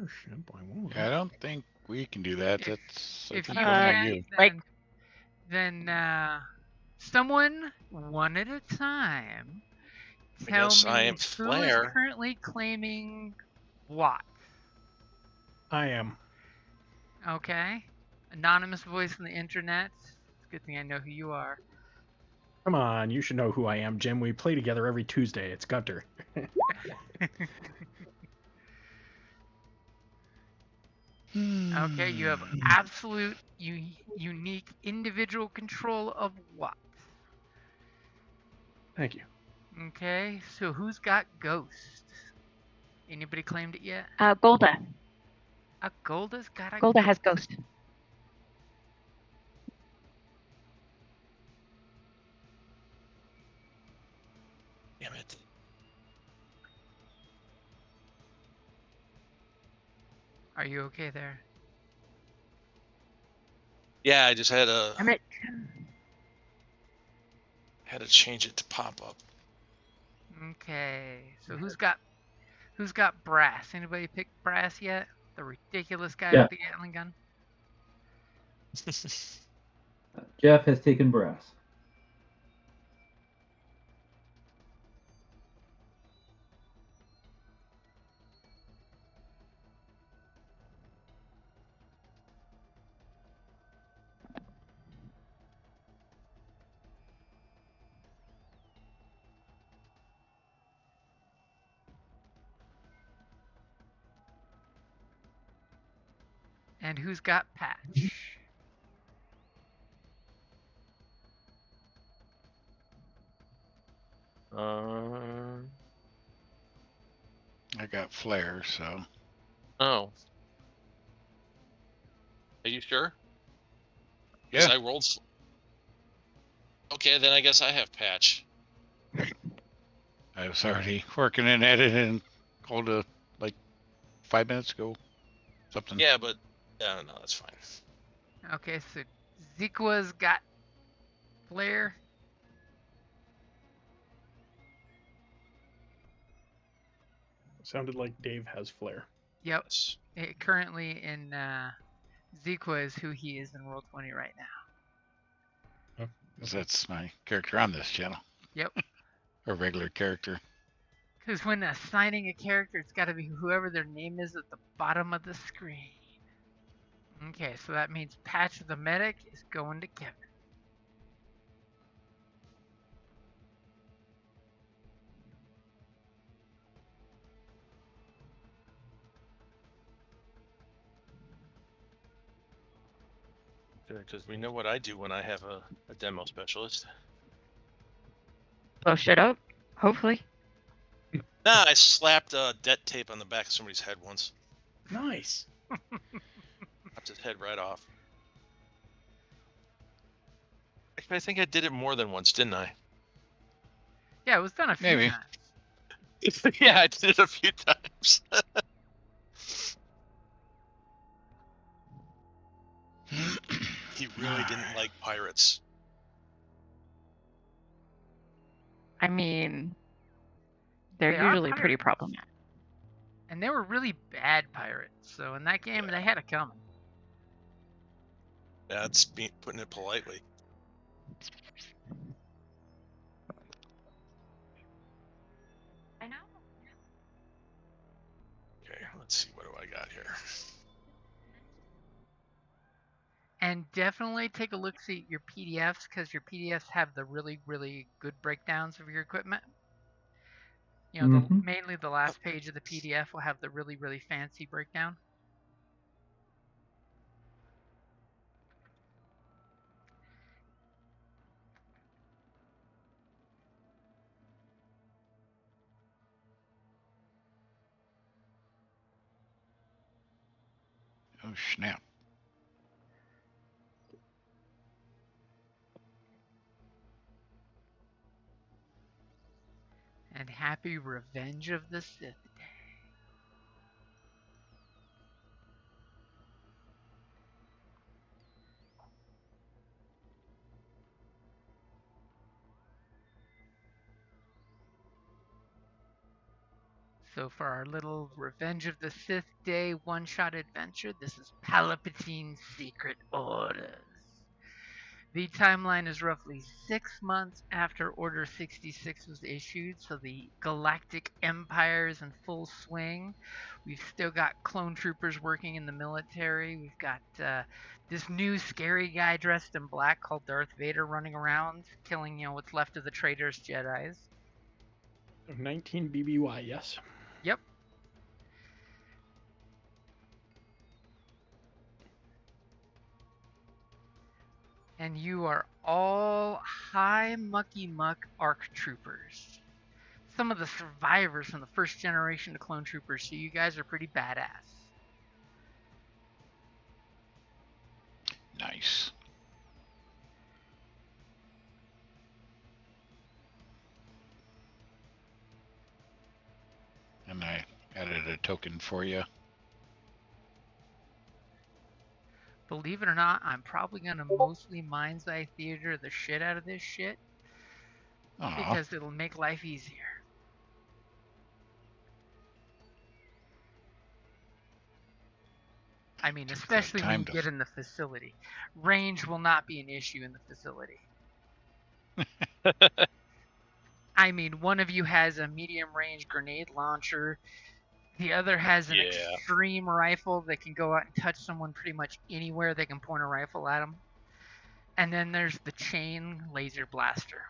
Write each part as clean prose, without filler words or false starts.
leadership. I won't. Yeah, I don't think we can do that. That's I If think you only can't, you. then someone one at a time. I Tell guess I me am who is Flair. currently claiming what. I am. Okay. Anonymous voice from the internet. It's a good thing I know who you are. Come on, you should know who I am, Jim. We play together every Tuesday. It's Gunter. Okay, you have absolute, unique individual control of what? Thank you. Okay, so who's got Ghost? Anybody claimed it yet? Golda. Golda's got a Golda has Ghost. Damn it. Are you okay there? Yeah, I just had to Damn it. change it to pop up. Okay, so who's got Brass? Anybody pick Brass yet? The ridiculous guy Yeah. with the Gatling gun. Jeff has taken Brass. And who's got Patch? I got Flair, so. Oh. Are you sure? Yeah. I rolled. Okay, then I guess I have Patch. I was already working and editing. Called like 5 minutes ago. Something. Yeah, but no, that's fine. Okay, so Zequa's got Flair. Sounded like Dave has flair. Yep. Currently in Zequa is who he is in Roll20 right now. Oh, That's my character on this channel. Yep. A regular character. Because when assigning a character, it's got to be whoever their name is at the bottom of the screen. Okay, so that means Patch the Medic is going to Kevin. Because we know what I do when I have a demo specialist. Blow shit up, hopefully. Nah, I slapped debt tape on the back of somebody's head once. Nice. Chopped his head right off. Actually, I think I did it more than once, didn't I? Yeah, it was done a few Maybe. times. Yeah, I did it a few times. He really didn't like pirates. I mean, they're They are usually pretty pirates. problematic. And they were really bad pirates, so in that game they had it coming. That's putting it politely. I know. Okay, let's see, what do I got here? And definitely take a look see at your PDFs, because your PDFs have the really, really good breakdowns of your equipment. You know, mainly the last page of the PDF will have the really, really fancy breakdown. Oh, snap. And happy Revenge of the Sith Day. So for our little Revenge of the Sith Day one-shot adventure, this is Palpatine's Secret Orders. The timeline is roughly 6 months after Order 66 was issued, so the Galactic Empire is in full swing. We've still got clone troopers working in the military. We've got this new scary guy dressed in black called Darth Vader running around, killing what's left of the traitorous Jedis. 19 BBY, yes. Yep. And you are all high mucky muck ARC troopers. Some of the survivors from the first generation of clone troopers, so you guys are pretty badass. Nice. And I added a token for you. Believe it or not, I'm probably going to mostly Mind's Eye Theater the shit out of this shit. Aw. Because it'll make life easier. I mean, especially when you get in the facility. Range will not be an issue in the facility. I mean, one of you has a medium range grenade launcher. The other has an extreme rifle that can go out and touch someone pretty much anywhere they can point a rifle at them. And then there's the chain laser blaster.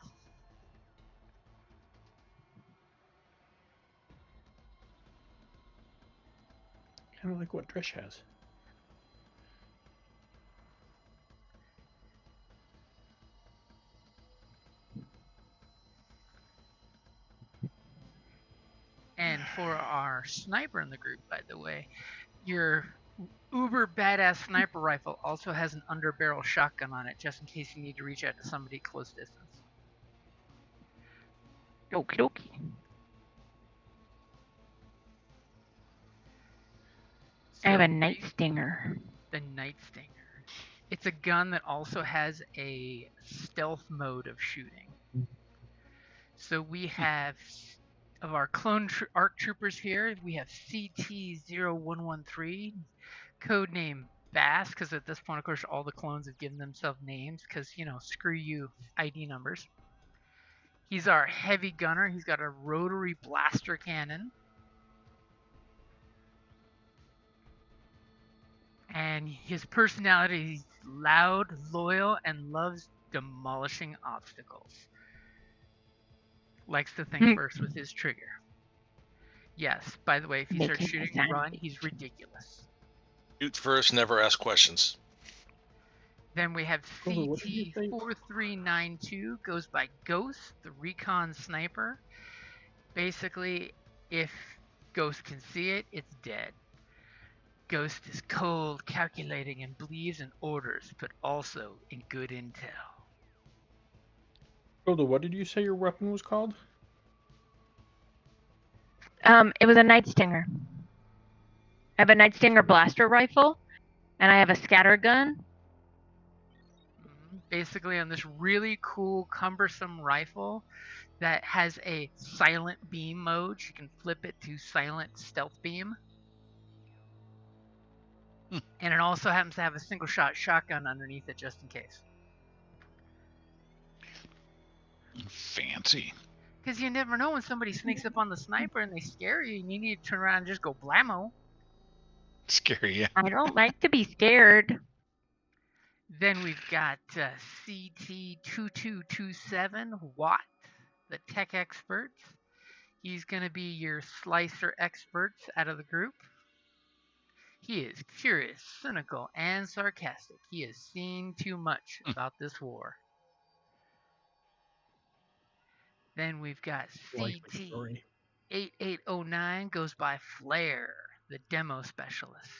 Kind of like what Trish has. And for our sniper in the group, by the way, your uber badass sniper rifle also has an underbarrel shotgun on it, just in case you need to reach out to somebody close distance. Okie dokie. I have a Night Stinger. The Night Stinger. It's a gun that also has a stealth mode of shooting. So we have, of our clone ARC troopers here, we have CT-0113, codename Bass, because at this point, of course, all the clones have given themselves names, because, screw you, ID numbers. He's our heavy gunner. He's got a rotary blaster cannon. And his personality is loud, loyal, and loves demolishing obstacles. Likes to think first with his trigger. Yes, by the way, if he starts shooting and run, he's ridiculous. Shoot first, never ask questions. Then we have CT-4392, goes by Ghost, the recon sniper. Basically, if Ghost can see it, it's dead. Ghost is cold, calculating, and believes in orders, but also in good intel. Golda, what did you say your weapon was called? It was a Night Stinger. I have a Night Stinger blaster rifle, and I have a scatter gun. Basically, on this really cool, cumbersome rifle that has a silent beam mode, you can flip it to silent stealth beam. And it also happens to have a single shot shotgun underneath it just in case. Fancy. Because you never know when somebody sneaks up on the sniper and they scare you and you need to turn around and just go blammo. Scary, yeah. I don't like to be scared. Then we've got CT-2227 Watt, the tech expert. He's going to be your slicer expert out of the group. He is curious, cynical, and sarcastic. He has seen too much about this war. Then we've got CT-8809, goes by Flare, the demo specialist.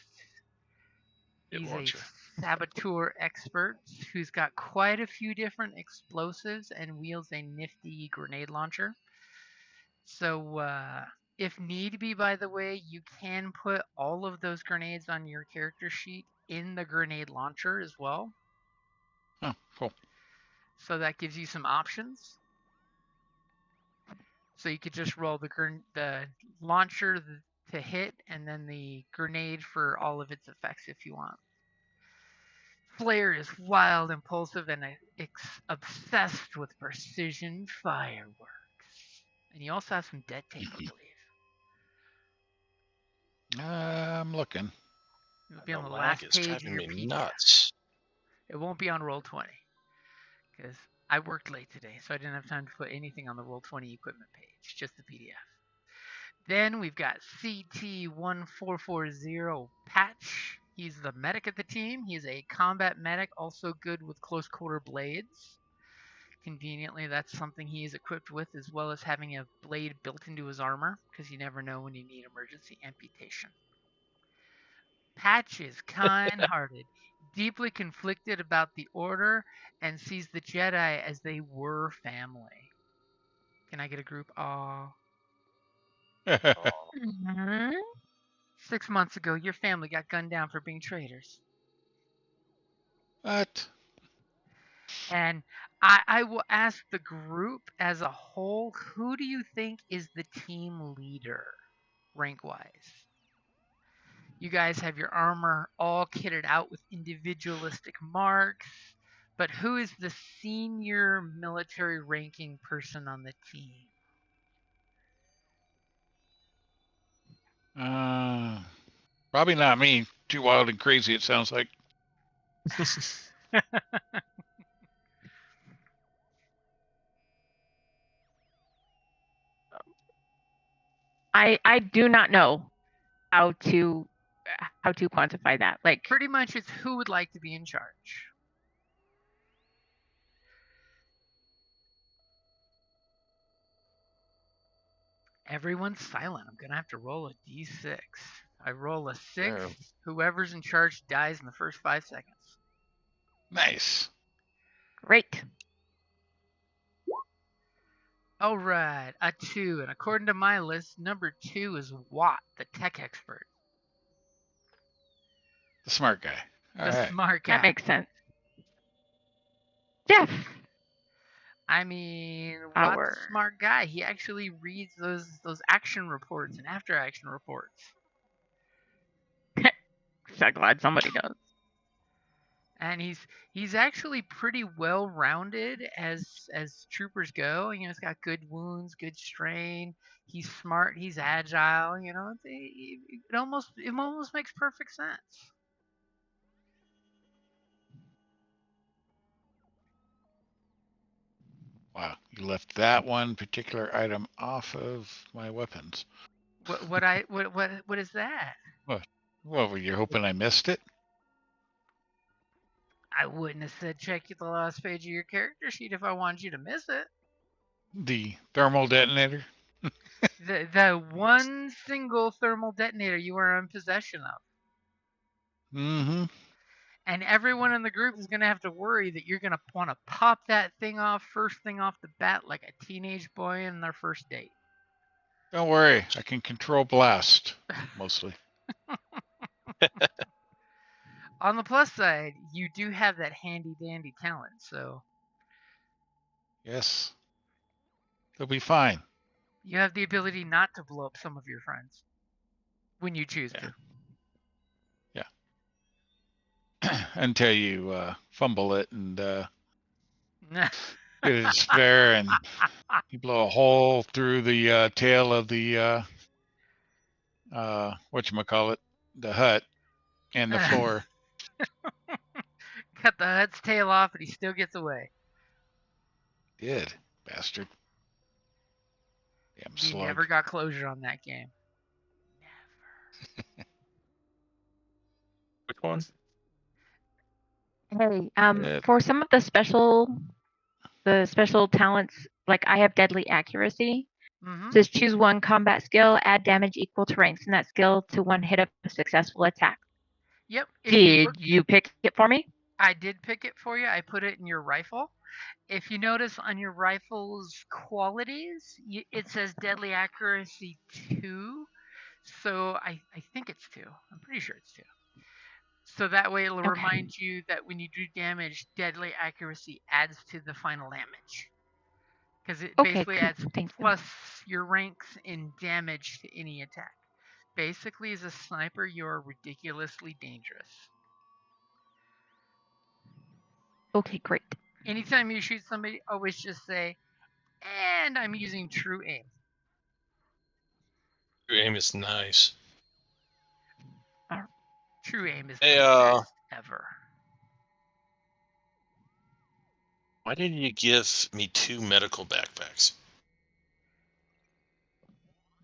He's a saboteur expert who's got quite a few different explosives and wields a nifty grenade launcher. So, if need be, by the way, you can put all of those grenades on your character sheet in the grenade launcher as well. Oh, cool. So that gives you some options. So you could just roll the launcher to hit, and then the grenade for all of its effects if you want. Flare is wild, impulsive, and obsessed with precision fireworks. And you also have some dead tape, I believe. I'm looking. It'll be on the lag last is page of driving your me PDF. nuts. It won't be on Roll20 because I worked late today, so I didn't have time to put anything on the Roll20 equipment page, just the PDF. Then we've got CT1440 Patch. He's the medic of the team. He's a combat medic, also good with close quarter blades. Conveniently, that's something he is equipped with, as well as having a blade built into his armor, because you never know when you need emergency amputation. Patch is kind-hearted, deeply conflicted about the Order, and sees the Jedi as they were family. Can I get a group? Aw. Mhm. 6 months ago, your family got gunned down for being traitors. What? And I will ask the group as a whole, who do you think is the team leader, rank-wise? You guys have your armor all kitted out with individualistic marks, but who is the senior military ranking person on the team? Probably not me. Too wild and crazy, it sounds like. I do not know how to quantify that. Like, Pretty much it's who would like to be in charge. Everyone's silent. I'm going to have to roll a d6. I roll a 6. Oh. Whoever's in charge dies in the first 5 seconds. Nice. great. All right, a 2. And according to my list, number 2 is Watt, the tech expert. The smart guy. All The right. smart guy. That makes sense. Jeff. I mean, Watt's Our a smart guy. He actually reads those action reports and after action reports. So glad somebody does. And he's actually pretty well rounded as troopers go. You know, he's got good wounds, good strain. He's smart. He's agile. You know, it almost makes perfect sense. Wow. You left that one particular item off of my weapons. What is that? Well, you're hoping I missed it? I wouldn't have said check the last page of your character sheet if I wanted you to miss it. The thermal detonator? The one single thermal detonator you are in possession of. Mm-hmm. And everyone in the group is going to have to worry that you're going to want to pop that thing off first thing off the bat like a teenage boy in their first date. Don't worry. I can control blast, mostly. On the plus side, you do have that handy dandy talent, so Yes. They'll be fine. you have the ability not to blow up some of your friends when you choose to. Until you fumble it and get it spare and you blow a hole through the tail of the whatchamacallit, the hut and the floor. Cut the hut's tail off, but he still gets away. Did, bastard. Damn You slug. never got closure on that game. Which one? Hey, Yeah. for some of the special talents, like I have deadly accuracy. Mm-hmm. Says choose one combat skill, add damage equal to ranks in that skill to one hit of a successful attack. Yep. Did you pick it for me? I did pick it for you. I put it in your rifle. If you notice on your rifle's qualities, it says deadly accuracy 2. So I think it's 2. I'm pretty sure it's 2. So that way it'll Okay. remind you that when you do damage, deadly accuracy adds to the final damage. Because it Okay, basically cool. adds Thank you. plus your ranks in damage to any attack. Basically, as a sniper, you're ridiculously dangerous. Okay, great. Anytime you shoot somebody, always just say, and I'm using true aim. Your aim is nice. True aim is Hey, the best ever. Why didn't you give me 2 medical backpacks?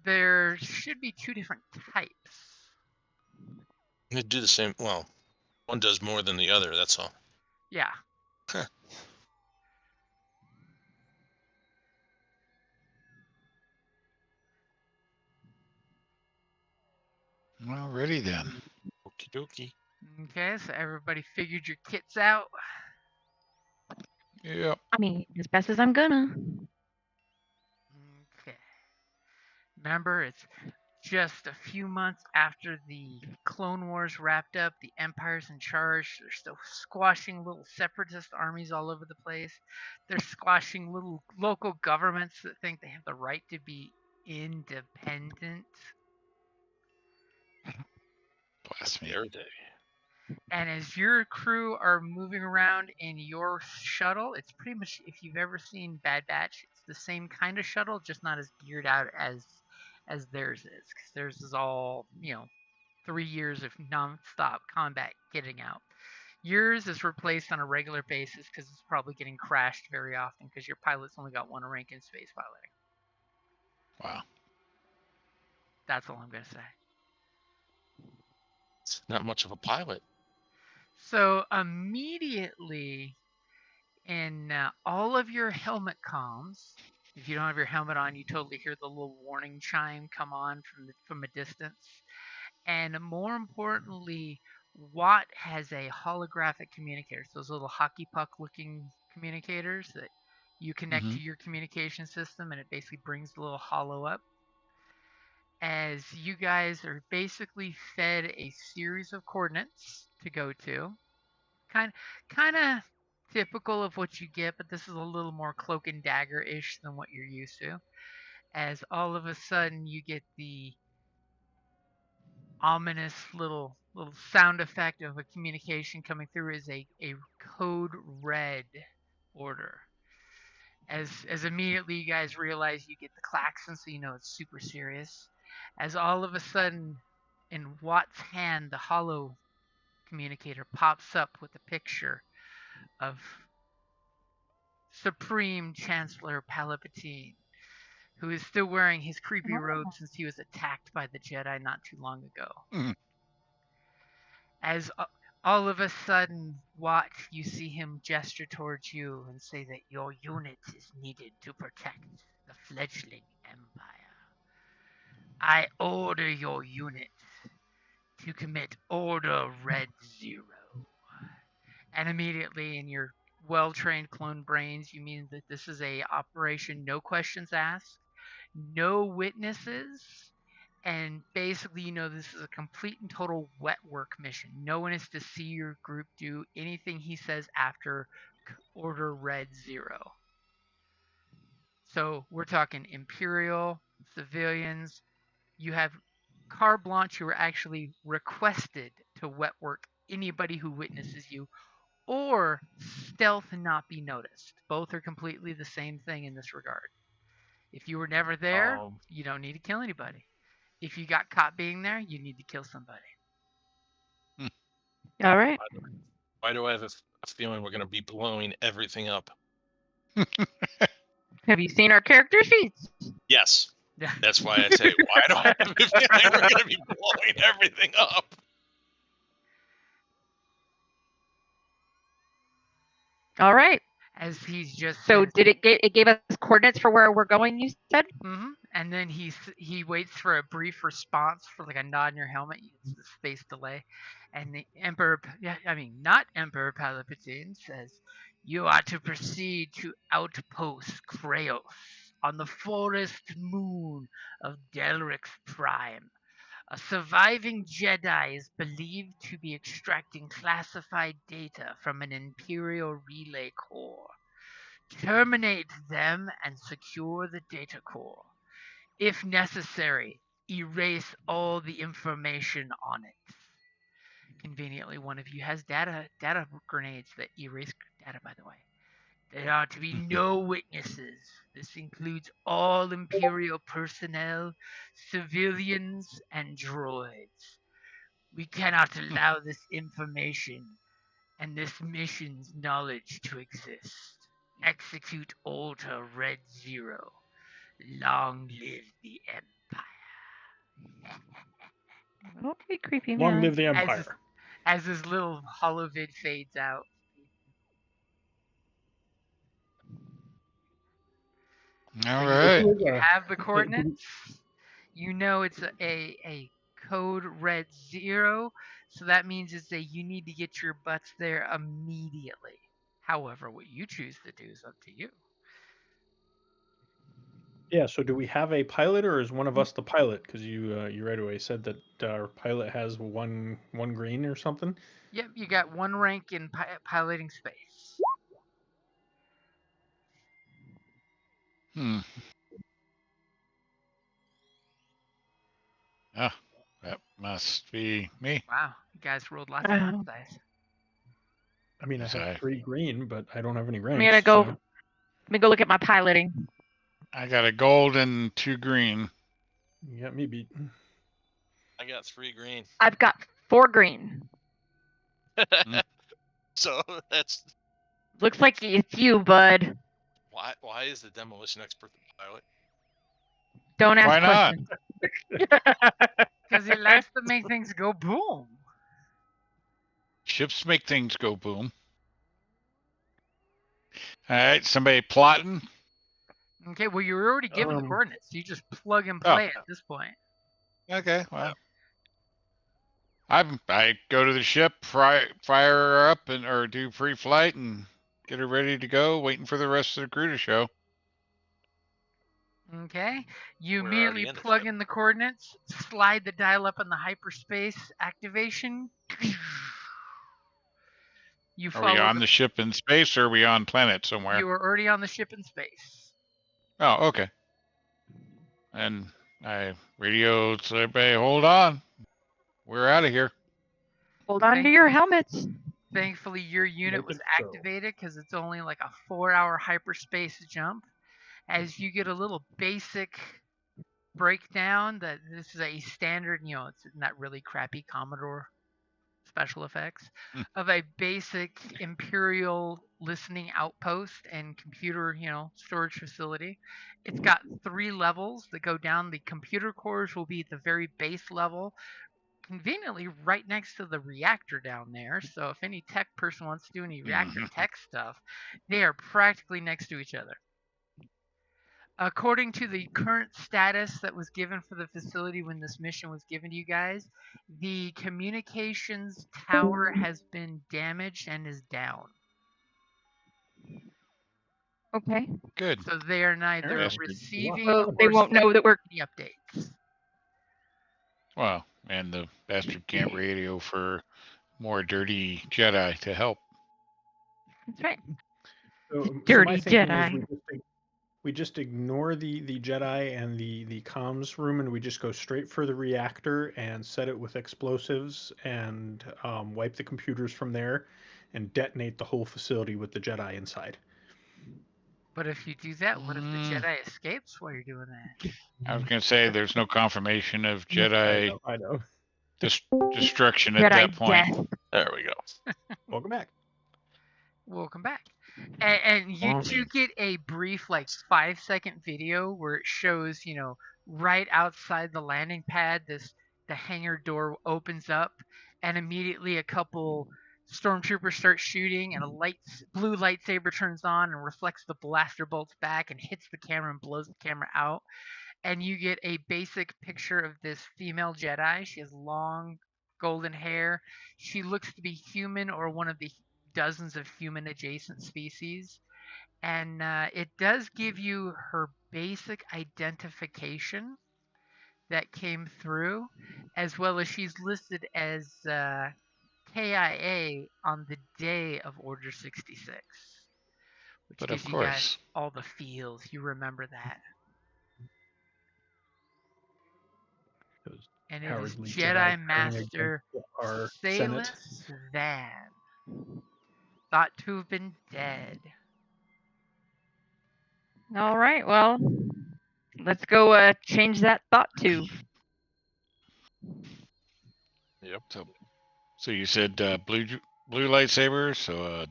There should be 2 different types. They do the same. Well, one does more than the other. That's all. Yeah. Huh. Alrighty then. Okie dokie. Okay, so everybody figured your kits out. Yep. I mean, as best as I'm gonna. Okay. Remember, it's just a few months after the Clone Wars wrapped up. The Empire's in charge. They're still squashing little separatist armies all over the place. They're squashing little local governments that think they have the right to be independent. Bless me. Dare they? And as your crew are moving around in your shuttle, it's pretty much, if you've ever seen Bad Batch, it's the same kind of shuttle, just not as geared out as theirs is. Because theirs is all, 3 years of non-stop combat getting out. Yours is replaced on a regular basis because it's probably getting crashed very often because your pilot's only got 1 rank in space piloting. Wow. That's all I'm going to say. It's not much of a pilot. So immediately in all of your helmet comms, if you don't have your helmet on, you totally hear the little warning chime come on from a distance. And more importantly, Watt has a holographic communicator. So those little hockey puck looking communicators that you connect to your communication system, and it basically brings the little holo up. As you guys are basically fed a series of coordinates to go to, kind of typical of what you get, but this is a little more cloak and dagger-ish than what you're used to. As all of a sudden you get the ominous little sound effect of a communication coming through as a code red order. As immediately you guys realize you get the klaxon, so you know it's super serious. As all of a sudden in Watt's hand, the holo communicator pops up with a picture of Supreme Chancellor Palpatine, who is still wearing his creepy robe since he was attacked by the Jedi not too long ago. Mhm. As all of a sudden, Watt, you see him gesture towards you and say that your unit is needed to protect the fledgling Empire. I order your unit to commit Order Red Zero. And immediately in your well-trained clone brains, you mean that this is a operation no questions asked, no witnesses, and basically you know this is a complete and total wet work mission. No one is to see your group do anything he says after Order Red Zero. So we're talking Imperial, civilians. You have carte blanche. You were actually requested to wet work anybody who witnesses you, or stealth and not be noticed. Both are completely the same thing in this regard. If you were never there, you don't need to kill anybody. If you got caught being there, you need to kill somebody. All right. Why do I have a feeling we're going to be blowing everything up? Have you seen our character sheets? Yes. That's why I say, why do I have a feeling we're going to be blowing everything up? All right. As he's just So says, did it gave us coordinates for where we're going, you said? and then he waits for a brief response for like a nod in your helmet. It's the space delay, and the not Emperor Palpatine says, "You are to proceed to Outpost Kraos on the forest moon of Delrix Prime. A surviving Jedi is believed to be extracting classified data from an Imperial relay core. Terminate them and secure the data core. If necessary, erase all the information on it. Conveniently, one of you has data grenades that erase data, by the way. There are to be no witnesses. This includes all Imperial personnel, civilians, and droids. We cannot allow this information and this mission's knowledge to exist. Execute Alter Red Zero. Long live the Empire. Okay, creepy Long man. live the Empire. As this little holovid fades out. All So right. you have the coordinates. You know it's a code red 0, so that means it's you need to get your butts there immediately. However, what you choose to do is up to you. Yeah. So do we have a pilot, or is one of us the pilot? Because you right away said that our pilot has one green or something. Yep, you got one rank in piloting space. Ah, that must be me. Wow, you guys rolled lots of fun dice. I mean, I Sorry. have 3 green, but I don't have any ranks. I'm gonna go. so- Let me go look at my piloting. I got a gold and 2 green. You got me beat. I got 3 green. I've got 4 green. So that's Looks like it's you, bud. why is the demolition expert the pilot? Don't ask Why not? questions. Because he likes to make things go boom. Ships make things go boom. All right, somebody plotting? Okay, well you're already given the coordinates. You just plug and Oh. play at this point. Okay, well. I go to the ship, fire her up, or do pre-flight and get her ready to go, waiting for the rest of the crew to show. Okay, you We're immediately already in the plug ship. in the coordinates, slide the dial up on the hyperspace activation. You Are we follow on the ship in space, or are we on planet somewhere? You are already on the ship in space. Oh, okay. And I radio to everybody, hold on. We're out of here. Hold on to your helmets. Thankfully, your unit Make was it so. activated because it's only like a 4-hour hyperspace jump. As you get a little basic breakdown that this is a standard, it's not really crappy Commodore special effects, of a basic Imperial listening outpost and computer, storage facility. It's got 3 levels that go down. The computer cores will be at the very base level, conveniently right next to the reactor down there. So if any tech person wants to do any reactor tech stuff, they are practically next to each other. According to the current status that was given for the facility when this mission was given to you guys, the communications tower has been damaged and is down. Okay. Good. So they are neither Yes. receiving Well, they or won't know that we're. sending any updates. Well, and the bastard can't radio for more dirty Jedi to help. That's right. So Dirty my thinking Jedi. is we just ignore the Jedi and the comms room, and we just go straight for the reactor and set it with explosives and wipe the computers from there and detonate the whole facility with the Jedi inside. But if you do that, what if the Jedi escapes while you're doing that? I was going to say there's no confirmation of Jedi I know. destruction at Jedi that point. death. There we go. Welcome back. Welcome back. And you do get a brief, 5-second video where it shows, right outside the landing pad, the hangar door opens up, and immediately a couple stormtroopers start shooting, and a blue lightsaber turns on and reflects the blaster bolts back and hits the camera and blows the camera out. And you get a basic picture of this female Jedi. She has long golden hair. She looks to be human or one of the dozens of human adjacent species. And it does give you her basic identification that came through, as well as she's listed as KIA on the day of Order 66, which But gives of you guys course. all the feels. You remember that. Those And it is cowardly Jedi turning Master against our Salus Senate. Van, thought to have been dead. All right, well, let's go change that thought to. Yep. So you said blue lightsaber, so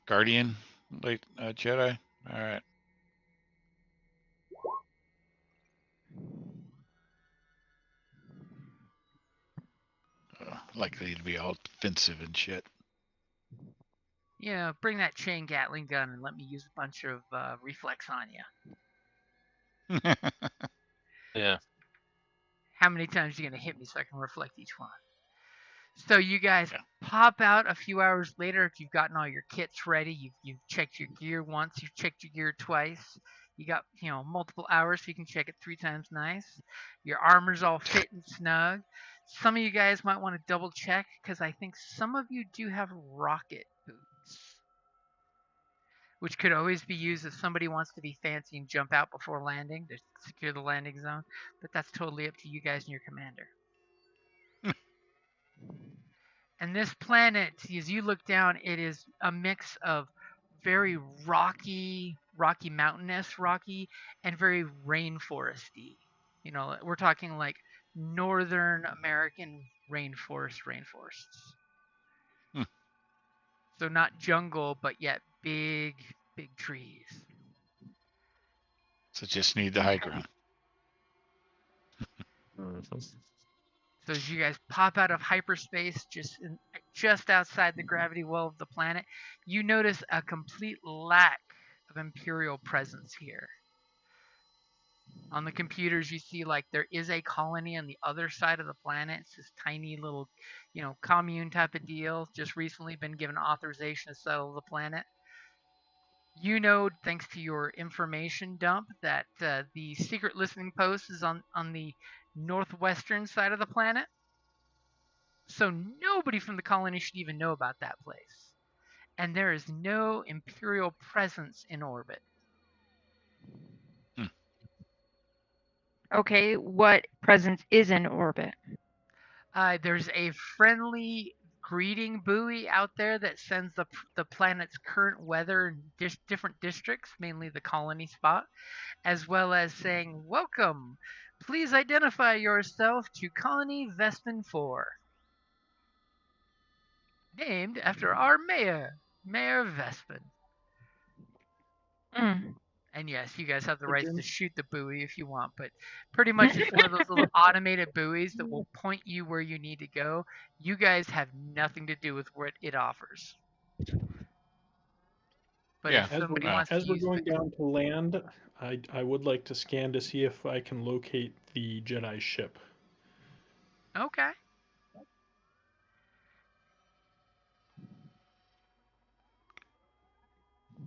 guardian light Jedi. All right. Likely to be all defensive and shit. You know, bring that chain Gatling gun and let me use a bunch of reflex on you. Yeah. How many times are you going to hit me so I can reflect each one? So you guys Yeah. pop out a few hours later if you've gotten all your kits ready. You've checked your gear once. You've checked your gear twice. You got, you know, multiple hours so you can check it 3 times nice. Your armor's all fit and snug. Some of you guys might want to double check because I think some of you do have rocket boots, which could always be used if somebody wants to be fancy and jump out before landing to secure the landing zone. But that's totally up to you guys and your commander. And this planet, as you look down, it is a mix of very rocky, mountainous rocky, and very rainforesty. You know, we're talking like Northern American rainforests. Hmm. So not jungle, but yet big trees. So just need the high ground. So as you guys pop out of hyperspace, just outside the gravity well of the planet, you notice a complete lack of Imperial presence here. On the computers, you see like there is a colony on the other side of the planet. It's this tiny little, you know, commune type of deal. Just recently been given authorization to settle the planet. You know, thanks to your information dump, that the secret listening post is on the northwestern side of the planet. So nobody from the colony should even know about that place. And there is no Imperial presence in orbit. Okay, what presence is in orbit? There's a friendly greeting buoy out there that sends the planet's current weather in different districts, mainly the colony spot, as well as saying, "Welcome. Please identify yourself to Colony Vespin 4. Named after our mayor, Mayor Vespin." Mm. And yes, you guys have the rights to Jim? shoot the buoy if you want, but pretty much it's one of those little automated buoys that will point you where you need to go. You guys have nothing to do with what it offers. But Yeah. if somebody wants As to we're use going down to land, I would like to scan to see if I can locate the Jedi ship. Okay.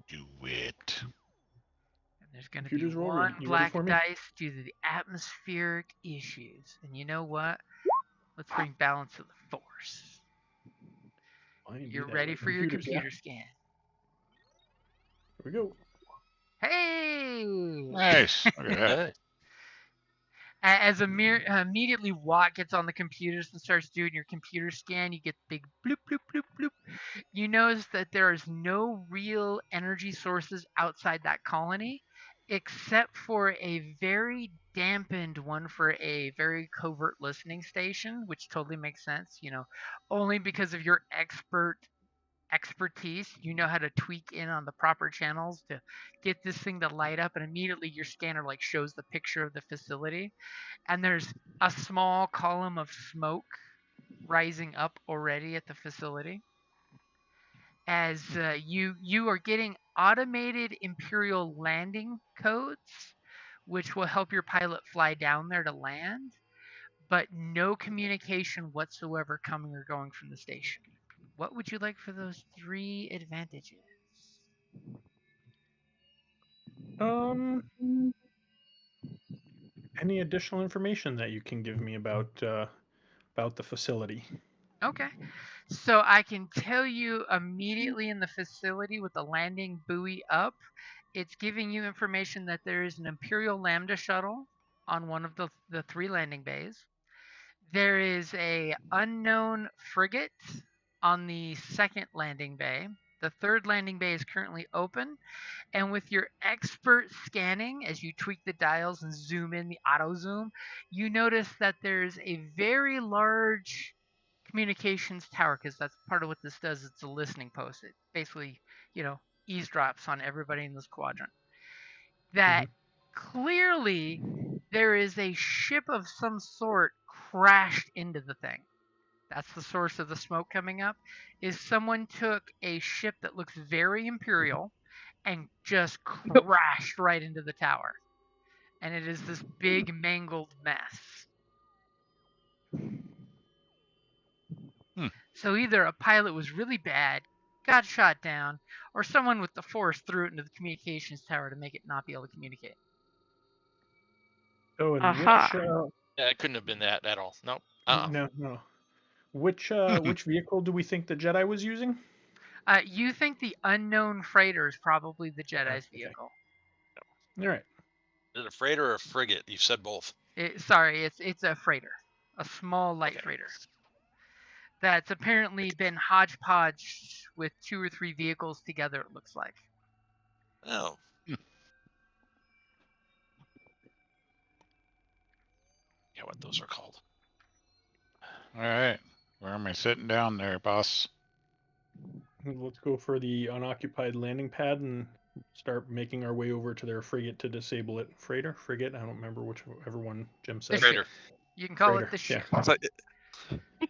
Do it. And there's going to be Computers roll. one You ready black for me? dice due to the atmospheric issues. And you know what? Let's bring balance to the force. You're ready for your computer scan. Here we go. Hey! Nice. Look at that. As immediately Watt gets on the computers and starts doing your computer scan, you get big bloop, bloop, bloop, bloop. You notice that there is no real energy sources outside that colony, except for a very dampened one for a very covert listening station, which totally makes sense, you know, only because of your expertise. You know how to tweak in on the proper channels to get this thing to light up, and immediately your scanner like shows the picture of the facility, and there's a small column of smoke rising up already at the facility as you are getting automated Imperial landing codes, which will help your pilot fly down there to land, but no communication whatsoever coming or going from the station. What would you like for those 3 advantages? Any additional information that you can give me about the facility? Okay. So I can tell you immediately in the facility with the landing buoy up, it's giving you information that there is an Imperial Lambda shuttle on one of the 3 landing bays. There is a unknown frigate on the 2nd landing bay. The 3rd landing bay is currently open, and with your expert scanning, as you tweak the dials and zoom in the auto zoom, you notice that there's a very large communications tower, because that's part of what this does. It's a listening post. It basically, eavesdrops on everybody in this quadrant. That clearly there is a ship of some sort crashed into the thing. That's the source of the smoke coming up. Is someone took a ship that looks very imperial and just crashed right into the tower. And it is this big mangled mess. So either a pilot was really bad, got shot down, or someone with the force threw it into the communications tower to make it not be able to communicate. Oh, and Aha. Yeah, it couldn't have been that at all. Nope. No. Which vehicle do we think the Jedi was using? You think the unknown freighter is probably the Jedi's vehicle. All right. Is it a freighter or a frigate? You've said both. It's a freighter, a small light freighter. That's apparently been hodgepodge with 2 or 3 vehicles together, it looks like. Oh. Yeah, what those are called. All right. Where am I sitting down there, boss? Let's go for the unoccupied landing pad and start making our way over to their frigate to disable it. Frigate? I don't remember whichever one Jim said. Freighter. You can call Freighter, it the ship. yeah. It's like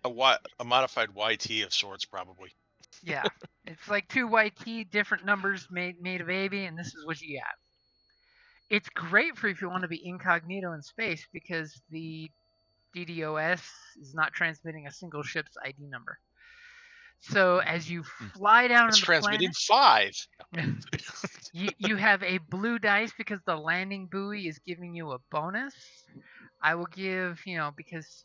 a modified YT of sorts, probably. Yeah, it's like 2 YT, different numbers made a baby, and this is what you got. It's great for if you want to be incognito in space, because the DDoS is not transmitting a single ship's ID number. So as you fly down It's on the transmitting planet, 5. you have a blue dice because the landing buoy is giving you a bonus. I will give, because,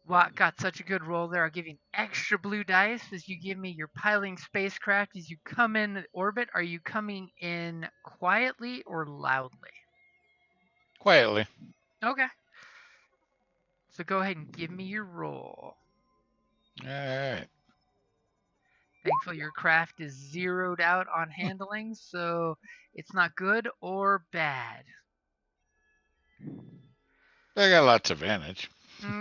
Watt got such a good roll there. I'll give you an extra blue dice as you give me your piloting spacecraft. As you come in orbit, are you coming in quietly or loudly? Quietly. Okay. So go ahead and give me your roll. All right. Thankfully, your craft is zeroed out on handling, so it's not good or bad. I got lots of advantage.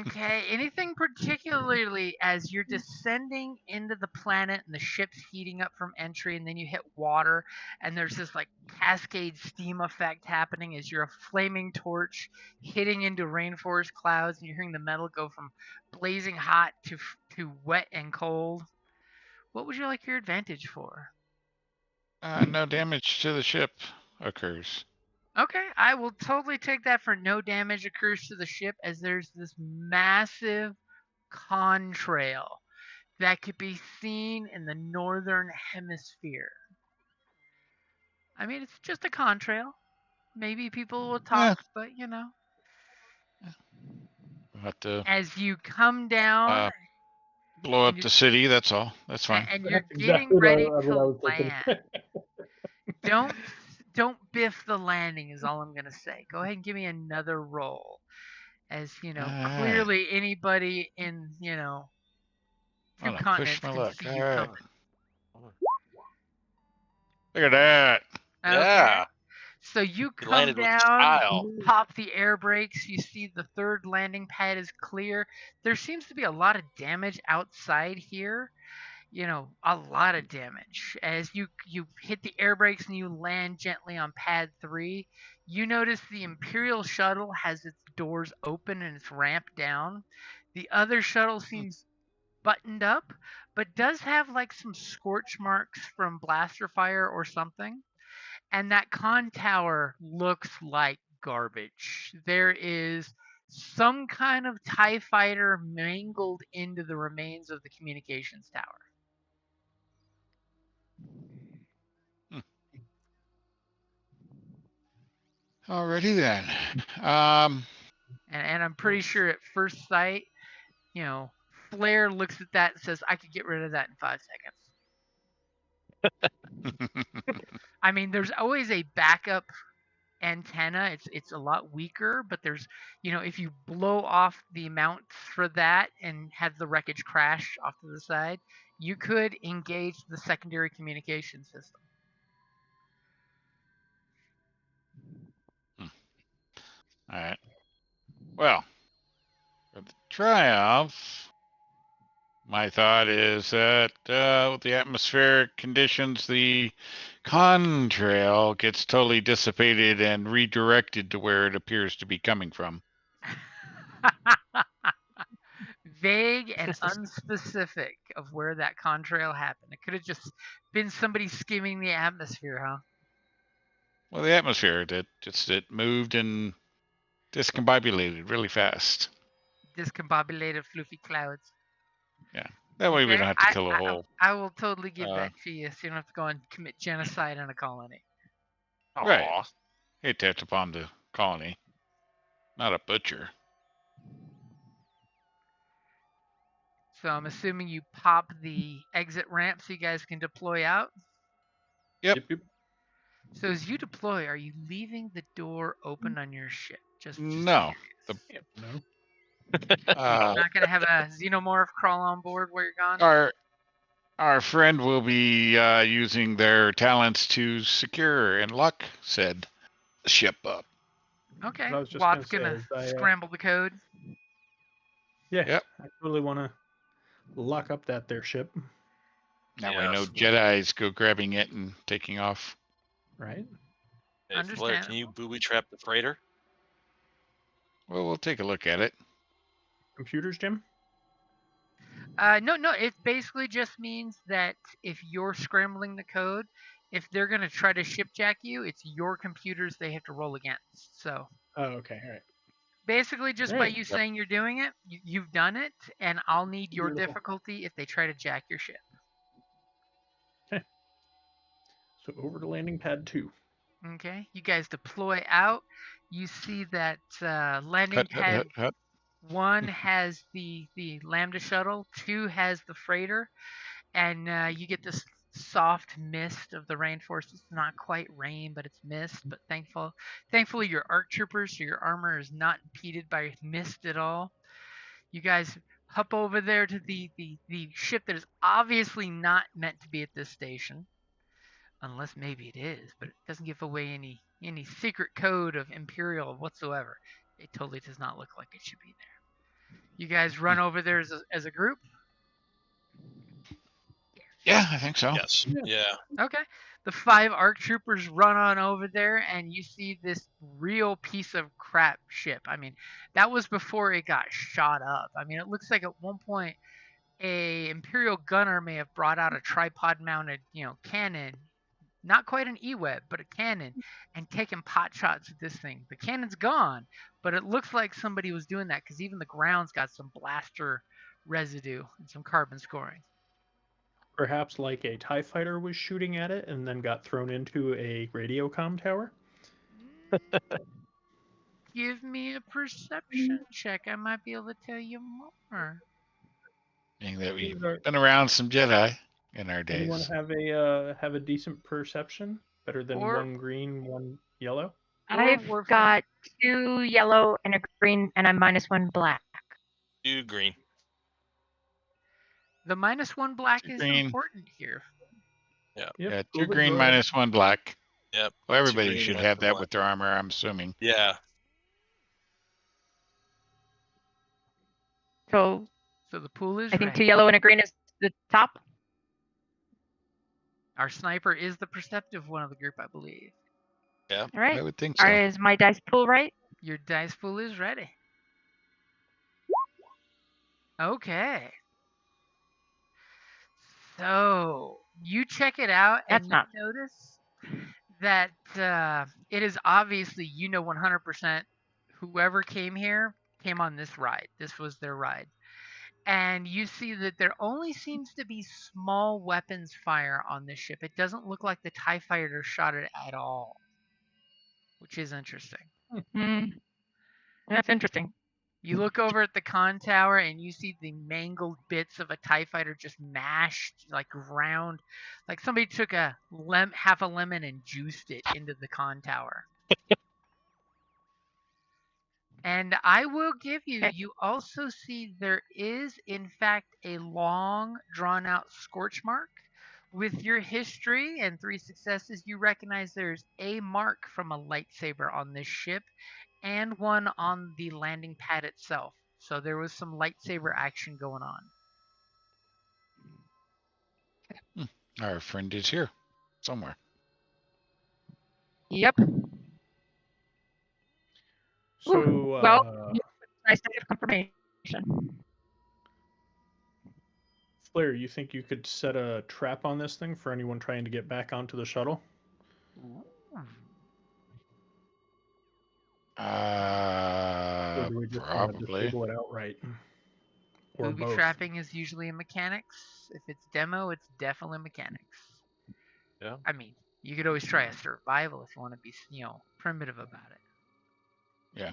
Okay, anything particularly as you're descending into the planet and the ship's heating up from entry, and then you hit water, and there's this like cascade steam effect happening as you're a flaming torch hitting into rainforest clouds, and you're hearing the metal go from blazing hot to wet and cold. What would you like your advantage for? No damage to the ship occurs. Okay, I will totally take that for no damage occurs to the ship, as there's this massive contrail that could be seen in the northern hemisphere. I mean, it's just a contrail. Maybe people will talk, but We'll have to as you come down, blow up the city. That's all. That's fine. and you're That's getting exactly ready what I to was thinking. land. Don't biff the landing is all I'm gonna say. Go ahead and give me another roll. As clearly anybody in 2 continents push my can luck. see you coming. Look at that. Okay. Yeah. So you You come landed with down, style. pop the air brakes. You see the 3rd landing pad is clear. There seems to be a lot of damage outside here. A lot of damage. As you hit the air brakes and you land gently on pad 3, you notice the Imperial shuttle has its doors open and it's ramped down. The other shuttle seems buttoned up, but does have like some scorch marks from blaster fire or something. And that con tower looks like garbage. There is some kind of TIE fighter mangled into the remains of the communications tower. Alrighty then. And I'm pretty sure at first sight, Flair looks at that and says, I could get rid of that in 5 seconds. I mean, there's always a backup antenna. It's a lot weaker, but there's, if you blow off the amount for that and have the wreckage crash off to the side, you could engage the secondary communication system. All right. Well, for the Triumph, my thought is that with the atmospheric conditions, the contrail gets totally dissipated and redirected to where it appears to be coming from. Vague and unspecific of where that contrail happened. It could have just been somebody skimming the atmosphere, huh? Well, the atmosphere, it moved and discombobulated really fast. Discombobulated fluffy clouds. Yeah. That way we don't have to kill a whole... I will totally give that to you, so you don't have to go and commit genocide in a colony. Right. Hate to touch upon the colony. Not a butcher. So I'm assuming you pop the exit ramp so you guys can deploy out? Yep. So as you deploy, are you leaving the door open on your ship? Just no. No. Not going to have a xenomorph crawl on board where you're gone? Our friend will be using their talents to secure and lock said ship up. Okay. I was just Watt's gonna going say, to scramble the code. Yeah. Yep. I totally want to lock up that there ship. Now Yeah, we know Jedi's go grabbing it and taking off. Right. Hey, Flair, can you booby trap the freighter? Well, we'll take a look at it. Computers, Jim? No. It basically just means that if you're scrambling the code, if they're going to try to shipjack you, it's your computers they have to roll against. So. Oh, okay. All right. Basically, just by you saying you're doing it, you've done it, and I'll need your difficulty if they try to jack your ship. Okay. So over to landing pad 2. Okay. You guys deploy out. You see that landing pad 1 has the Lambda shuttle, 2 has the freighter, and you get this soft mist of the rainforest. It's not quite rain, but it's mist. But thankfully, your ARC troopers, so your armor is not impeded by mist at all. You guys hop over there to the ship that is obviously not meant to be at this station, unless maybe it is, but it doesn't give away any secret code of Imperial whatsoever. It totally does not look like it should be there. You guys run over there as a group? Yeah, I think so. Yes. Yeah. Okay. The 5 ARC troopers run on over there, and you see this real piece of crap ship. I mean, that was before it got shot up. I mean, it looks like at one point a Imperial gunner may have brought out a tripod-mounted, cannon. Not quite an E-Web, but a cannon, and taken pot shots at this thing. The cannon's gone, but it looks like somebody was doing that because even the ground's got some blaster residue and some carbon scoring. Perhaps like a TIE fighter was shooting at it and then got thrown into a radio comm tower? Give me a perception check. I might be able to tell you more. Being that we've been around some Jedi in our days. Anyone have a decent perception? Better than 1 green, 1 yellow? I've got 2 yellow and a green, and I'm -1 black. 2 green. The -1 black is important here. Yeah. Yeah, 2 green, -1 black. Yep. Well, everybody should have that with their armor, I'm assuming. Yeah. So the pool is I think red. 2 yellow and a green is the top. Our sniper is the perceptive one of the group, I believe. Yeah. All right. I would think so. Is my dice pool right? Your dice pool is ready. Okay. So you check it out and notice that it is obviously 100% whoever came here came on this ride. This was their ride. And you see that there only seems to be small weapons fire on this ship. It doesn't look like the TIE fighter shot it at all, which is interesting. That's interesting. You look over at the con tower and you see the mangled bits of a TIE fighter just mashed, like ground, like somebody took half a lemon and juiced it into the con tower. And I will give you, you also see there is, in fact, a long, drawn-out scorch mark. With your history and 3 successes, you recognize there's a mark from a lightsaber on this ship and one on the landing pad itself. So there was some lightsaber action going on. Our friend is here somewhere. Yep. So, Well, nice to have confirmation. Flair, you think you could set a trap on this thing for anyone trying to get back onto the shuttle? Or do we just want to Probably. disable it outright? Or Booby both? trapping is usually in mechanics. If it's demo, it's definitely mechanics. Yeah. I mean, you could always try a survival if you want to be, primitive about it. Yeah.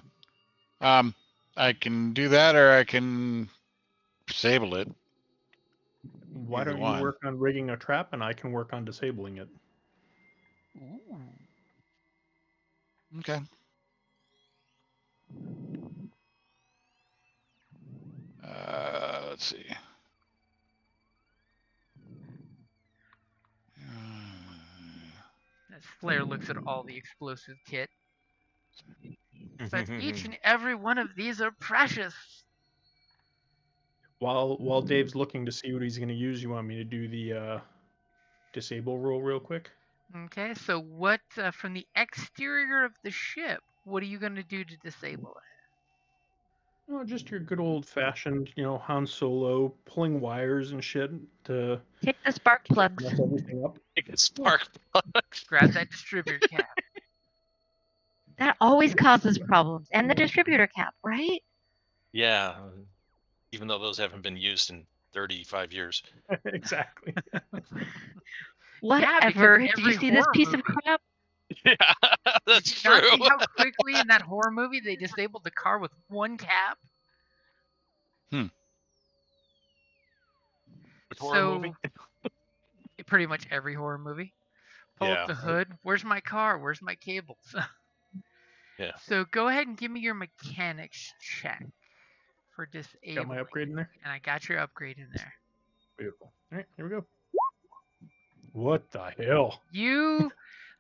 I can do that, or I can disable it. Why Either don't one. you work on rigging a trap and I can work on disabling it? Okay. Let's see. As Flair looks at all the explosive kit. But each and every one of these are precious. While Dave's looking to see what he's going to use, you want me to do the disable roll real quick? Okay, so what, from the exterior of the ship, what are you going to do to disable it? Oh, just your good old-fashioned, Han Solo pulling wires and shit to Take the spark plugs. mess everything up. Make it spark plugs. Grab that distributor cap. That always causes problems. And the distributor cap, right? Yeah. Even though those haven't been used in 35 years. Exactly. Whatever. because Do you every see this horror piece of movie- crap? Yeah, that's Did you not true. see how quickly in that horror movie they disabled the car with one cap? Which horror movie? Pretty much every horror movie. Pull Yeah. up the hood. Where's my car? Where's my cables? Yeah. So go ahead and give me your mechanics check for disabling. Got my upgrade in there? And I got your upgrade in there. Beautiful. All right, here we go. What the hell?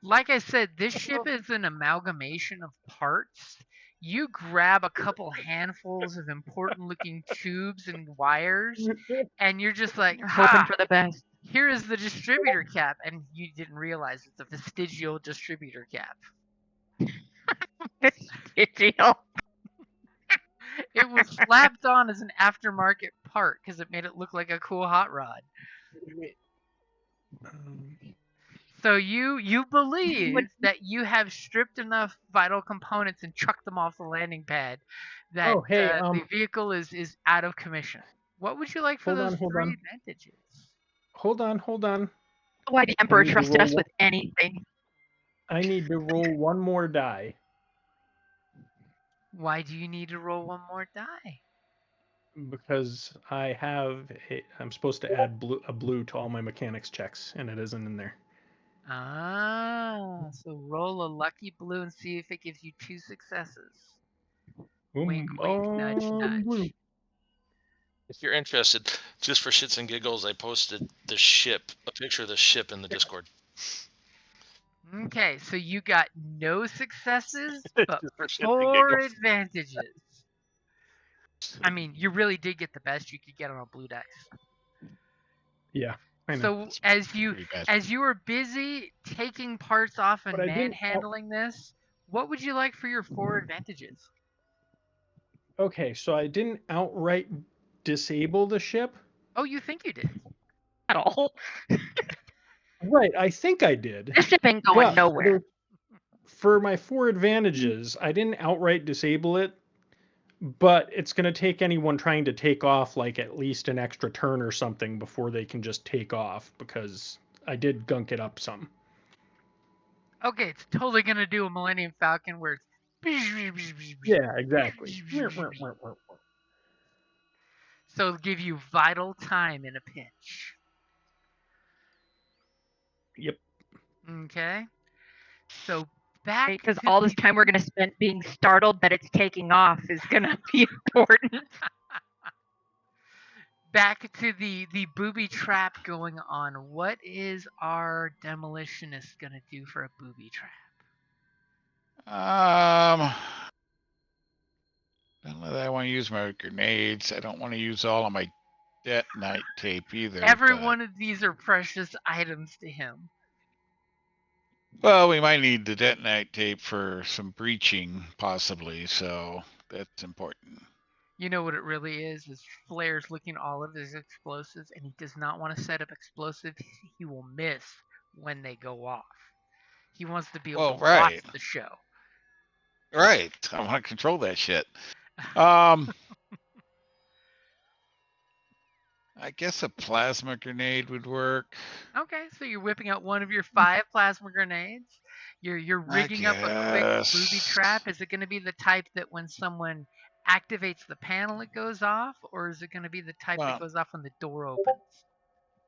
Like I said, this ship is an amalgamation of parts. You grab a couple handfuls of important looking tubes and wires, and you're just like, You're hoping for the best. here is the distributor cap. And you didn't realize it's a vestigial distributor cap. Vestigial. It was slapped on as an aftermarket part because it made it look like a cool hot rod. So you believe that you have stripped enough vital components and chucked them off the landing pad that the vehicle is out of commission. What would you like for those three advantages? Hold on. Why the Emperor trusted us with anything? I need to roll one more die. Why do you need to roll one more die? Because I'm supposed to add a blue to all my mechanics checks, and it isn't in there. So roll a lucky blue and see if it gives you 2 successes. Wink, wink, nudge, nudge. Blue. If you're interested, just for shits and giggles, I posted a picture of the ship in the Discord. Okay, so you got no successes, but Just for shits and 4 giggles. advantages. I mean, you really did get the best you could get on a blue dice. Yeah, I know. So as you were busy taking parts off and manhandling this, what would you like for your 4 advantages? Okay, so I didn't outright disable the ship. Oh, you think you did? At all? Right, I think I did. This ship ain't going nowhere. For my 4 advantages, I didn't outright disable it, but it's going to take anyone trying to take off like at least an extra turn or something before they can just take off, because I did gunk it up some. Okay, it's totally going to do a Millennium Falcon where it's Yeah, exactly. So it'll give you vital time in a pinch. Yep. Okay. So back Because to all this time we're going to spend being startled that it's taking off is going to be important. back to the booby trap going on. What is our demolitionist going to do for a booby trap? Don't know that I want to use my grenades. I don't want to use all of my detonite tape either. Every but- one of these are precious items to him. Well, we might need the detonite tape for some breaching, possibly. So that's important. You know what it really is Flair's looking at all of his explosives, and he does not want to set up explosives he will miss when they go off. He wants to be able Well, to right. watch the show. Right. I want to control that shit. I guess a plasma grenade would work. Okay, so you're whipping out one of your 5 plasma grenades. You're rigging up a quick booby guess. trap. Is it going to be the type that when someone activates the panel it goes off, or is it going to be the type that Well, goes off when the door opens?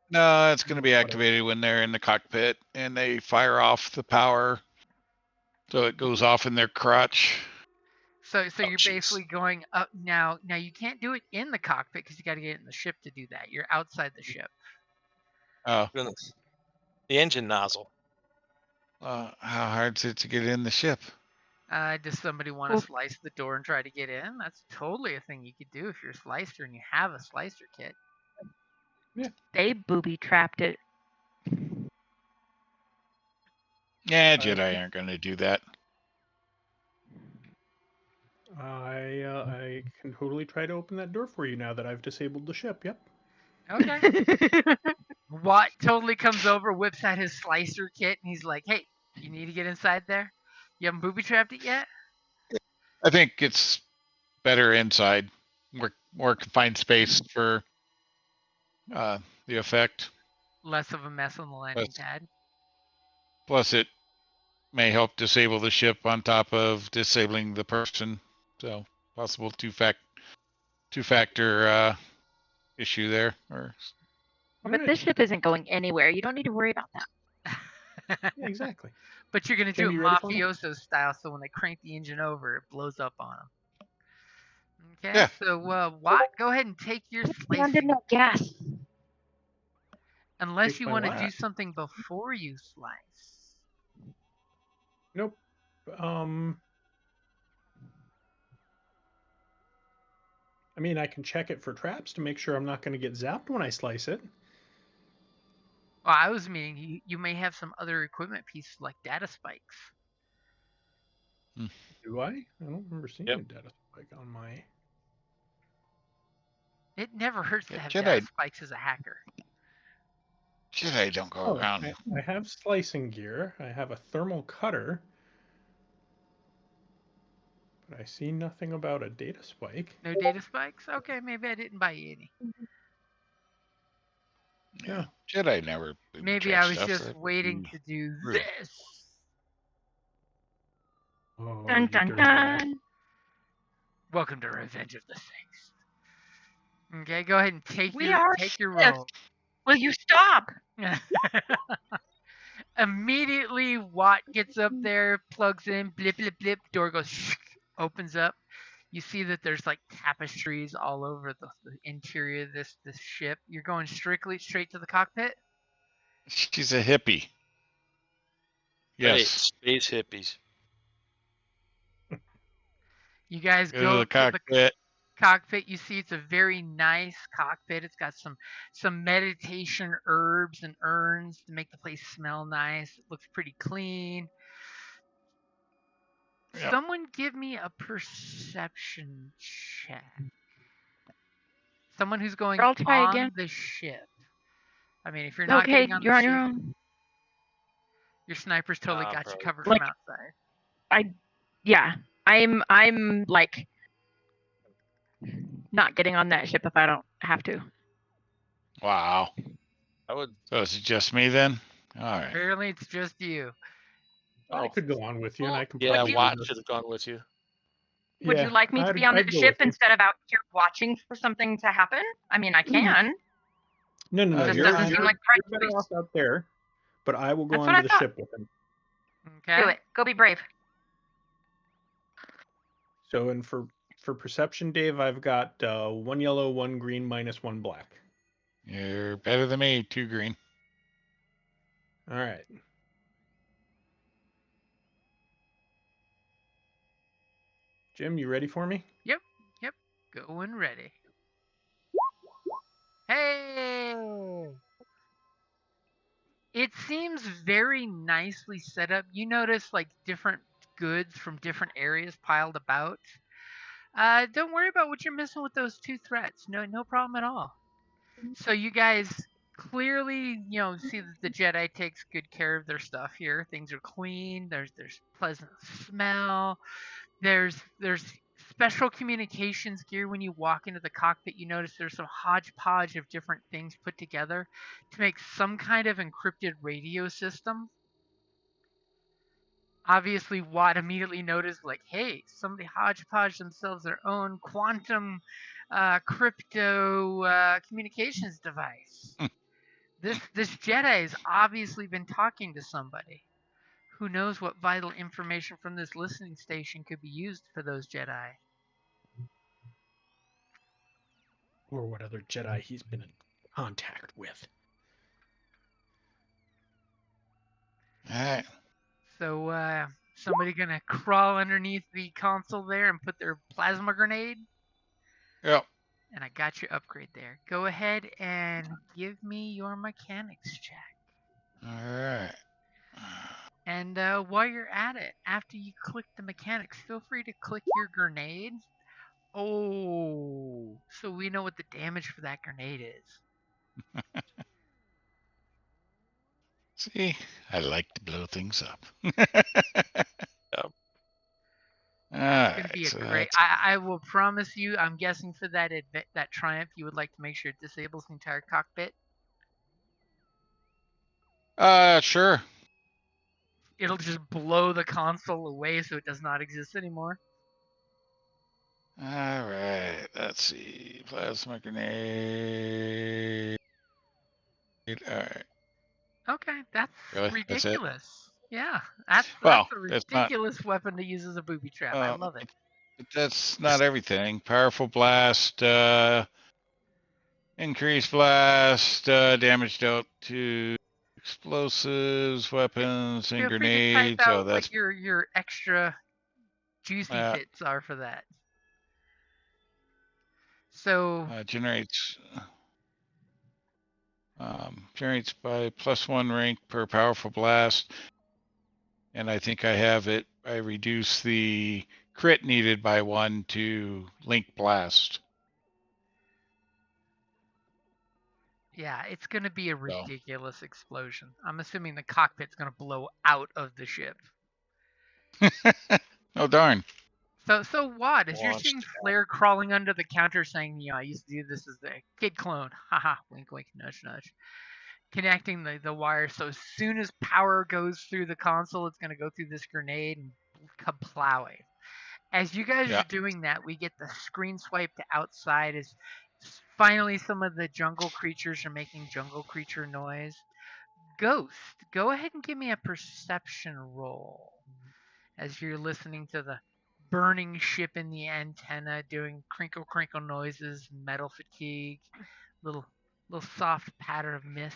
No, it's going to be Whatever. activated when they're in the cockpit and they fire off the power. So it goes off in their crotch. So Oh, you're jeez. basically going up now. Now you can't do it in the cockpit because you got to get in the ship to do that. You're outside the ship. Oh, Goodness. The engine nozzle. how hard is it to get in the ship? Does somebody want to slice the door and try to get in? That's totally a thing you could do if you're a slicer and you have a slicer kit. They booby trapped it. Yeah, Jedi aren't going to do that. I can totally try to open that door for you now that I've disabled the ship. Yep. Okay. Watt totally comes over, whips out his slicer kit, and he's like, "Hey, you need to get inside there. You haven't booby trapped it yet." I think it's better inside. More confined space for the effect. Less of a mess on the landing pad. Plus, it may help disable the ship on top of disabling the person. So possible two-factor issue there. Or But this ship isn't going anywhere. You don't need to worry about that. Yeah, exactly. But you're gonna do Jamie, it you ready for me? mafioso style, so when they crank the engine over, it blows up on them. Okay. Yeah. So Watt, go ahead and take your We slicing. did no gas. Unless Take you my want to what? do something before you slice. Nope. I mean, I can check it for traps to make sure I'm not going to get zapped when I slice it. Well, I was meaning you may have some other equipment pieces like data spikes. Do I? I don't remember seeing a data spike on my. It never hurts to have Jedi- data spikes as a hacker. Jedi don't go around. I have slicing gear. I have a thermal cutter. But I see nothing about a data spike. No data spikes? Okay, maybe I didn't buy you any. Yeah, Jedi never. Maybe I was just waiting to do this. Oh, Dun dun dun. Welcome to Revenge of the Sixth. Okay, go ahead and take We your are roll. Will you stop? Immediately, Watt gets up there, plugs in, blip, blip, blip, door goes, opens up. You see that there's like tapestries all over the interior of this ship. You're going straight to the cockpit? She's a hippie. Yes. Hey, space hippies. You guys Go go to the cockpit. Cockpit. You see it's a very nice cockpit. It's got some meditation herbs and urns to make the place smell nice. It looks pretty clean. Yep. Someone give me a perception check. Someone who's going I'll try on again. the ship. I mean, if you're not Okay, getting on you're the on ship, your own. your sniper's totally got you probably. covered Like- from outside. I'm like not getting on that ship if I don't have to. Wow. I would. So it's just me then? All right. Apparently, it's just you. I could go on with you, and I can. Yeah, Would you- Watt should have gone with you. Would Yeah, you like me to be on the I'd go ship with you. instead of out here watching for something to happen? I mean, I can. No, No, This you're doesn't fine. seem like the You're right better choice. off out there, but I will go That's what onto I the thought. ship with him. Okay. Do it. Go be brave. So, and for perception, Dave, I've got 1 yellow, 1 green, -1 black. You're better than me. 2 green. All right. Jim, you ready for me? Yep. Going ready. Hey! It seems very nicely set up. You notice like different goods from different areas piled about. Don't worry about what you're missing with those 2 threats. No problem at all. So you guys clearly, see that the Jedi takes good care of their stuff here. Things are clean. There's pleasant smell. There's special communications gear. When you walk into the cockpit, you notice there's some hodgepodge of different things put together to make some kind of encrypted radio system. Obviously, Watt immediately noticed, like, hey, somebody hodgepodge themselves their own quantum crypto communications device. This Jedi has obviously been talking to somebody. Who knows what vital information from this listening station could be used for those Jedi? Or what other Jedi he's been in contact with. All right. So, somebody gonna crawl underneath the console there and put their plasma grenade? Yep. And I got your upgrade there. Go ahead and give me your mechanics check. All right. And while you're at it, after you click the mechanics, feel free to click your grenade. Oh, so we know what the damage for that grenade is. See, I like to blow things up. That's going to be a great. I will promise you. I'm guessing for that triumph, you would like to make sure it disables the entire cockpit. Sure. It'll just blow the console away, so it does not exist anymore. All right. Let's see. Plasma grenade. All right. Okay, that's Really? That's it? ridiculous. Yeah, that's Well, a that's not- ridiculous weapon to use as a booby trap. I love it. But that's not everything. Powerful blast, increased blast, damage dealt to explosives, weapons, and Feel free to grenades. type out Oh, that's what your extra juicy bits are for that. So generates by +1 rank per powerful blast, and I think I have it. I reduce the crit needed by 1 to link blast. yeah, it's going to be a ridiculous explosion. I'm assuming the cockpit's going to blow out of the ship. Oh darn. So Watt, as you're seeing Flair crawling under the counter saying, I used to do this as a kid clone. Haha, wink, wink, nudge, nudge. Connecting the wire, so as soon as power goes through the console, it's going to go through this grenade and kaplowing. As you guys are doing that, we get the screen swipe to outside as finally some of the jungle creatures are making jungle creature noise. Ghost, go ahead and give me a perception roll as you're listening to the burning ship in the antenna doing crinkle crinkle noises, metal fatigue, little soft patter of mist.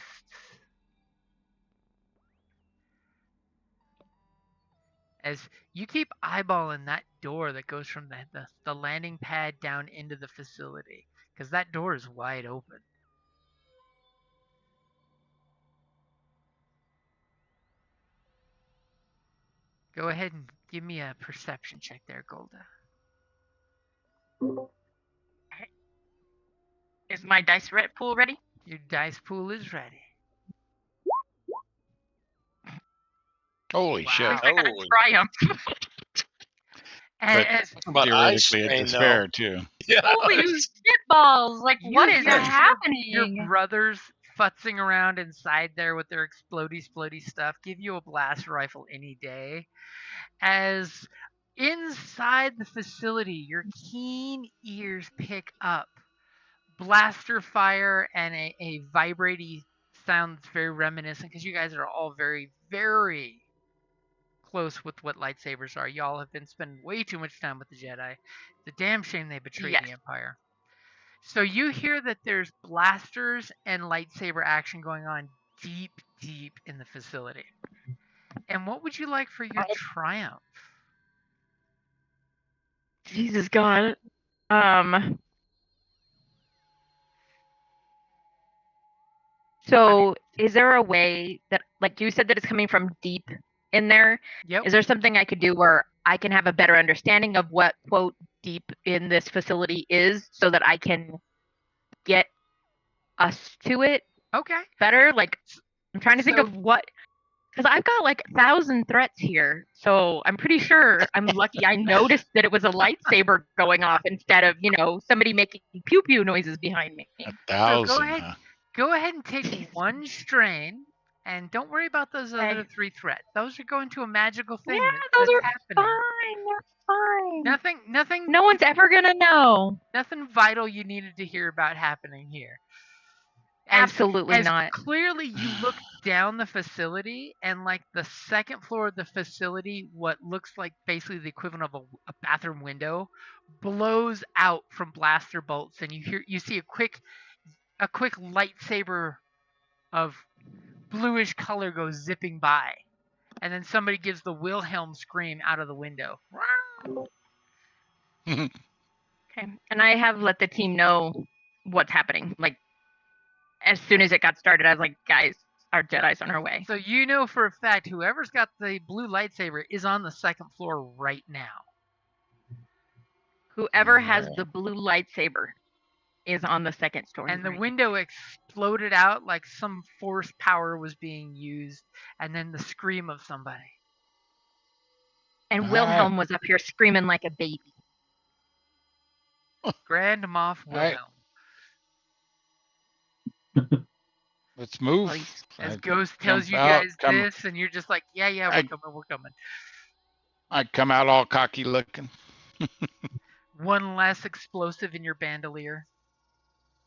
As you keep eyeballing that door that goes from the landing pad down into the facility, because that door is wide open. Go ahead and give me a perception check there, Golda. Is my dice pool ready? Your dice pool is ready. Holy shit. I got a triumph. But theoretically a despair too. Yeah. Holy shitballs! Like, what is happening? Your brothers futzing around inside there with their explodey stuff give you a blaster rifle any day. As inside the facility, your keen ears pick up blaster fire and a vibrating sound that's very reminiscent, because you guys are all very, very close with what lightsabers are. Y'all have been spending way too much time with the Jedi. It's a damn shame they betrayed Yes. the Empire. So you hear that there's blasters and lightsaber action going on deep, deep in the facility. And what would you like for your triumph? Jesus God. So is there a way that, like you said, that it's coming from deep in there? Yep. Is there something I could do where I can have a better understanding of what, quote, deep in this facility is, so that I can get us to it Okay. better? Like, I'm trying to think So- of what, because I've got like 1,000 threats here, so I'm pretty sure I'm lucky I noticed that it was a lightsaber going off instead of, somebody making pew pew noises behind me. 1,000. Go ahead and take one strain, and don't worry about those other 3 threats. Those are going to a magical thing. Yeah, those that's are happening. fine. They're fine. Nothing. No one's ever gonna know. Nothing vital you needed to hear about happening here. Absolutely not. Clearly, you look down the facility, and like the second floor of the facility, what looks like basically the equivalent of a bathroom window, blows out from blaster bolts, and you see a quick lightsaber of bluish color go zipping by, and then somebody gives the Wilhelm scream out of the window. Okay, and I have let the team know what's happening. Like, as soon as it got started, I was like, guys, our Jedi's on our way. So you know for a fact whoever's got the blue lightsaber is on the second floor right now. Whoever has the blue lightsaber is on the second story. And the right window exploded out like some force power was being used, and then the scream of somebody. And Wilhelm was up here screaming like a baby. Grand Moff Wilhelm. Let's move. As Ghost tells you guys this, and you're just like, yeah, we're coming. I come out all cocky looking. One less explosive in your bandolier.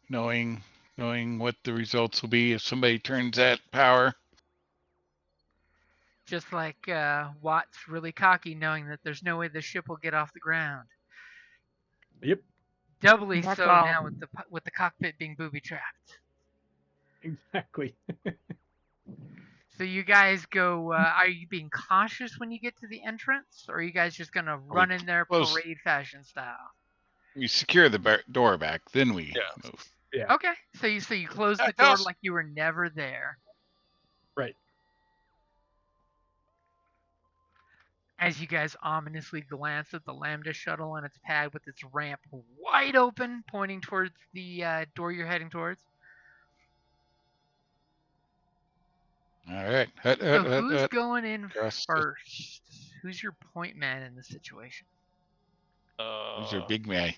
Knowing what the results will be if somebody turns that power. Just like Watt's really cocky, knowing that there's no way the ship will get off the ground. Yep. Doubly That's so all. now with the cockpit being booby trapped. Exactly. So you guys go. Are you being cautious when you get to the entrance, or are you guys just gonna run in there parade fashion style? We secure the door back, then we move. Yeah. Okay. So you close the door like you were never there. Right. As you guys ominously glance at the Lambda shuttle on its pad with its ramp wide open, pointing towards the door you're heading towards. All right. So who's going in Across first? Who's your point man in the situation? Who's your big man?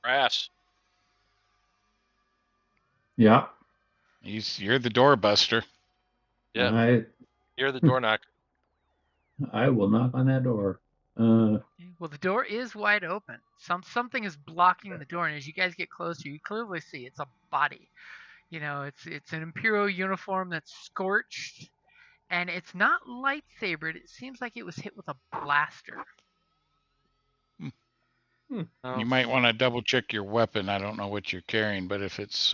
Brass. Yeah. You're the doorbuster. Yeah. You're the door knocker. I will knock on that door. Well, the door is wide open. Something is blocking the door, and as you guys get closer, you clearly see it's a body. It's an Imperial uniform that's scorched, and it's not lightsabered. It seems like it was hit with a blaster. You might want to double check your weapon. I don't know what you're carrying, but if it's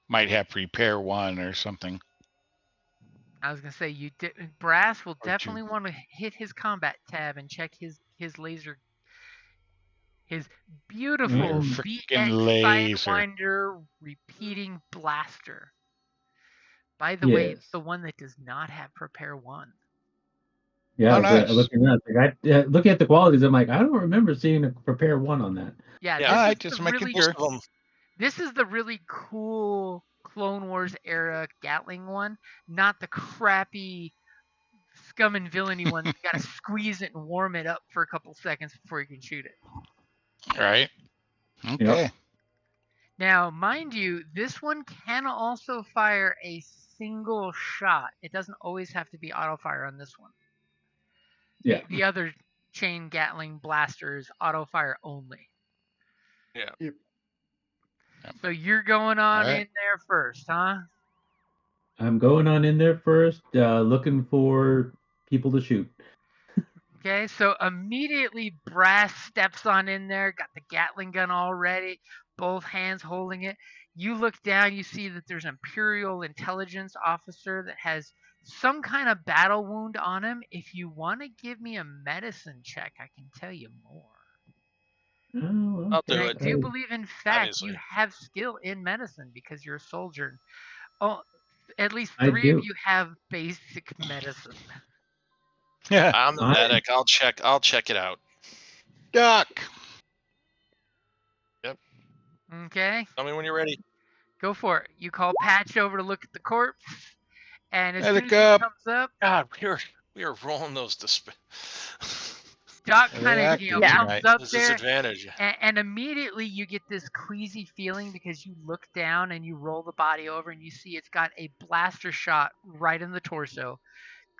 might have prepare 1 or something. I was gonna say Brass will definitely want to hit his combat tab and check his laser, his beautiful Frickin' BX laser. Sidewinder repeating blaster. By the way, it's the one that does not have prepare 1. Yeah, nice. looking at the qualities, I'm like, I don't remember seeing a prepare 1 on that. Yeah, just making sure. This is the really cool Clone Wars era Gatling one, not the crappy scum and villainy one. You gotta squeeze it and warm it up for a couple seconds before you can shoot it. Right. Okay. Yep. Now, mind you, this one can also fire a single shot. It doesn't always have to be auto fire on this one. Yeah. The other chain Gatling blaster is auto fire only. Yeah. Yep. So you're going on Alright. in there first, huh? I'm going on in there first, looking for people to shoot. Okay, so immediately Brass steps on in there, got the Gatling gun all ready, both hands holding it. You look down, you see that there's an Imperial intelligence officer that has some kind of battle wound on him. If you want to give me a medicine check, I can tell you more. Oh, I'll And do I it. do believe, in fact, you Obviously. have skill in medicine because you're a soldier. Oh, at least I 3 of do. you have basic medicine. Yeah. I'm the I- medic. I'll check it out. Duck. Okay, Tell me when you're ready. go for it. You call Patch over to look at the corpse, and as soon Medic as he up. comes up, God, we are rolling those Doc They're kind of active Yeah. comes tonight. up this there, disadvantage. and immediately you get this queasy feeling because you look down and you roll the body over and you see it's got a blaster shot right in the torso.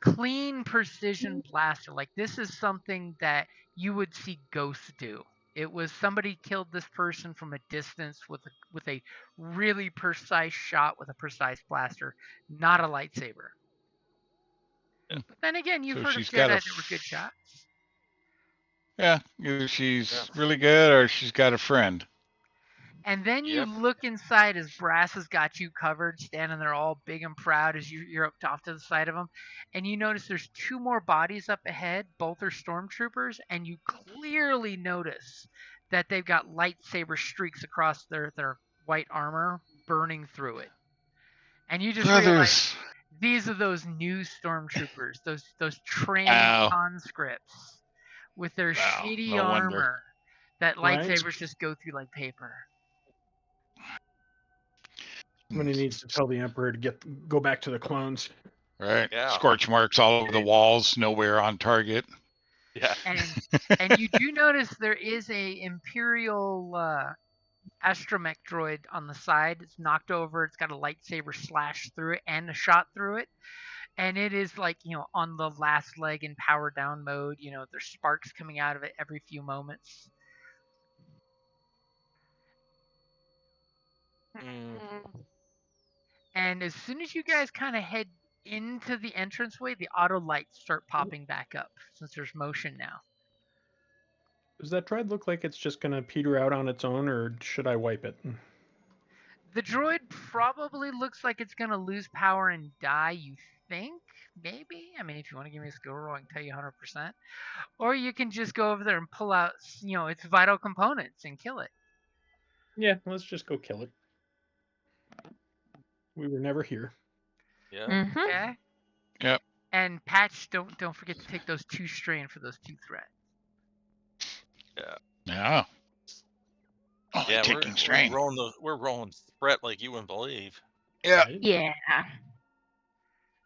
Clean precision blaster. Like, this is something that you would see ghosts do. It was somebody killed this person from a distance with a really precise shot with a precise blaster, not a lightsaber. Yeah. But then again, you've So heard of she's Jedi got a that were good shots. Yeah, either she's Yeah. really good or she's got a friend. And then you Yep. look inside as Brass has got you covered, standing there all big and proud as you're up off to the side of him. And you notice there's 2 more bodies up ahead. Both are stormtroopers. And you clearly notice that they've got lightsaber streaks across their white armor burning through it. And you just realize Brothers. these are those new stormtroopers, those trained Ow. conscripts with their Wow, shitty no wonder. armor that Right. lightsabers just go through like paper. Somebody needs to tell the Emperor to go back to the clones. Right? Yeah. Scorch marks all over the walls, nowhere on target. Yeah. And you do notice there is a Imperial astromech droid on the side. It's knocked over. It's got a lightsaber slash through it and a shot through it. And it is like, on the last leg in power down mode. There's sparks coming out of it every few moments. And as soon as you guys kind of head into the entranceway, the auto lights start popping back up since there's motion now. Does that droid look like it's just going to peter out on its own, or should I wipe it? The droid probably looks like it's going to lose power and die, you think? Maybe? I mean, if you want to give me a skill roll, I can tell you 100%. Or you can just go over there and pull out, its vital components and kill it. Yeah, let's just go kill it. We were never here. Yeah. Mm-hmm. Okay? Yep. And Patch, don't forget to take those 2 strain for those 2 threats. Yeah. Only Yeah, taking strain. we're rolling threat like you wouldn't believe. Yeah. Right? Yeah.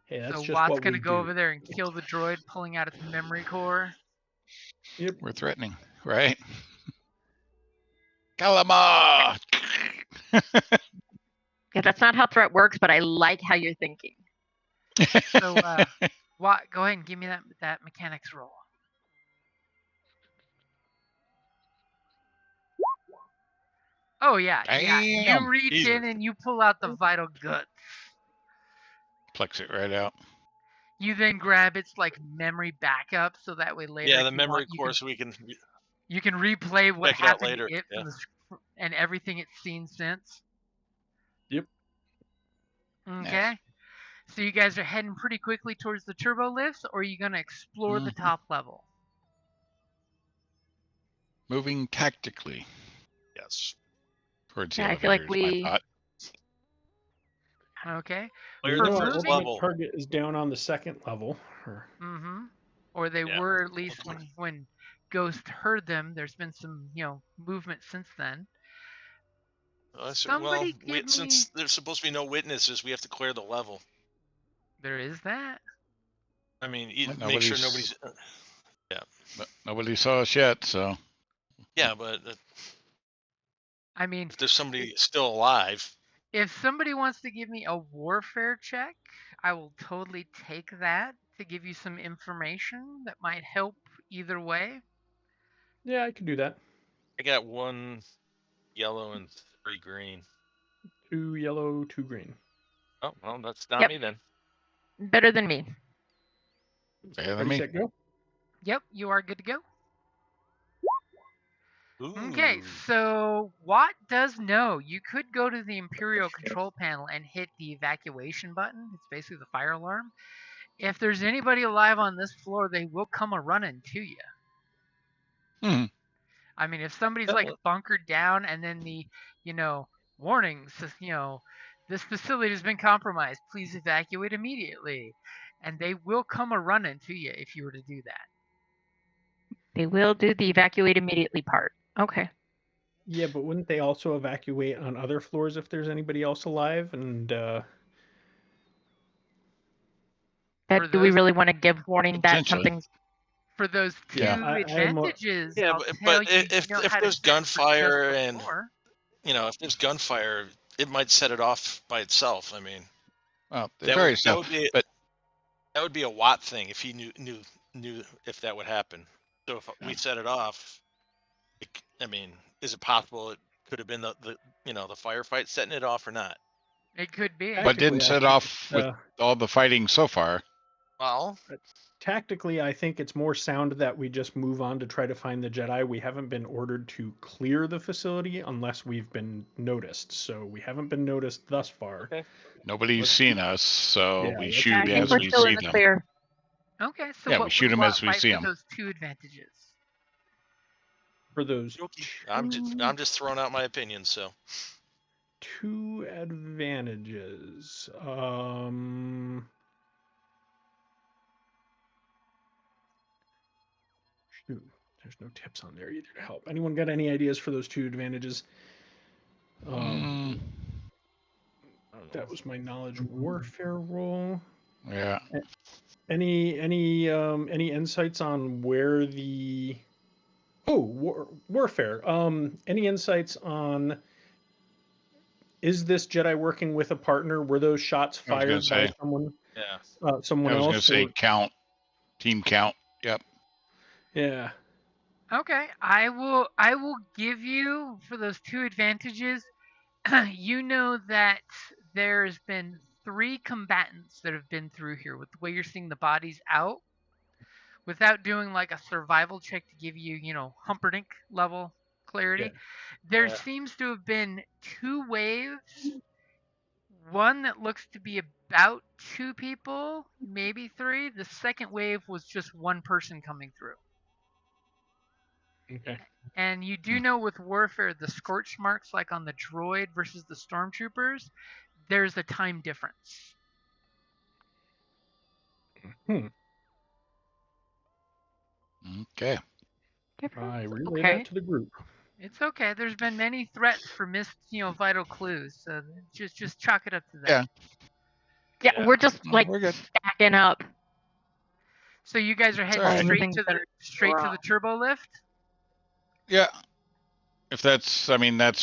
Hey, that's So just Watt's what going we to go do. over there and kill the droid, pulling out its memory core. Yep. We're threatening, right? Kalama! Yeah, that's not how threat works, but I like how you're thinking. So, Watt, go ahead and give me that mechanics roll. Oh, yeah. You Damn. reach Jesus. in and you pull out the vital guts. Plex it right out. You then grab its memory backup, so that way later, Yeah, if the you memory want, core, so we can. you can replay what check it out happened later, to it yeah. and everything it's seen since. Yep. Okay. So you guys are heading pretty quickly towards the turbo lifts, or are you going to explore the Mhm. top level? Moving tactically Yes. towards the Yeah, I feel like elevators, my we- thought. Okay. Clear For the our first moving- ultimate level. target is down on the second level. Mm-hmm. Or they Yeah. were, at least when Ghost heard them. There's been some, movement since then. Somebody give me- Since there's supposed to be no witnesses, we have to clear the level. There is that. I mean, Well, make sure nobody's- nobody's. But nobody saw us yet, so Yeah, but I mean, If there's somebody still alive, if somebody wants to give me a warfare check, I will totally take that to give you some information that might help either way. Yeah, I can do that. I got 1 yellow and 3 green. 2 yellow, 2 green. Oh, well, that's not Yep. me then. Better than me. Better than Ready, me. set, go. Yep, you are good to go. Okay, Ooh. so Watt does know you could go to the Imperial control panel and hit the evacuation button. It's basically the fire alarm. If there's anybody alive on this floor, they will come a running to you. Hmm. I mean, if somebody's Yeah, like well- bunkered down and then the, warnings, this facility has been compromised. Please evacuate immediately. And they will come a running to you if you were to do that. They will do the evacuate immediately part. Okay. Yeah, but wouldn't they also evacuate on other floors if there's anybody else alive? And For Do we those really want to give warning that Potentially. something's for those two Yeah, I'm advantages, Yeah, I'll but tell you, if you know if how to there's do it for just gunfire and before. if there's gunfire, it might set it off by itself. I mean, Well, there's that already would stuff, be but that would be a Watt thing if he knew if that would happen. So if we set it off, I mean, is it possible it could have been the firefight setting it off or not? It could be. but didn't tactically, I set think off with all the fighting so far. Well, tactically, I think it's more sound that we just move on to try to find the Jedi. We haven't been ordered to clear the facility unless we've been noticed. So we haven't been noticed thus far. Okay. Nobody's Let's seen see. us, so Yeah, we let's shoot I think as we're we still see in the them. clear. Okay, so Yeah, we what shoot would 'em Watt as we fight see for 'em. those two advantages? For those I'm just throwing out my opinion. So 2 advantages. Shoot, there's no tips on there either to help. Anyone got any ideas for those 2 advantages? Mm, That was my knowledge warfare roll. yeah. Any insights on where the warfare? Any insights on is this Jedi working with a partner? Were those shots I was gonna fired by say. someone yeah, someone I was else? gonna say or- count, team count. Yep. Yeah. Okay, I will give you for those two advantages. You know that there's been 3 combatants that have been through here with the way you're seeing the bodies out. Without doing like a survival check to give you, Humperdinck level clarity, Yeah. there Yeah. seems to have been 2 waves. One that looks to be about 2 people, maybe 3. The second wave was just 1 person coming through. Okay. And you do know with warfare, the scorch marks, like on the droid versus the stormtroopers, there's a time difference. Okay. I relay Okay. that to the group. It's okay. There's been many threats for missed, vital clues. So just chalk it up to that. Yeah. Yeah, we're just No, like we're good. stacking up. So you guys are heading all right. straight to the wrong. turbo lift. Yeah. If that's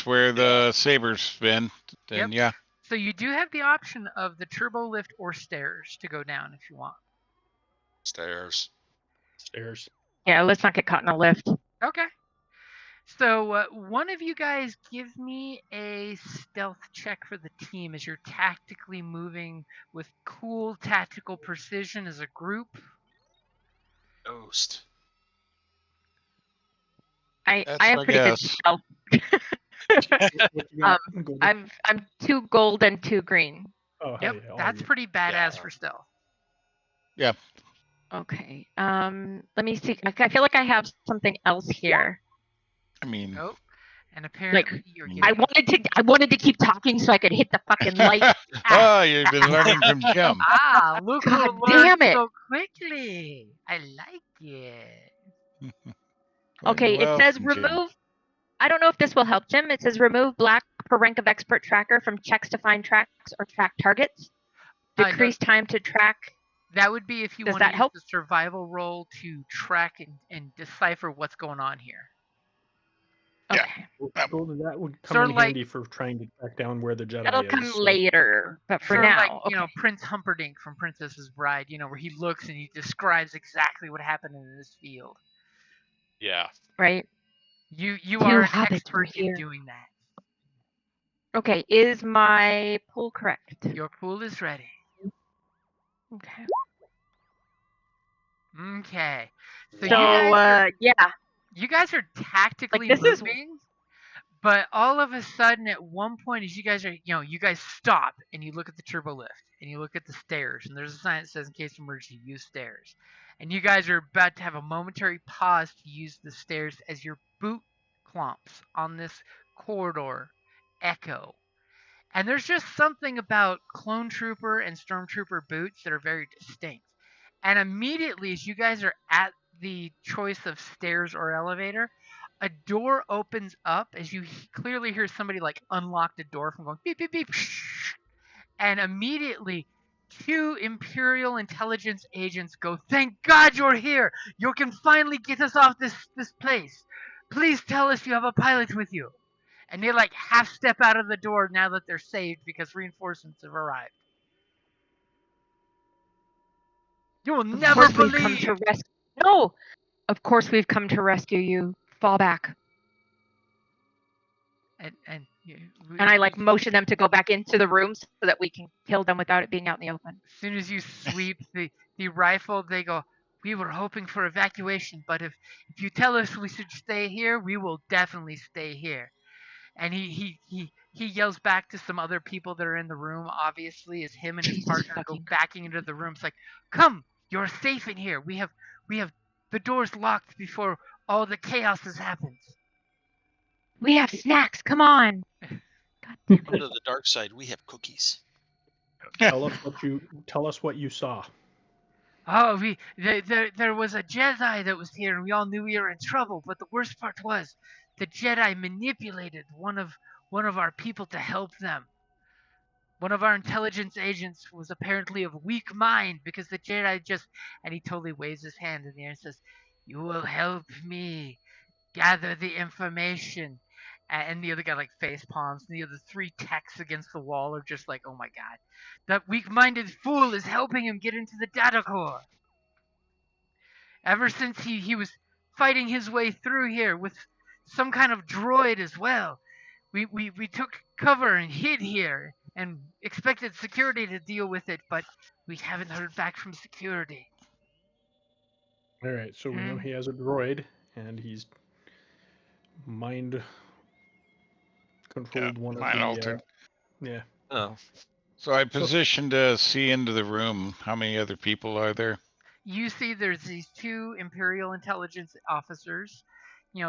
where the saber's been, then Yep. yeah. So you do have the option of the turbo lift or stairs to go down if you want. stairs. Stairs. Yeah, let's not get caught in a lift. Okay. So one of you guys give me a stealth check for the team as you're tactically moving with cool tactical precision as a group. Ghost. I That's have my pretty good guess. stealth. What you got, Golden? I'm 2 gold and 2 green. Oh, hell Yep, yeah, all that's you. pretty badass Yeah. for stealth. Yeah. Okay. Let me see. I feel like I have something else here. I mean, Oh, and apparently you're I getting... I wanted to keep talking so I could hit the fucking light. you've been learning from Jim. Look God who learned damn it. so quickly. I like it. Okay, it says remove. I don't know if this will help, Jim. It says remove black per rank of expert tracker from checks to find tracks or track targets. No. Decrease time to track. That would be if you Does want to that use help? the survival roll to track and decipher what's going on here. Yeah. Okay. Well, that would come Sort in of like- handy for trying to track down where the Jedi That'll is. come so- later, but for Sort of now, like, okay. Prince Humperdinck from Princess's Bride, where he looks and he describes exactly what happened in this field. Yeah. Right? You Two are an hobbits were expert in here. doing that. Okay, is my pool correct? Your pool is ready. Okay. Okay. So, So, you guys are tactically this is- moving, but all of a sudden at one point as you guys are, you guys stop and you look at the turbo lift and you look at the stairs and there's a sign that says in case of emergency, use stairs. And you guys are about to have a momentary pause to use the stairs as your boot clumps on this corridor echo. And there's just something about clone trooper and stormtrooper boots that are very distinct. And immediately as you guys are at the choice of stairs or elevator, a door opens up as you clearly hear somebody like unlock the door from going beep beep beep, and immediately 2 Imperial intelligence agents go, "Thank God you're here! You can finally get us off this place. Please tell us you have a pilot with you." And they like half step out of the door now that they're saved because reinforcements have arrived. You will never Of course we've come believe. to rescue. No, of course we've come to rescue you. Fall back. And And I like motion them to go back into the rooms so that we can kill them without it being out in the open. As soon as you sweep the rifle, they go, "We were hoping for evacuation, but if you tell us we should stay here, we will definitely stay here." And he yells back to some other people that are in the room, obviously, as him and his Jesus partner go fucking backing into the room. It's like, "Come, you're safe in here. We have the doors locked before all the chaos has happened." We have snacks. Come on. God damn Come it. to the dark side. We have cookies. Tell us what you saw. Oh, there was a Jedi that was here, and we all knew we were in trouble. But the worst part was, the Jedi manipulated one of our people to help them. One of our intelligence agents was apparently of weak mind because the Jedi and he totally waves his hand in the air and says, "You will help me gather the information." And the other guy like face palms, and the other 3 techs against the wall are just like, "Oh my god, that weak-minded fool is helping him get into the data core." Ever since he was fighting his way through here with some kind of droid as well, we took cover and hid here and expected security to deal with it, but we haven't heard back from security. All right, so we know he has a droid, and he's mind controlled one of Mine the. altered. Yeah. Oh. So I positioned to see into the room. How many other people are there? You see there's these 2 Imperial intelligence officers.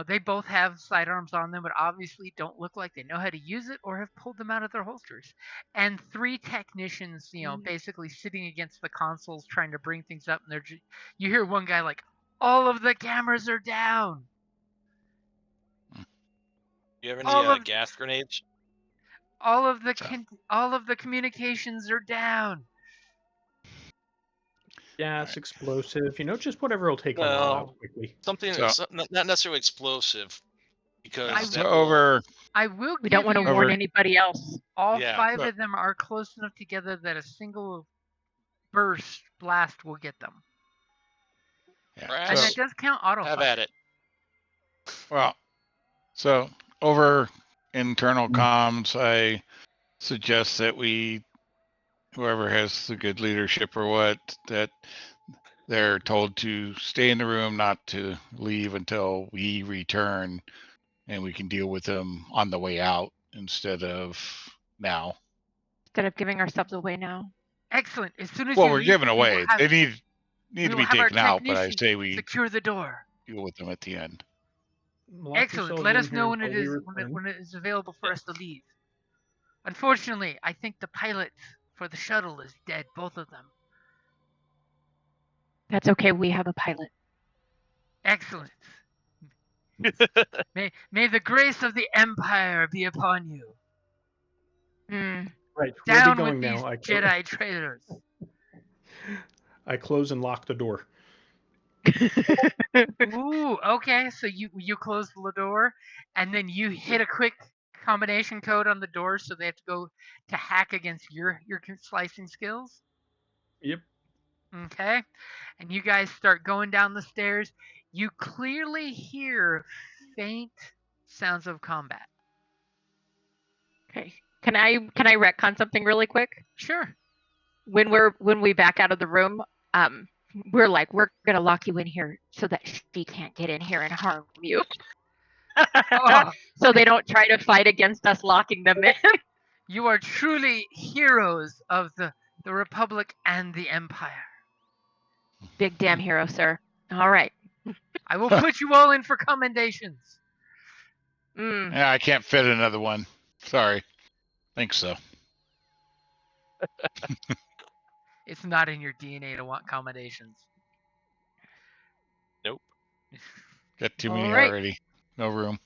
They both have sidearms on them, but obviously don't look like they know how to use it or have pulled them out of their holsters. And 3 technicians, basically sitting against the consoles trying to bring things up. And you hear one guy like, "All of the cameras are down." Do you have All any of- gas grenades? All of the communications are down. Gas, explosive, just whatever will take them all out quickly. Something So- that's not necessarily explosive, because So that will- over I will We give don't want to you warn Over- anybody else. all Yeah. 5 So- of them are close enough together that a single burst blast will get them. yeah. Brass. And So, that does count auto have fire. at it. well, so over internal comms, I suggest that whoever has the good leadership or what, that they're told to stay in the room, not to leave until we return, and we can deal with them on the way out instead of now. Instead of giving ourselves away now. Excellent. As soon as Well, you we're leave, giving we will away. have- They need we to will be have our taken out, but I technicians say we secure the door. deal with them at the end. Lock Excellent. yourselves Let in us here know when until it we is return. when it is available for us to leave. Unfortunately, I think the pilot for the shuttle is dead, both of them. That's okay. We have a pilot. Excellent. May the grace of the Empire be upon you. Mm. Right, Down we'll with be these going now. Jedi traitors. I close and lock the door. Ooh, okay. So you close the door, and then you hit a quick combination code on the door, so they have to go to hack against your slicing skills. Yep. Okay, and you guys start going down the stairs. You clearly hear faint sounds of combat. Okay. Can I retcon something really quick? Sure. When we back out of the room, we're like, we're gonna lock you in here so that she can't get in here and harm you. Oh, So they don't try to fight against us locking them in. you are truly heroes of the Republic and the Empire. Big damn hero, sir. All right. I will put you all in for commendations. Mm. Yeah, I can't fit another one. Sorry. Think so. It's not in your DNA to want commendations. Nope. Got too All many right. already. No room.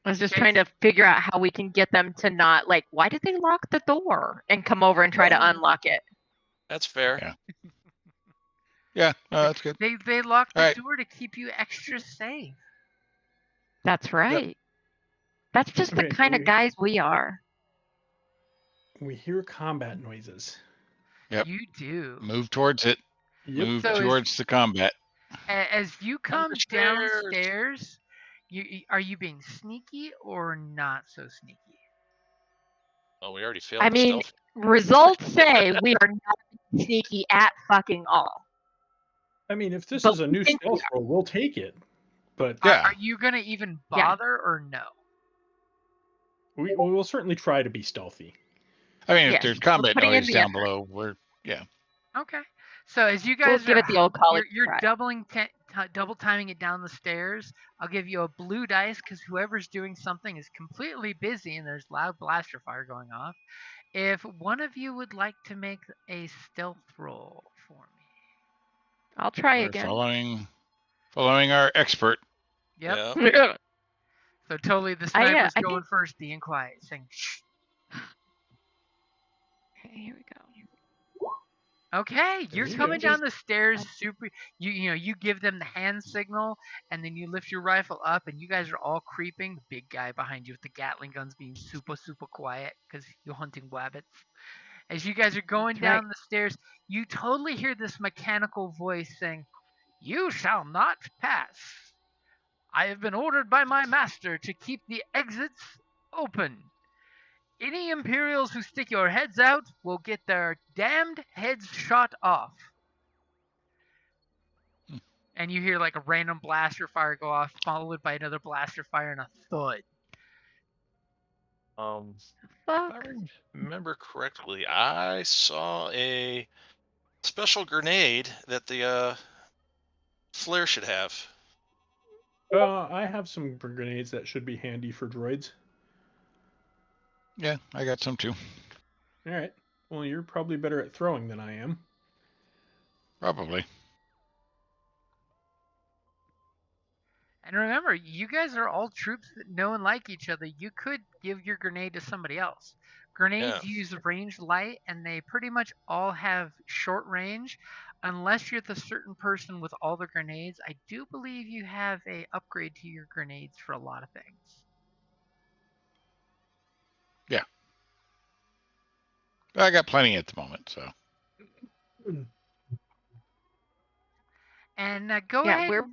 I was just Okay. trying to figure out how we can get them to not like, why did they lock the door and come over and try to unlock it? That's fair. Yeah. Yeah, no, that's good. They lock the All right. door to keep you extra safe. That's right. That's just the Okay, so kind of we- guys we are. We hear combat noises. Yep. You do. Move towards it. Yep. Move So towards the combat. as you come Understairs. downstairs, are you being sneaky or not so sneaky? Oh, we already failed I the mean, stealth. results say we are not sneaky at fucking all. I mean, if this But is a we new think we stealth roll, we'll take it. But Yeah. Are you gonna even Yeah. bother or no? we will certainly try to be stealthy. I mean, if Yes, there's we're combat putting in noise the down effort. below, we're yeah. Okay. So as you We'll guys give are it the old college you're try. double timing it down the stairs. I'll give you a blue dice because whoever's doing something is completely busy and there's loud blaster fire going off. If one of you would like to make a stealth roll for me. I'll try We're again. following our expert. Yep. Yeah. So totally the I sniper's think- going first, being quiet, saying shh. Okay, here we go. Okay, you're you coming go. down the stairs super you give them the hand signal and then you lift your rifle up and you guys are all creeping. The big guy behind you with the Gatling guns being super quiet because you're hunting wabbits. As you guys are going That's right. down the stairs, you totally hear this mechanical voice saying, "You shall not pass. I have been ordered by my master to keep the exits open. Any Imperials who stick your heads out will get their damned heads shot off." And you hear like a random blaster fire go off, followed by another blaster fire and a thud. If I Fuck. remember correctly, I saw a special grenade that the flare should have. I have some grenades that should be handy for droids. Yeah, I got some too. All right. Well, you're probably better at throwing than I am. Probably. And remember, you guys are all troops that know and like each other. You could give your grenade to somebody else. Grenades use range light, and they pretty much all have short range. Unless you're the certain person with all the grenades, I do believe you have a upgrade to your grenades for a lot of things. I got plenty at the moment, so. And go Yeah, ahead. from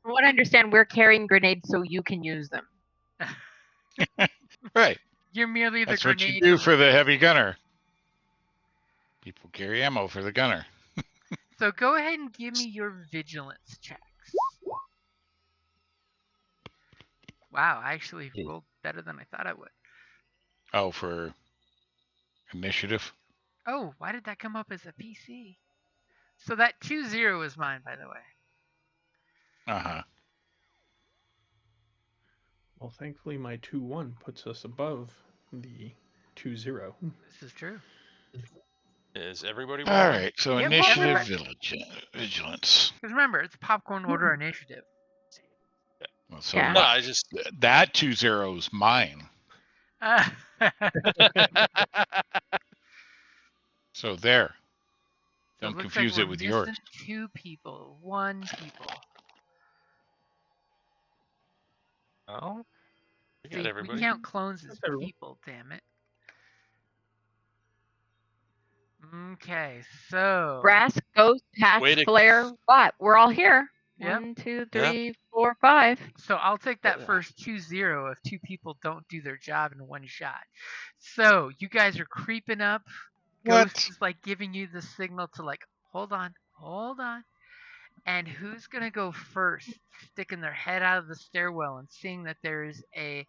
what I understand, we're carrying grenades so you can use them. Right. You're merely the That's what grenade. you do for the heavy gunner. People carry ammo for the gunner. So go ahead and give me your vigilance checks. Wow, I actually rolled better than I thought I would. Oh, for initiative? Oh, why did that come up as a PC? So that 2-0 is mine, by the way. Uh-huh. Well, thankfully, my 2-1 puts us above the 2-0. This is true. Is everybody All rolling? right, so Yep, initiative vigilance. Because remember, it's popcorn order initiative. Well, so Yeah. No, what? I just. That 2-0 is mine. So there. So Don't it looks confuse like it we're with missing yours. 2 people. 1 people. Oh, we got See, everybody. we count clones as That's everyone. people, damn it. Okay, so Brass, Ghost, Patch, Way to- Flare, Watt. We're all here. Yep. 1, 2, 3, 4, 5. So I'll take that Yeah. first 2-0 if 2 people don't do their job in one shot. So you guys are creeping up. What? Ghost is like giving you the signal to like, hold on. And who's gonna go first, sticking their head out of the stairwell and seeing that there is a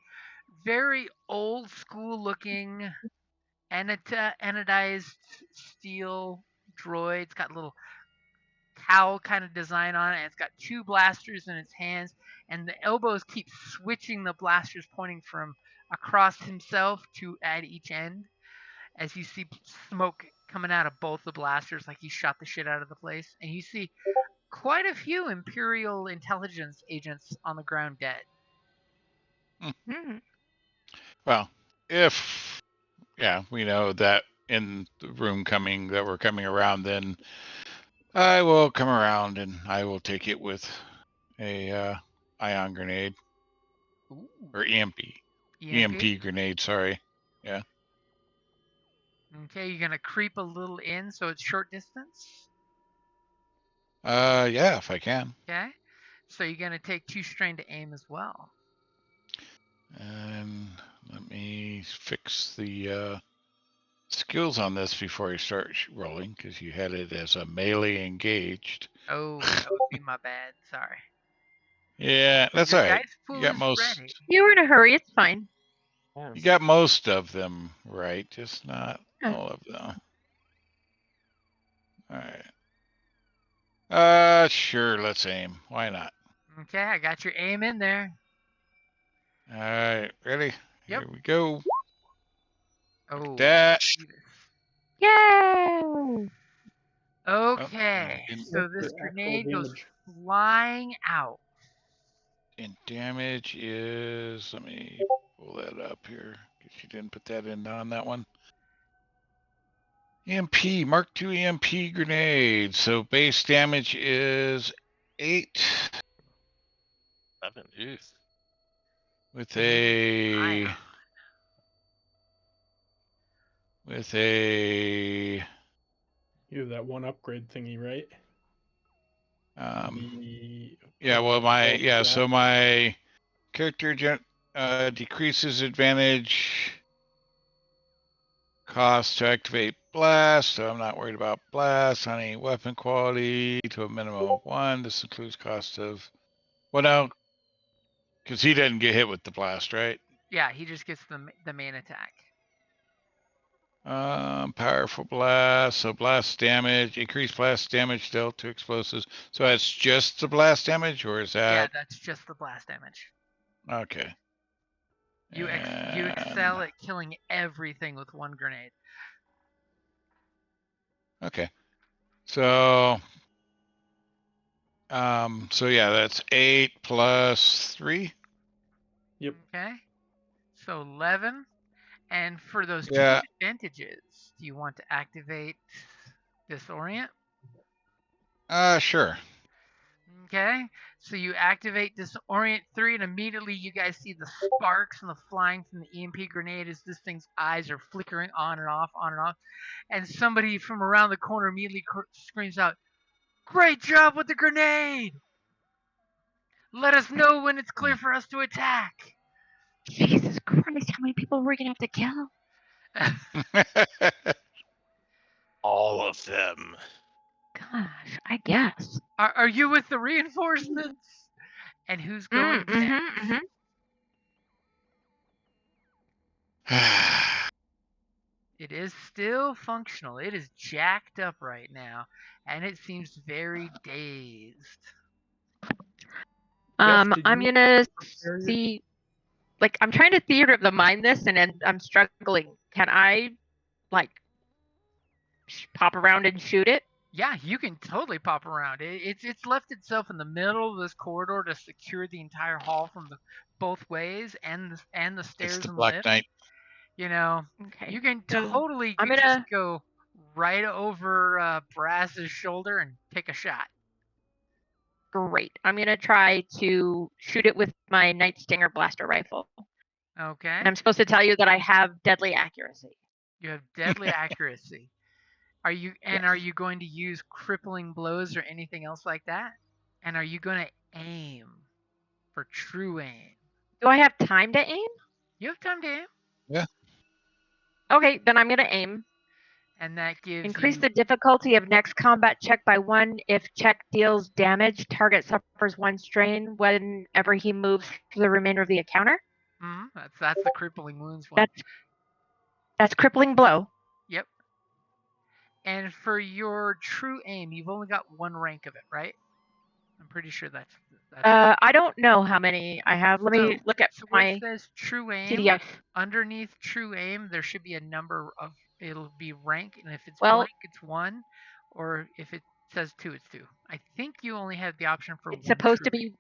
very old school looking anodized steel droid. It's got a little cowl kind of design on it, and it's got 2 blasters in its hands, and the elbows keep switching the blasters pointing from across himself to at each end as you see smoke coming out of both the blasters like he shot the shit out of the place, and you see quite a few Imperial intelligence agents on the ground dead. Hmm. Well, if we know that in the room that we're coming around, then I will come around and I will take it with a ion grenade Ooh. or EMP grenade. Sorry. Yeah. Okay, you're gonna creep a little in so it's short distance. Yeah, if I can. Okay, so you're gonna take 2 strain to aim as well. And let me fix the skills on this before I start rolling, because you had it as a melee engaged. Oh, that would be my bad. Sorry. Yeah, that's Your all right. dice pool You got is most. ready. You were in a hurry. It's fine. You got most of them right, just not Yeah. all of them. All right. Sure. Let's aim. Why not? Okay, I got your aim in there. All right. Ready? Yep. Here we go. Oh, That. Yay! okay. and So this The actual grenade goes damage. flying out. And damage is. Let me pull that up here, because you didn't put that in on that one. EMP, Mark II EMP grenade. So base damage is 8 7. Jeez. with And you use a ion. with a You have that one upgrade thingy, right? yeah. The Well, bulk so my character decreases advantage cost to activate blast, so I'm not worried about blast on any weapon quality to a minimum of 1. This includes cost of no, because he doesn't get hit with the blast, right? Yeah, he just gets the main attack. Powerful blast, so blast damage, increased blast damage dealt to explosives. So that's just the blast damage, or is Yeah, that that's just the blast damage. okay? You excel at killing everything with 1 grenade. Okay. So yeah, that's 8 plus 3. Yep. Okay. So 11. And for those Yeah. disadvantages, do you want to activate Disorient? Sure. Okay. So you activate Disorient 3, and immediately you guys see the sparks and the flying from the EMP grenade as this thing's eyes are flickering on and off, on and off. And somebody from around the corner immediately screams out, "Great job with the grenade! Let us know when it's clear for us to attack." Jesus Christ, how many people were we gonna have to kill? All of them. Gosh, I guess. Are you with the reinforcements? And who's going next? It is still functional. It is jacked up right now, and it seems very dazed. Jeff, did I'm you gonna prepare your- see. Like, I'm trying to theater of the mind this, and I'm struggling. Can I, like, pop around and shoot it? Yeah, you can totally pop around. It's left itself in the middle of this corridor to secure the entire hall from both ways and the stairs It's the and Black lift. Knight. You know, Okay. you can So totally I'm just gonna. go right over Brass's shoulder and take a shot. Great. I'm gonna try to shoot it with my Night Stinger blaster rifle. Okay. And I'm supposed to tell you that I have deadly accuracy. You have deadly accuracy. Are you going to use crippling blows or anything else like that? And are you going to aim for true aim? Do I have time to aim? You have time to aim. Yeah. Okay, then I'm gonna aim. And that gives Increase you the difficulty of next combat check by 1. If check deals damage, target suffers 1 strain whenever he moves for the remainder of the encounter. That's the crippling wounds one. That's crippling blow. Yep. And for your true aim, you've only got 1 rank of it, right? I'm pretty sure that's I don't know how many I have. Let me look at my it says true aim. PDF. Underneath true aim, there should be a number of, it'll be rank, and if it's Well, blank, it's 1, or if it says 2, it's 2. I think you only have the option for It's one supposed true to be.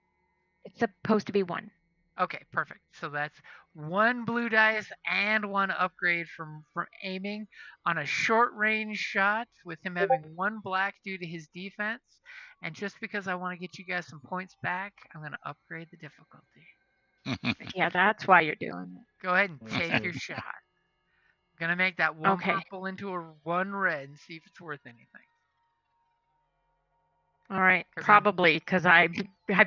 It's supposed to be 1. Okay, perfect. So that's 1 blue dice and 1 upgrade from aiming on a short range shot, with him having 1 black due to his defense. And just because I want to get you guys some points back, I'm going to upgrade the difficulty. Yeah, that's why you're doing it. Go ahead and take your shot. I'm going to make that 1 Okay. purple into a 1 red and see if it's worth anything. All right, Okay. probably because I've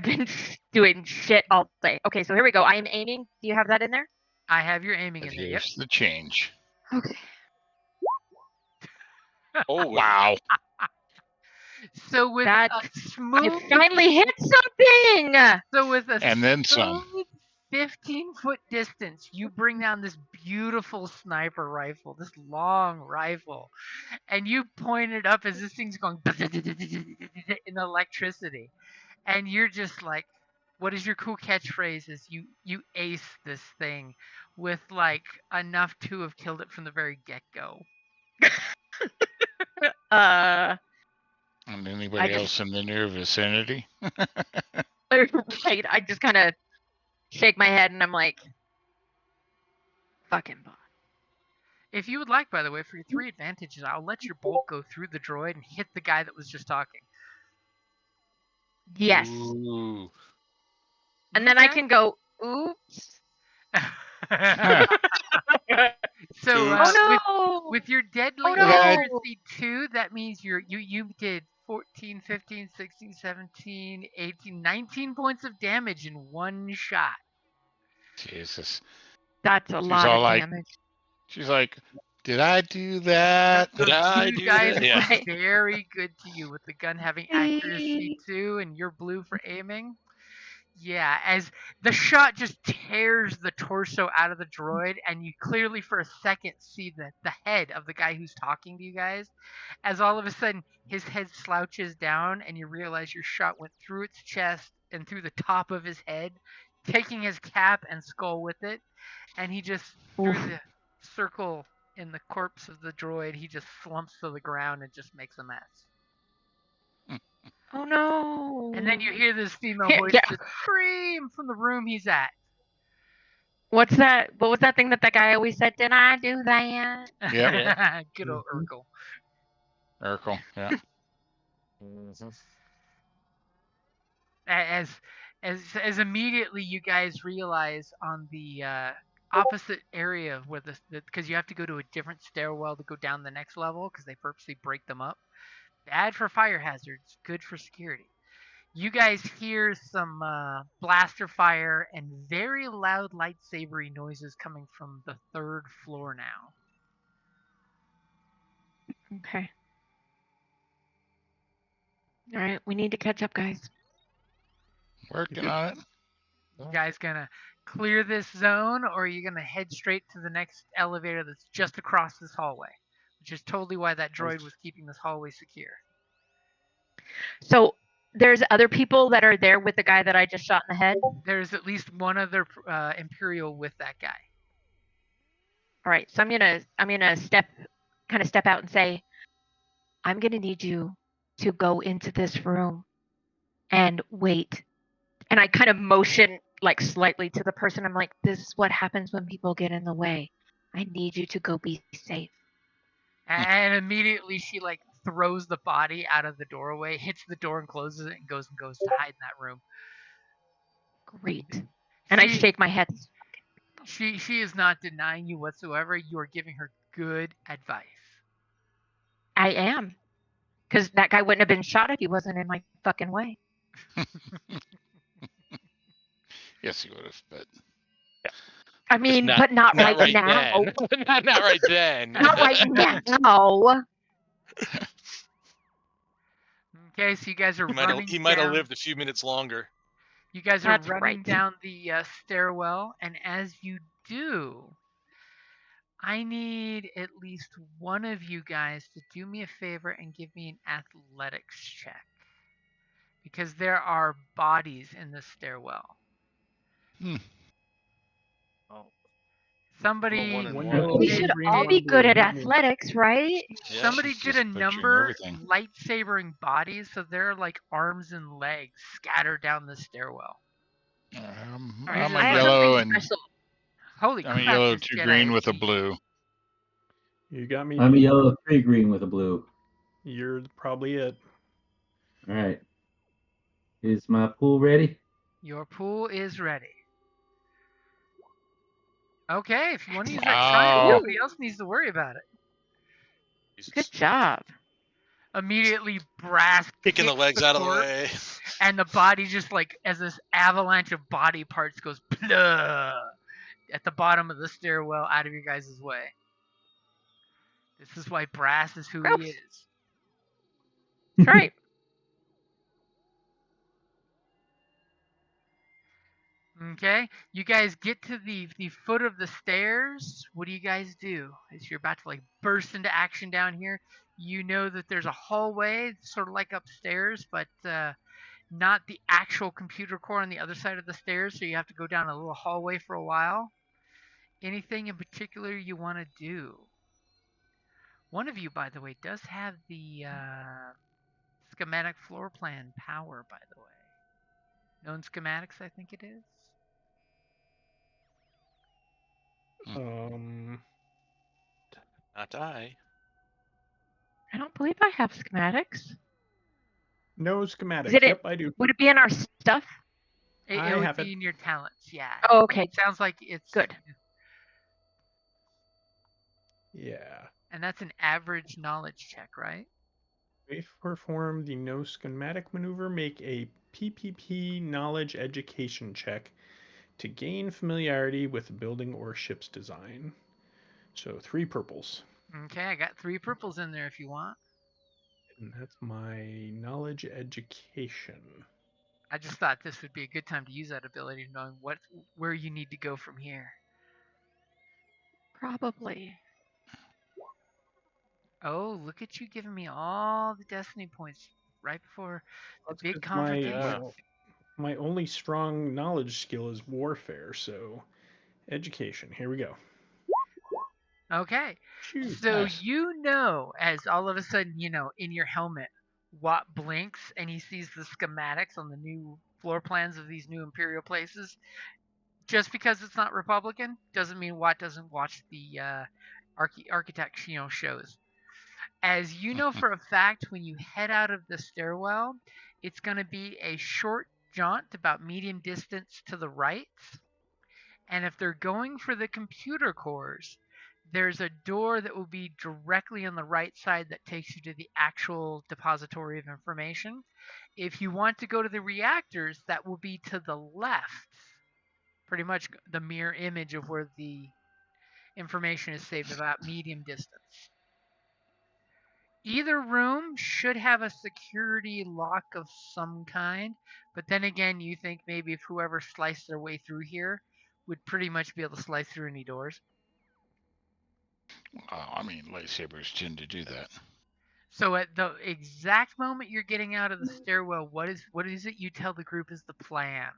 been doing shit all day. Okay, so here we go. I am aiming. Do you have that in there? I have your aiming in there. Yep. Here's the change. Okay. Oh Wow. So with That a smooth, I finally hit something. so with a And then some. smooth 15-foot distance, you bring down this beautiful sniper rifle, this long rifle, and you point it up as this thing's going in electricity, and you're just like, what is your cool catchphrase? Is you ace this thing with like enough to have killed it from the very get-go. And anybody else in the near vicinity? Right. I just kind of shake my head and I'm like, fucking bot. If you would like, by the way, for your 3 advantages, I'll let your bolt go through the droid and hit the guy that was just talking. Yes. Ooh. And then I can go, oops. So Oh no! with your deadly Oh, no! accuracy 2, that means you did 14, 15, 16, 17, 18, 19 points of damage in 1 shot. Jesus. That's a She's lot all of like- damage. She's like, did I do that? Did I Two do guys that? were Yeah. very good to you with the gun having accuracy 2 and you're blue for aiming. Yeah, as the shot just tears the torso out of the droid, and you clearly for a second see the head of the guy who's talking to you guys, as all of a sudden his head slouches down and you realize your shot went through its chest and through the top of his head, taking his cap and skull with it, and he just, through the circle in the corpse of the droid, he just slumps to the ground and just makes a mess. Oh no! And then you hear this female Yeah, voice yeah. just scream from the room he's at. What's that? What was that thing that guy always said? Did I do that? Yep. Good old Urkel. Urkel, yeah. As immediately you guys realize on the opposite area of where because you have to go to a different stairwell to go down the next level because they purposely break them up. Bad for fire hazards, good for security. You guys hear some blaster fire and very loud lightsabery noises coming from the 3rd floor now. Okay. All right, we need to catch up, guys. Working on it. You guys gonna clear this zone, or are you gonna head straight to the next elevator that's just across this hallway? Which is totally why that droid was keeping this hallway secure. So there's other people that are there with the guy that I just shot in the head. There's at least one other Imperial with that guy. All right, so I'm gonna step out and say, I'm gonna need you to go into this room and wait. And I kind of motion like slightly to the person. I'm like, this is what happens when people get in the way. I need you to go be safe. And immediately she like throws the body out of the doorway, hits the door and closes it, and goes to hide in that room. Great. And I She shake my head. she is not denying you whatsoever. You are giving her good advice. I am. Because that guy wouldn't have been shot if he wasn't in my fucking way. Yes, he would have, but I mean, not, but not right now. then. not right then. Not right now. Okay, so you guys are running. He might have down- lived a few minutes longer. You guys are That's running right. down the stairwell, and as you do, I need at least one of you guys to do me a favor and give me an athletics check. Because there are bodies in the stairwell. Oh. Somebody, One and One one. yellow, We two should green, all one be good blue. at athletics, right? Yeah. somebody She's did just a butchering number everything. lightsabering bodies, so there are like arms and legs scattered down the stairwell. All I'm right, a I have yellow something and special. Holy I'm a crap! yellow, This 2 Jedi green is with a deep. blue. You got me. I'm a yellow, 3 green with a blue. You're probably it. All right. Is my pool ready? Your pool is ready. Okay, if you want to use that Wow. triumph, nobody else needs to worry about it. Good job. Immediately, Brass Kicking the kicks legs out of the corpse, way. and the body just like as this avalanche of body parts goes blah at the bottom of the stairwell out of your guys' way. This is why Brass is who he Gross. is. That's right. Okay, you guys get to the foot of the stairs. What do you guys do? As you're about to like burst into action down here, you know that there's a hallway, sort of like upstairs, but not the actual computer core on the other side of the stairs. So you have to go down a little hallway for a while. Anything in particular you want to do? One of you, by the way, does have the schematic floor plan power, by the way. Known schematics, I think it is. Not I. I don't believe I have schematics. No schematics. Is it Yep, I do. Would it be in our stuff? It I would have be it. in your talents, yeah. Oh, okay. It sounds like it's Good. Yeah. And that's an average knowledge check, right? If perform the no schematic maneuver, make a PPP knowledge education check to gain familiarity with the building or ship's design. So 3 purples. Okay, I got 3 purples in there if you want. And that's my knowledge education. I just thought this would be a good time to use that ability, knowing where you need to go from here. Probably. Oh, look at you giving me all the destiny points right before the That's big 'cause my, confrontation. my only strong knowledge skill is warfare, so education. Here we go. Okay, Shoot. so Nice. you know, as all of a sudden, in your helmet, Watt blinks and he sees the schematics on the new floor plans of these new Imperial places. Just because it's not Republican doesn't mean Watt doesn't watch the architect shows. As you know for a fact, when you head out of the stairwell, it's going to be a short jaunt about medium distance to the right. And if they're going for the computer cores, there's a door that will be directly on the right side that takes you to the actual depository of information. If you want to go to the reactors, that will be to the left. Pretty much the mirror image of where the information is saved, about medium distance. Either room should have a security lock of some kind, but then again, you think maybe if whoever sliced their way through here would pretty much be able to slice through any doors. I mean, lightsabers tend to do that. So at the exact moment you're getting out of the stairwell, what is it you tell the group is the plan?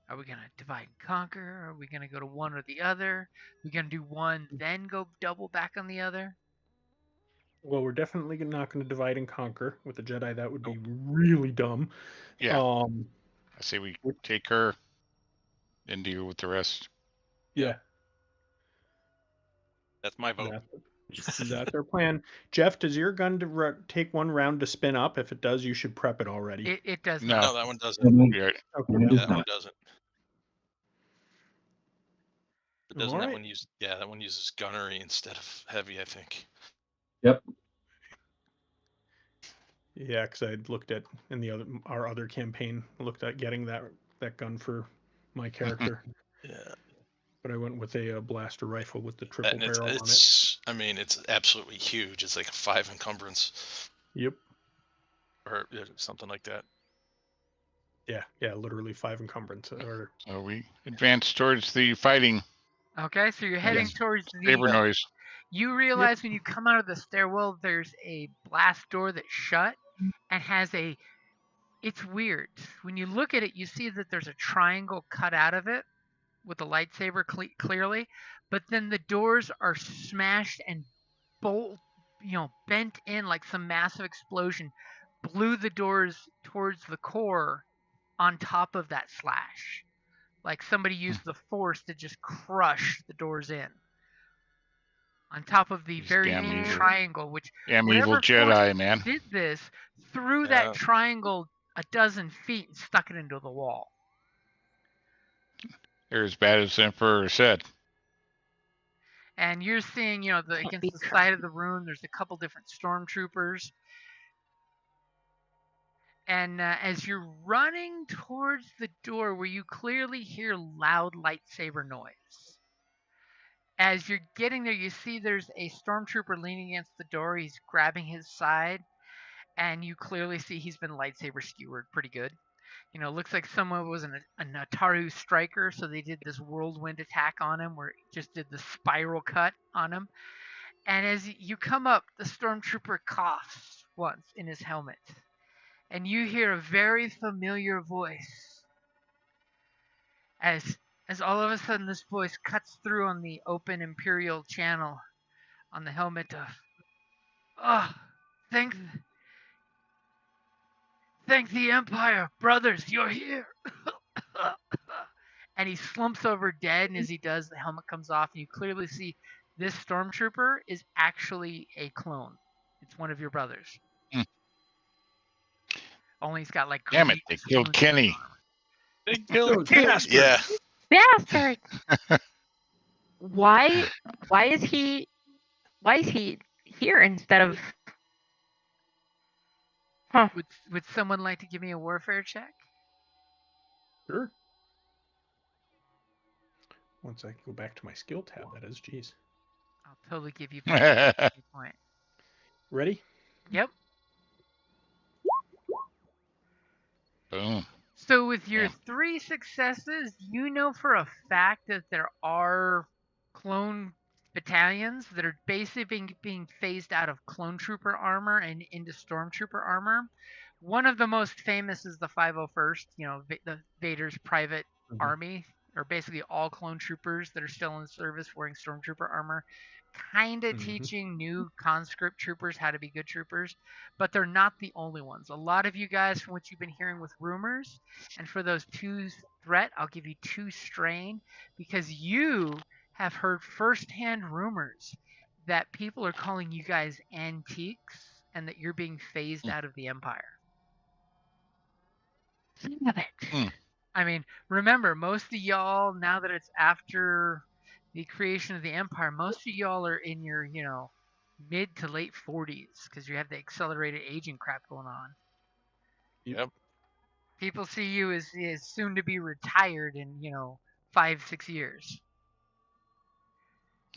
Are we going to divide and conquer? Are we going to go to one or the other? Are we going to do one, then go double back on the other? Well, we're definitely not going to divide and conquer with the Jedi. That would be really dumb. Yeah. I say we take her and deal with the rest. Yeah. That's my vote. That's our plan. Jeff, does your gun take one round to spin up? If it does, you should prep it already. It does No. not. No, that one doesn't. Weird. Okay. It Yeah, does that one not. doesn't. But doesn't All that right. one use? Yeah, that one uses gunnery instead of heavy, I think. Yep. Yeah, because I looked at in our other campaign, looked at getting that gun for my character, Yeah. but I went with a blaster rifle with the And triple barrel on it. it's I mean, it's absolutely huge. It's like a 5 encumbrance Yep. or something like that. Yeah, literally 5 encumbrance. Or So we advance towards the fighting. Okay, so you're heading Yes. towards Saber the. noise. You realize when you come out of the stairwell, there's a blast door that's shut and has a. It's weird. When you look at it, you see that there's a triangle cut out of it with a lightsaber clearly, but then the doors are smashed and bent in like some massive explosion, blew the doors towards the core on top of that slash. Like somebody used the force to just crush the doors in. On top of the These very damn main evil- triangle, which Damn evil whatever Jedi, force man. did this through Yeah. that triangle a dozen feet and stuck it into the wall. They're as bad as the Emperor said. And you're seeing, against the side of the room, there's a couple different stormtroopers. And as you're running towards the door where you clearly hear loud lightsaber noise, as you're getting there, you see there's a stormtrooper leaning against the door. He's grabbing his side, and you clearly see he's been lightsaber skewered pretty good. Looks like someone was an Ataru striker, so they did this whirlwind attack on him where it just did the spiral cut on him. And as you come up, the stormtrooper coughs once in his helmet. And you hear a very familiar voice. As all of a sudden this voice cuts through on the open Imperial channel on the helmet of, "Oh, thank the Empire, brothers, you're here." And he slumps over dead, and as he does, the helmet comes off, and you clearly see this stormtrooper is actually a clone. It's one of your brothers. Hmm. Only he's got like. Damn it, they killed Kenny. They killed Bastard. Yeah. Bastard! Why is he here instead of? Huh. Would someone like to give me a warfare check? Sure. Once I go back to my skill tab, that is. Jeez. I'll totally give you a point. Ready? Yep. Boom. So with your Yeah. 3 successes, you know for a fact that there are clone battalions that are basically being phased out of clone trooper armor and into stormtrooper armor. One of the most famous is the 501st, the Vader's private army, or basically all clone troopers that are still in service wearing stormtrooper armor, kind of teaching new conscript troopers how to be good troopers, but they're not the only ones. A lot of you guys, from what you've been hearing with rumors, and for those 2 threat, I'll give you 2 strain, because you have heard firsthand rumors that people are calling you guys antiques and that you're being phased out of the Empire. Son of it. I mean, remember, most of y'all, now that it's after the creation of the Empire, most of y'all are in your, mid to late 40s because you have the accelerated aging crap going on. Yep. People see you as soon to be retired in, 5-6 years.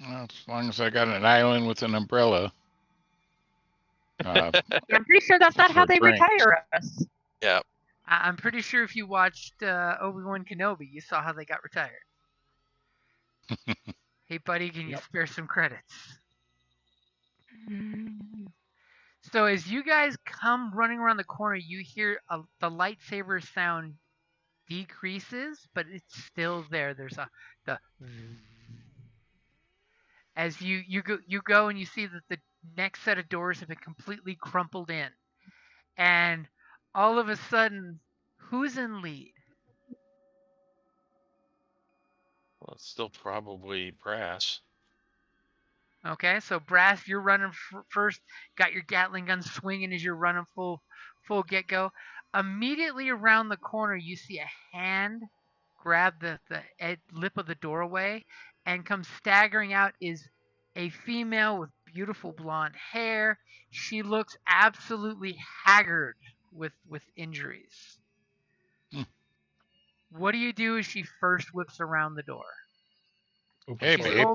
Well, as long as I got an island with an umbrella. I'm pretty sure that's not how they retire us. Yeah. I'm pretty sure if you watched Obi-Wan Kenobi, you saw how they got retired. Hey, buddy, can you spare some credits? So as you guys come running around the corner, you hear the lightsaber sound decreases, but it's still there. There's the as you go and you see that the next set of doors have been completely crumpled in, and all of a sudden, who's in lead? Well, it's still probably brass. Okay, so Brass, you're running first. Got your Gatling gun swinging as you're running full get go. Immediately around the corner, you see a hand grab the lip of the doorway, and come staggering out is a female with beautiful blonde hair. She looks absolutely haggard with injuries. Hmm. What do you do as she first whips around the door? Hey, She's babe.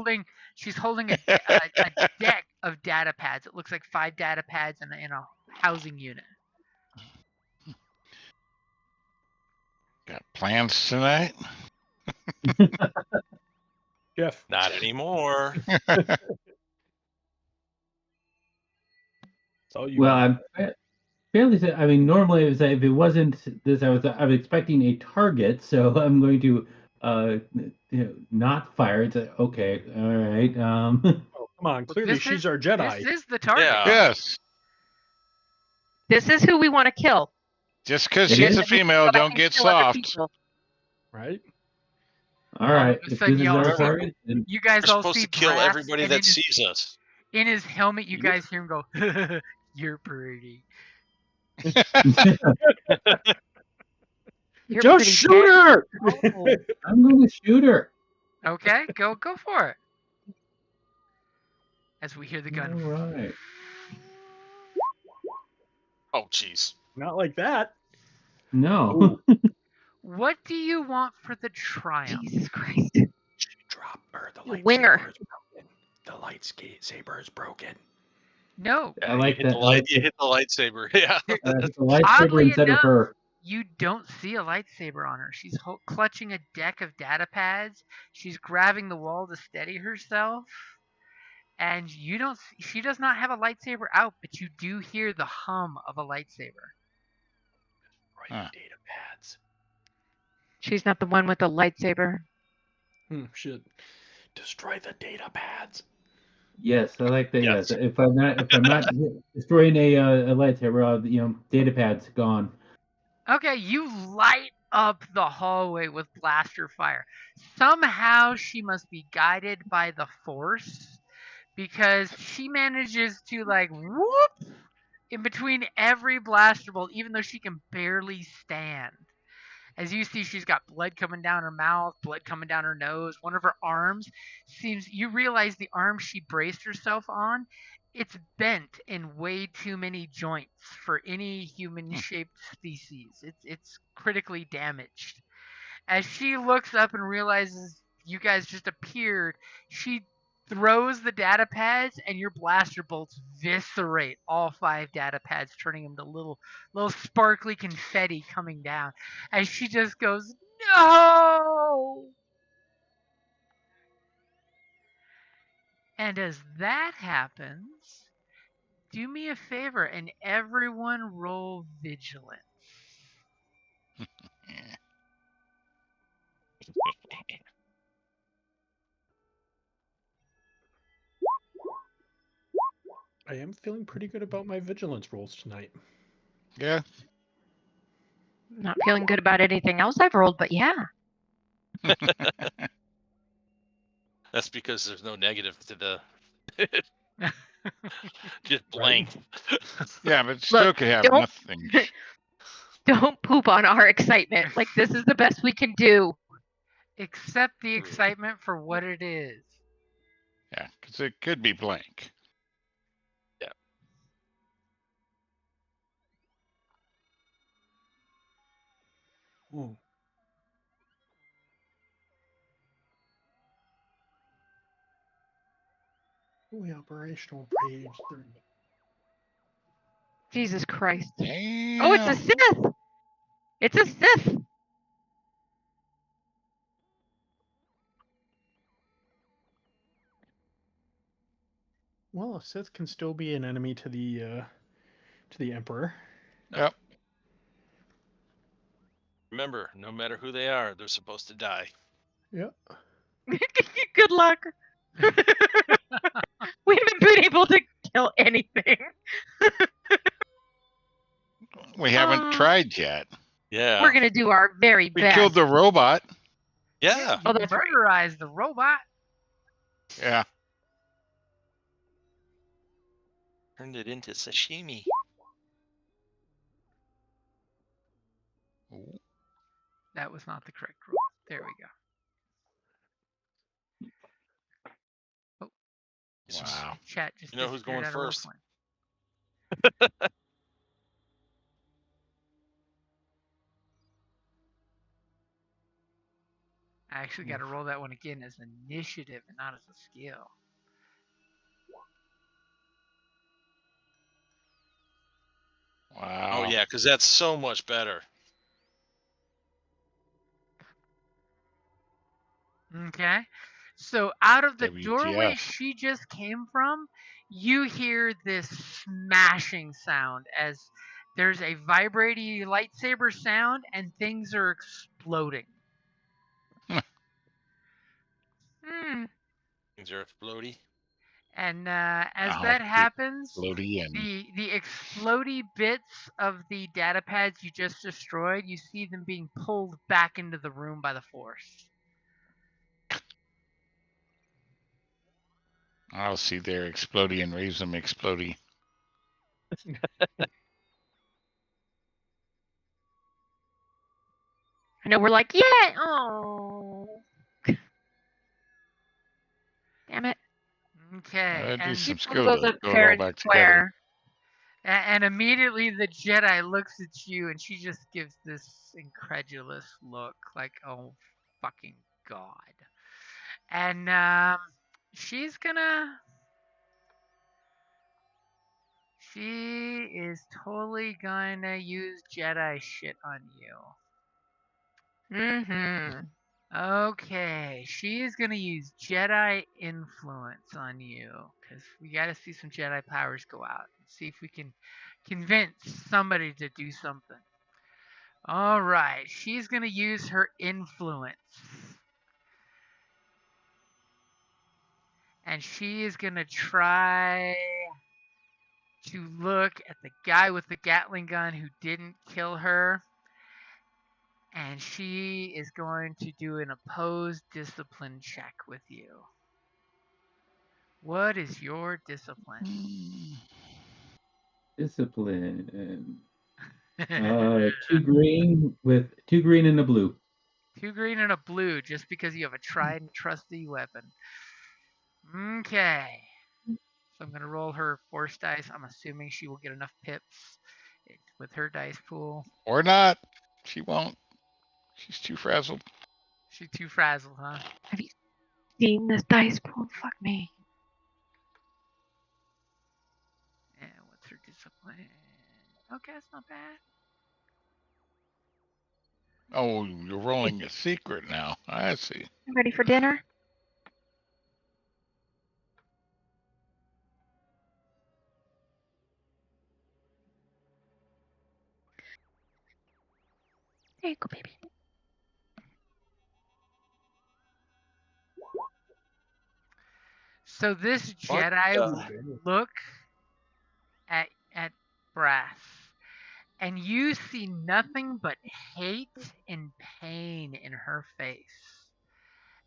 holding a deck of data pads. It looks like 5 data pads in a housing unit. Got plans tonight? Jeff. Not anymore. It's all you. Well, man. I'm fairly. I mean, normally if it wasn't this, I was expecting a target, so I'm going to not fire. It's okay, all right. Oh, come on. Clearly, This she's is our Jedi. This is the target. Yeah. Yes. This is who we want to kill. Just because It she's is? a And we female, go back don't and get kill other soft. people. Right? All All right, of a if sudden, this is y'all our see- target, then You guys We're all supposed see to kill Brass, everybody and that sees us. in his helmet, you Yep. guys hear him go, "You're pretty." You're Just pretty shoot dead. her! Oh. I'm going to shoot her. Okay, go for it. As we hear the All gun. right. Oh, jeez. Not like that. No. What do you want for the triumph? Jesus Christ. Drop her. The You winger. lightsaber is broken. The lightsaber is broken. No, I like you hit that. The light, you hit the lightsaber. Yeah. hit the lightsaber Oddly instead enough, of her. you don't see a lightsaber on her. She's clutching a deck of data pads. She's grabbing the wall to steady herself. And you don't. She does not have a lightsaber out, but you do hear the hum of a lightsaber. Right, Huh. data pads. She's not the one with the lightsaber. Shit. Destroy the data pads. Yes, I like that. Yes. Yes, if I'm not destroying a lightsaber, data pads gone. Okay, you light up the hallway with blaster fire. Somehow she must be guided by the Force, because she manages to whoop in between every blaster bolt, even though she can barely stand. As you see, she's got blood coming down her mouth, blood coming down her nose. One of her arms you realize the arm she braced herself on, it's bent in way too many joints for any human-shaped species. It's critically damaged. As she looks up and realizes you guys just appeared, she throws the data pads, and your blaster bolts viscerate all 5 data pads, turning them to little sparkly confetti coming down. As she just goes, "No!" And as that happens, do me a favor and everyone roll vigilance. I am feeling pretty good about my vigilance rolls tonight. Yeah. Not feeling good about anything else I've rolled, but yeah. That's because there's no negative to the. Just blank. Yeah, but still Look, could have don't- nothing. Don't poop on our excitement. Like, this is the best we can do. Accept the excitement for what it is. Yeah, because it could be blank. Ooh. Fully operational page 3. Jesus Christ. Damn. Oh, it's a Sith! It's a Sith! Well, a Sith can still be an enemy to the Emperor. Yep. Remember, no matter who they are, they're supposed to die. Yep. Good luck. We haven't been able to kill anything. We haven't tried yet. Yeah. We're gonna do our very We best. killed the robot. Yeah. Oh, that's right. Murderized the robot. Yeah. Turned it into sashimi. Ooh, That was not the correct roll. There we go. wow. Chat just You know who's disappeared going out first? of roleplaying. I actually got to roll that one again as initiative and not as a skill. Wow. Oh yeah, because that's so much better. Okay. So out of the WTF. doorway she just came from, you hear this smashing sound as there's a vibrating lightsaber sound and things are exploding. Things are explodey. And as I'll that pick happens, Floaty and the explodey bits of the data pads you just destroyed, you see them being pulled back into the room by the Force. I'll see their explodey and raise them explodey. I know we're like, yeah. Oh, damn it. Okay. Do And some She goes skill to up throw it fair all and back together. square. And immediately the Jedi looks at you and she just gives this incredulous look like, oh, fucking God. And she's gonna. She is totally gonna use Jedi shit on you. Mm-hmm. Okay, she's gonna use Jedi influence on you because we gotta see some Jedi powers go out. See if we can convince somebody to do something. All right, she's gonna use her influence, and she is gonna try to look at the guy with the Gatling gun who didn't kill her. And she is going to do an opposed discipline check with you. What is your discipline? Discipline. 2 green with 2 green and a blue. 2 green and a blue, just because you have a tried and trusty weapon. Okay. So I'm going to roll her force dice. I'm assuming she will get enough pips with her dice pool. Or not. She won't. She's too frazzled. She's too frazzled, huh? Have you seen this dice pool? Fuck me. And what's her discipline? Okay, that's not bad. Oh, you're rolling a secret now. I see. You ready for dinner? There you go, baby. So this What Jedi the- will look at Brass, and you see nothing but hate and pain in her face,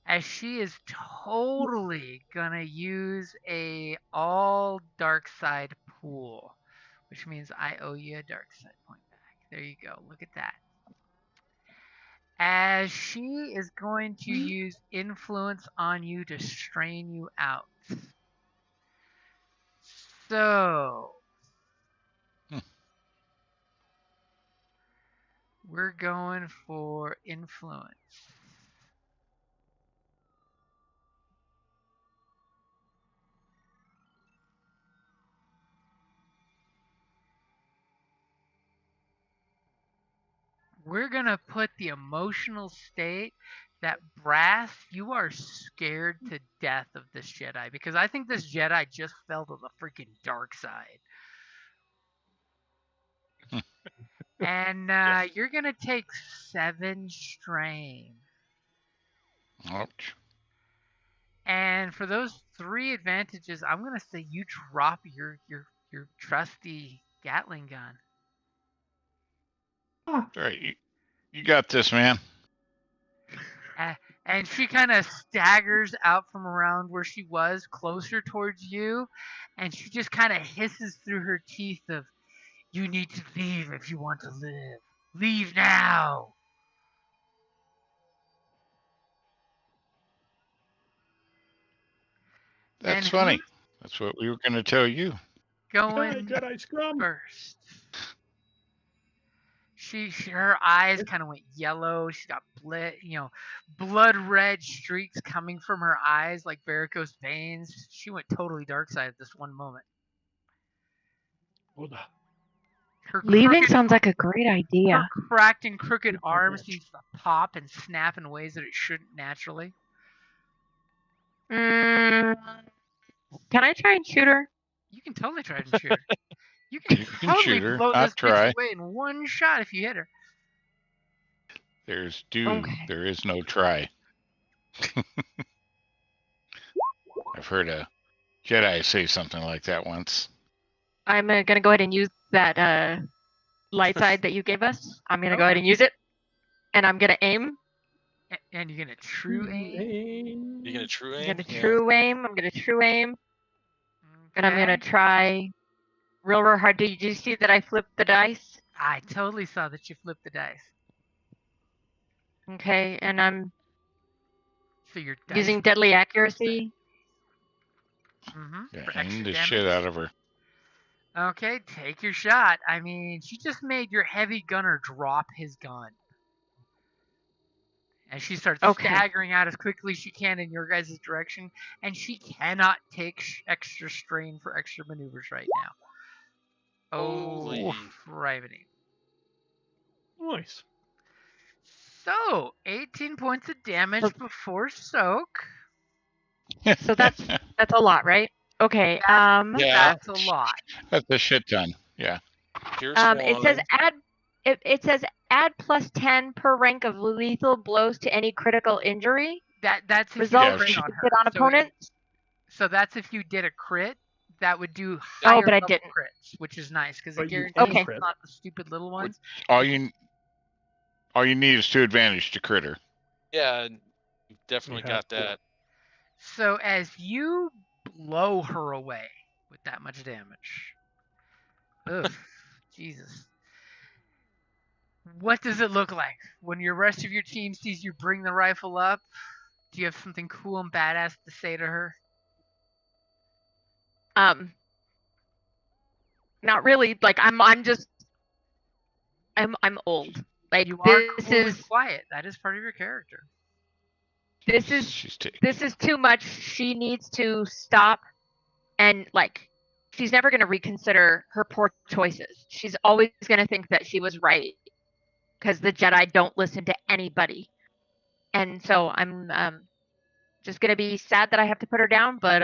as she is totally gonna use a all dark side pool, which means I owe you a dark side point back. There you go. Look at that. As she is going to use influence on you to strain you out. So we're going for influence. We're going to put the emotional state that Brass, you are scared to death of this Jedi, because I think this Jedi just fell to the freaking dark side. And you're going to take 7 strain. Ouch. And for those 3 advantages, I'm going to say you drop your trusty Gatling gun. All right. You got this, man. And she kind of staggers out from around where she was, closer towards you, and she just kind of hisses through her teeth of, "You need to leave if you want to live. Leave now." That's And funny. who's That's what we were going to tell you. going Jedi scrum. first? Her eyes kind of went yellow. She got blood red streaks coming from her eyes like varicose veins. She went totally dark side at this one moment. Hold up. Her Leaving crooked, sounds like a great her idea. cracked and crooked arm seems to pop and snap in ways that it shouldn't naturally. Can I try and shoot her? You can totally try and shoot her. You can You can totally shoot her, blow not this bitch try. away in one shot if you hit her. There's do. Okay. There is no try. I've heard a Jedi say something like that once. I'm gonna go ahead and use that light side that you gave us. I'm gonna go ahead and use it, and I'm gonna aim. And you're gonna true aim. You're gonna true I'm aim. gonna true aim. I'm gonna true aim, and I'm gonna Okay. try real hard. Did you see that I flipped the dice? I totally saw that you flipped the dice. Okay, and I'm So your dice. using deadly accuracy. Yeah, For aim extra the damage. shit out of her. Okay, take your shot. I mean, she just made your heavy gunner drop his gun. And she starts staggering out as quickly as she can in your guys' direction, and she cannot take extra strain for extra maneuvers right now. Holy. Rivety. Nice. So, 18 points of damage before soak. So that's a lot, right? Okay. Yeah. That's a lot. That's a shit ton. Yeah. Here's It says add. It says add plus 10 per rank of lethal blows to any critical injury. That's if Result you crit on her. on opponents. So that's if you did a crit. That would do higher but I level didn't. crits, which is nice because But it you guarantees can it's crit. not the stupid little ones. All you need is 2 advantage to critter. Yeah, you definitely You have got that. So as you blow her away with that much damage, ugh, Jesus. What does it look like when your rest of your team sees you bring the rifle up? Do you have something cool and badass to say to her? Not really. Like I'm just. I'm old. Like You are this cool is and quiet. That is part of your character. this is too much. She needs to stop, and like she's never going to reconsider her poor choices. She's always going to think that she was right because the Jedi don't listen to anybody. And so I'm just going to be sad that I have to put her down, but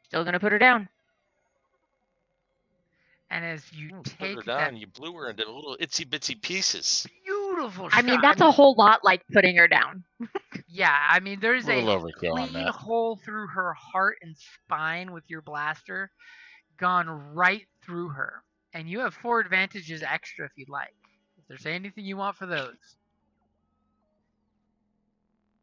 still going to put her down. And as you Put take her that down, you blew her into little itsy bitsy pieces. beautiful I shot. mean, that's a whole lot like putting her down. Yeah, I mean, there's a little overkill on clean that. hole through her heart and spine with your blaster, gone right through her. And you have 4 advantages extra if you'd like. If there's anything you want for those.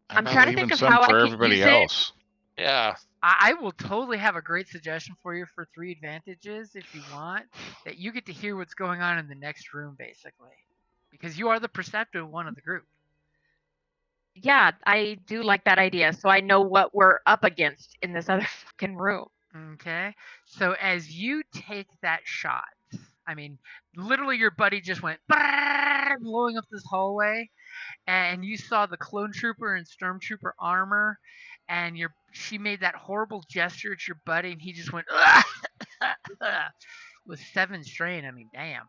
I'm trying to Even think of some how I for can everybody use it. else. Yeah. I will totally have a great suggestion for you for 3 advantages if you want, that you get to hear what's going on in the next room, basically. Because you are the perceptive one of the group. Yeah, I do like that idea. So I know what we're up against in this other fucking room. Okay. So as you take that shot, I mean, literally your buddy just went blowing up this hallway, and you saw the clone trooper and stormtrooper armor, and she made that horrible gesture at your buddy, and he just went with 7 strain. I mean, damn.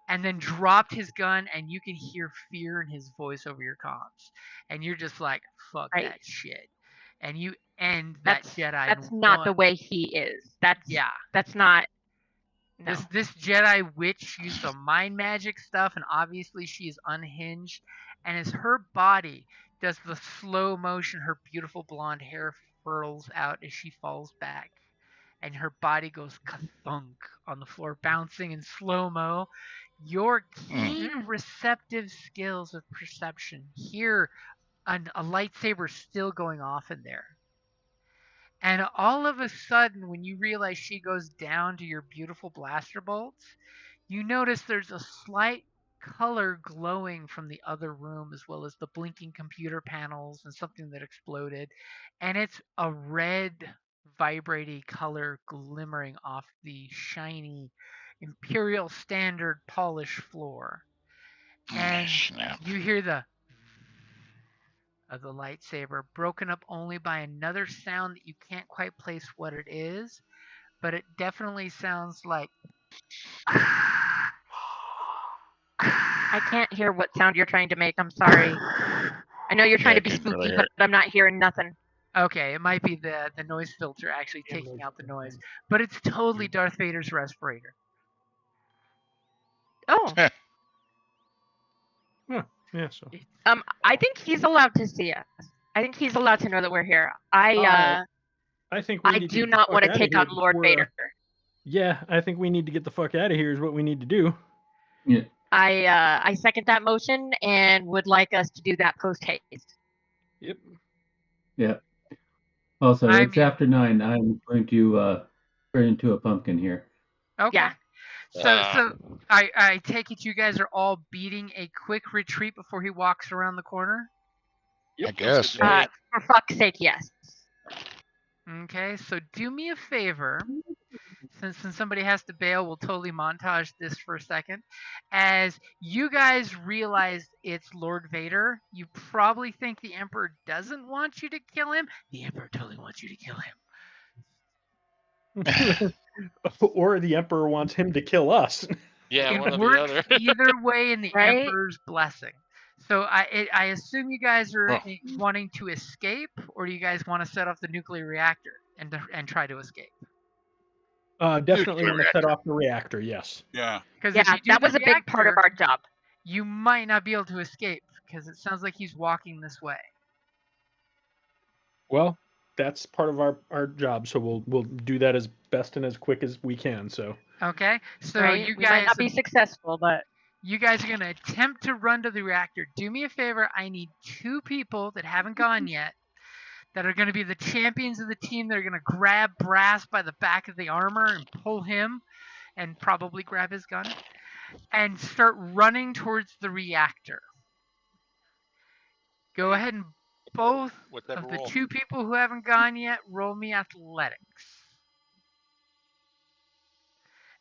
And then dropped his gun, and you can hear fear in his voice over your comms, and you're just like, fuck that shit. And you end that Jedi. That's not the way he is. That's not. No. This Jedi witch used some mind magic stuff, and obviously she is unhinged. And as her body does the slow motion, her beautiful blonde hair furls out as she falls back, and her body goes ka-thunk on the floor, bouncing in slow-mo. Your keen receptive skills of perception hear a lightsaber still going off in there. And all of a sudden, when you realize she goes down to your beautiful blaster bolts, you notice there's a slight color glowing from the other room, as well as the blinking computer panels and something that exploded. And it's a red, vibrating color glimmering off the shiny Imperial Standard polished floor. And Snap. you hear the of the lightsaber, broken up only by another sound that you can't quite place what it is, but it definitely sounds like. I can't hear what sound you're trying to make. I'm sorry. I know you're trying Yeah, to be I couldn't really spooky, hear but I'm not hearing nothing. Okay, it might be the noise filter actually taking out the noise, but it's totally Darth Vader's respirator. Oh, Yeah, so I think he's allowed to see us. I think he's allowed to know that we're here. I think we I need to do get the not fuck want to outta take here on Lord before, Vader. Yeah, I think we need to get the fuck out of here is what we need to do. Yeah. I second that motion and would like us to do that post haste. Yep. Yeah. Also, I it's mean- after 9. I'm going to turn into a pumpkin here. Okay. Yeah. So I take it you guys are all beating a quick retreat before he walks around the corner? I guess. Sounds good to me. For fuck's sake, yes. Okay, so do me a favor. Since somebody has to bail, we'll totally montage this for a second. As you guys realize it's Lord Vader, you probably think the Emperor doesn't want you to kill him. The Emperor totally wants you to kill him. Or the Emperor wants him to kill us. Yeah, one It or the works other. either way in the Right? Emperor's blessing. So I assume you guys are Oh. wanting to escape, or do you guys want to set off the nuclear reactor and try to escape? Definitely Nuclear want to set reactor. off the reactor, yes. Yeah. Because if Yeah, you do that the was a big part of reactor, our job. you might not be able to escape because it sounds like he's walking this way. Well, that's part of our job, so we'll do that as best and as quick as we can. So Okay, so Right? you We might guys not be successful, but you guys are gonna attempt to run to the reactor. Do me a favor. I need 2 people that haven't gone yet that are gonna be the champions of the team. That are gonna grab Brass by the back of the armor and pull him, and probably grab his gun, and start running towards the reactor. Go ahead and both What's that of the roll? 2 people who haven't gone yet roll me athletics.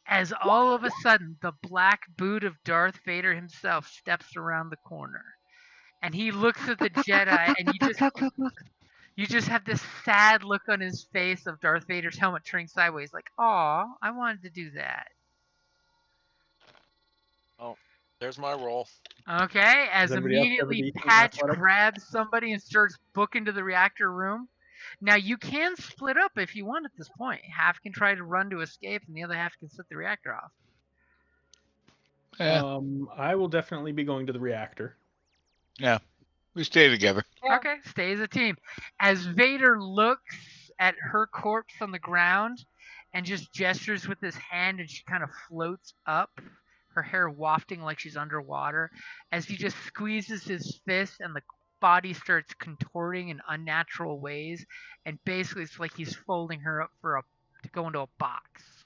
As all of a sudden, the black boot of Darth Vader himself steps around the corner. And he looks at the Jedi, and you just have this sad look on his face of Darth Vader's helmet turning sideways, like, "Aw, I wanted to do that." There's my roll. Okay, as Does anybody else have a immediately decent Patch athletics? grabs somebody and starts booking to the reactor room. Now, you can split up if you want at this point. Half can try to run to escape, and the other half can set the reactor off. Yeah. I will definitely be going to the reactor. Yeah. We stay together. Yeah. Okay, stay as a team. As Vader looks at her corpse on the ground and just gestures with his hand, and she kind of floats up, her hair wafting like she's underwater, as he just squeezes his fist and the body starts contorting in unnatural ways, and basically it's like he's folding her up to go into a box.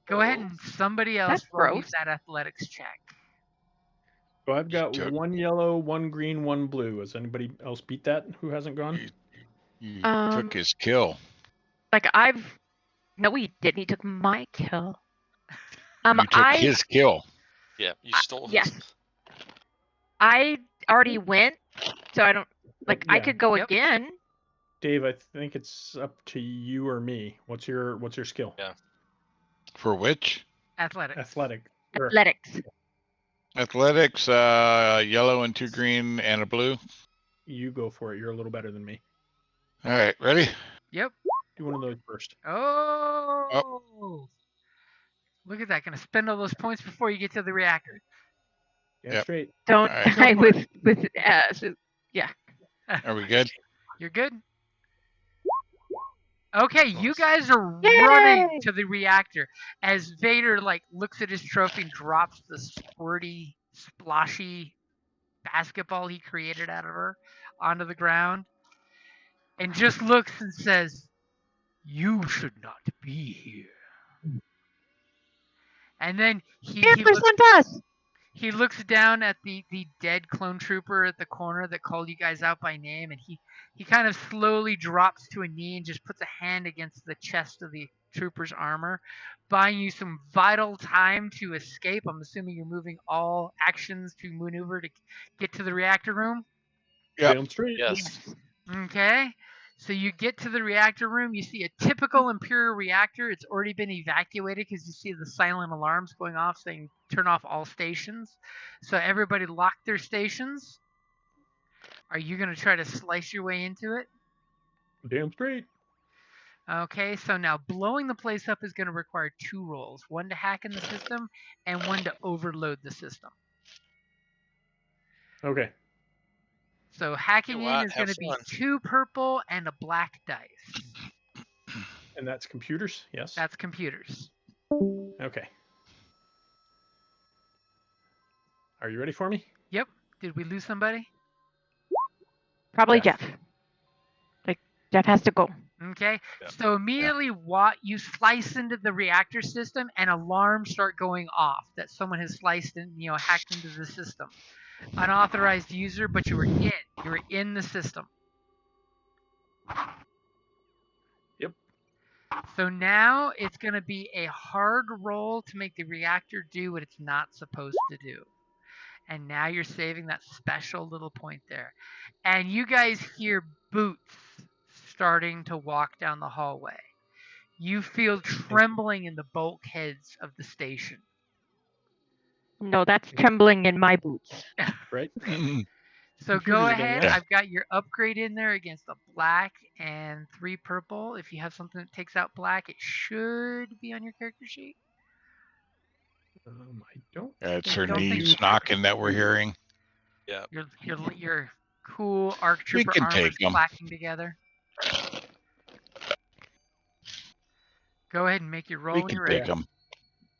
Go ahead and somebody else That's roll me gross. that athletics check. So I've got took- 1 yellow, 1 green, 1 blue. Has anybody else beat that who hasn't gone? You Um, took his kill. like no, he didn't. He took my kill. You took his kill. Yeah, you stole his. Yes. I already went, so I don't I Yeah. could go Yep. again. Dave, I think it's up to you or me. What's your skill? Yeah. For which? Athletics. Athletic. Or- Athletics. Athletics, yellow and 2 green and a blue. You go for it. You're a little better than me. All right, ready? Yep. Do one of those first. Oh. Look at that. Gonna spend all those points before you get to the reactor. Get Yep. straight. Don't Alright. die Go for with Are we good? You're good. Okay, you guys are Yay! running to the reactor as Vader looks at his trophy and drops the squirty, sploshy basketball he created out of her onto the ground, and just looks and says, "You should not be here." And then he looks down at the dead clone trooper at the corner that called you guys out by name, and he kind of slowly drops to a knee and just puts a hand against the chest of the trooper's armor, buying you some vital time to escape. I'm assuming you're moving all actions to maneuver to get to the reactor room. Yep. Damn straight. Yes. Okay. So you get to the reactor room. You see a typical Imperial reactor. It's already been evacuated because you see the silent alarms going off saying turn off all stations. So everybody lock their stations. Are you going to try to slice your way into it? Damn straight. Okay, so now blowing the place up is going to require 2 rolls. One to hack in the system and one to overload the system. Okay. So hacking in is going to be 2 purple and a black dice. And that's computers? Yes. That's computers. Okay. Are you ready for me? Yep. Did we lose somebody? Probably Jeff. Jeff. Like, Jeff has to go. Okay. Yep. So immediately you slice into the reactor system and alarms start going off that someone has sliced and hacked into the system. Unauthorized user, but you were in the system. Yep. So now it's going to be a hard roll to make the reactor do what it's not supposed to do. And now you're saving that special little point there. And you guys hear boots starting to walk down the hallway. You feel trembling in the bulkheads of the station. No, that's trembling in my boots. Right? So Computers go again, ahead. yeah? I've got your upgrade in there against a black and 3 purple. If you have something that takes out black, it should be on your character sheet. I don't. It's I her don't think knees you- knocking that we're hearing. Yeah. Your cool ARC Trooper can armor is take 'em. clacking together. Go ahead and make your roll We when can you're ready. take them.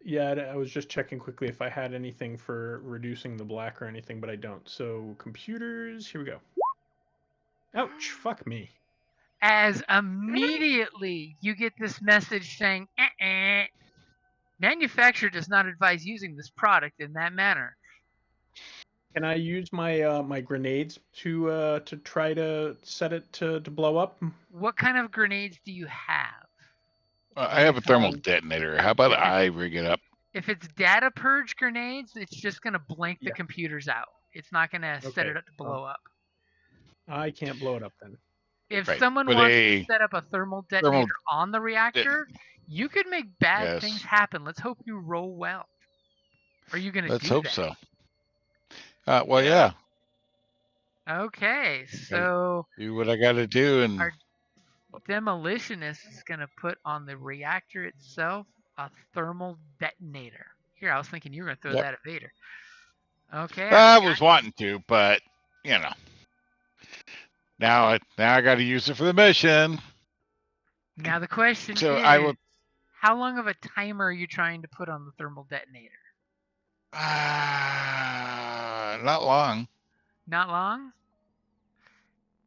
Yeah, I was just checking quickly if I had anything for reducing the black or anything, but I don't. So computers, here we go. Ouch, fuck me. As immediately you get this message saying, manufacturer does not advise using this product in that manner. Can I use my my grenades to try to set it to blow up? What kind of grenades do you have? I have a thermal have- detonator. How about I rig it up? If it's data purge grenades, it's just going to blank the Yeah. computers out. It's not going to set Okay. it up to blow up. I can't blow it up then. If Right, someone but wants a to set up a thermal detonator on the reactor, you could make bad Yes. things happen. Let's hope you roll well. Are you going to do Let's hope that? so. Well, Yeah. yeah. Okay, so Do what I got to do, and Our- demolitionist is going to put on the reactor itself a thermal detonator. Here, I was thinking you were going to throw Yep. that at Vader. Okay. I was wanting to, but now I got to use it for the mission. Now the question So is, I will. how long of a timer are you trying to put on the thermal detonator? Not long. Not long?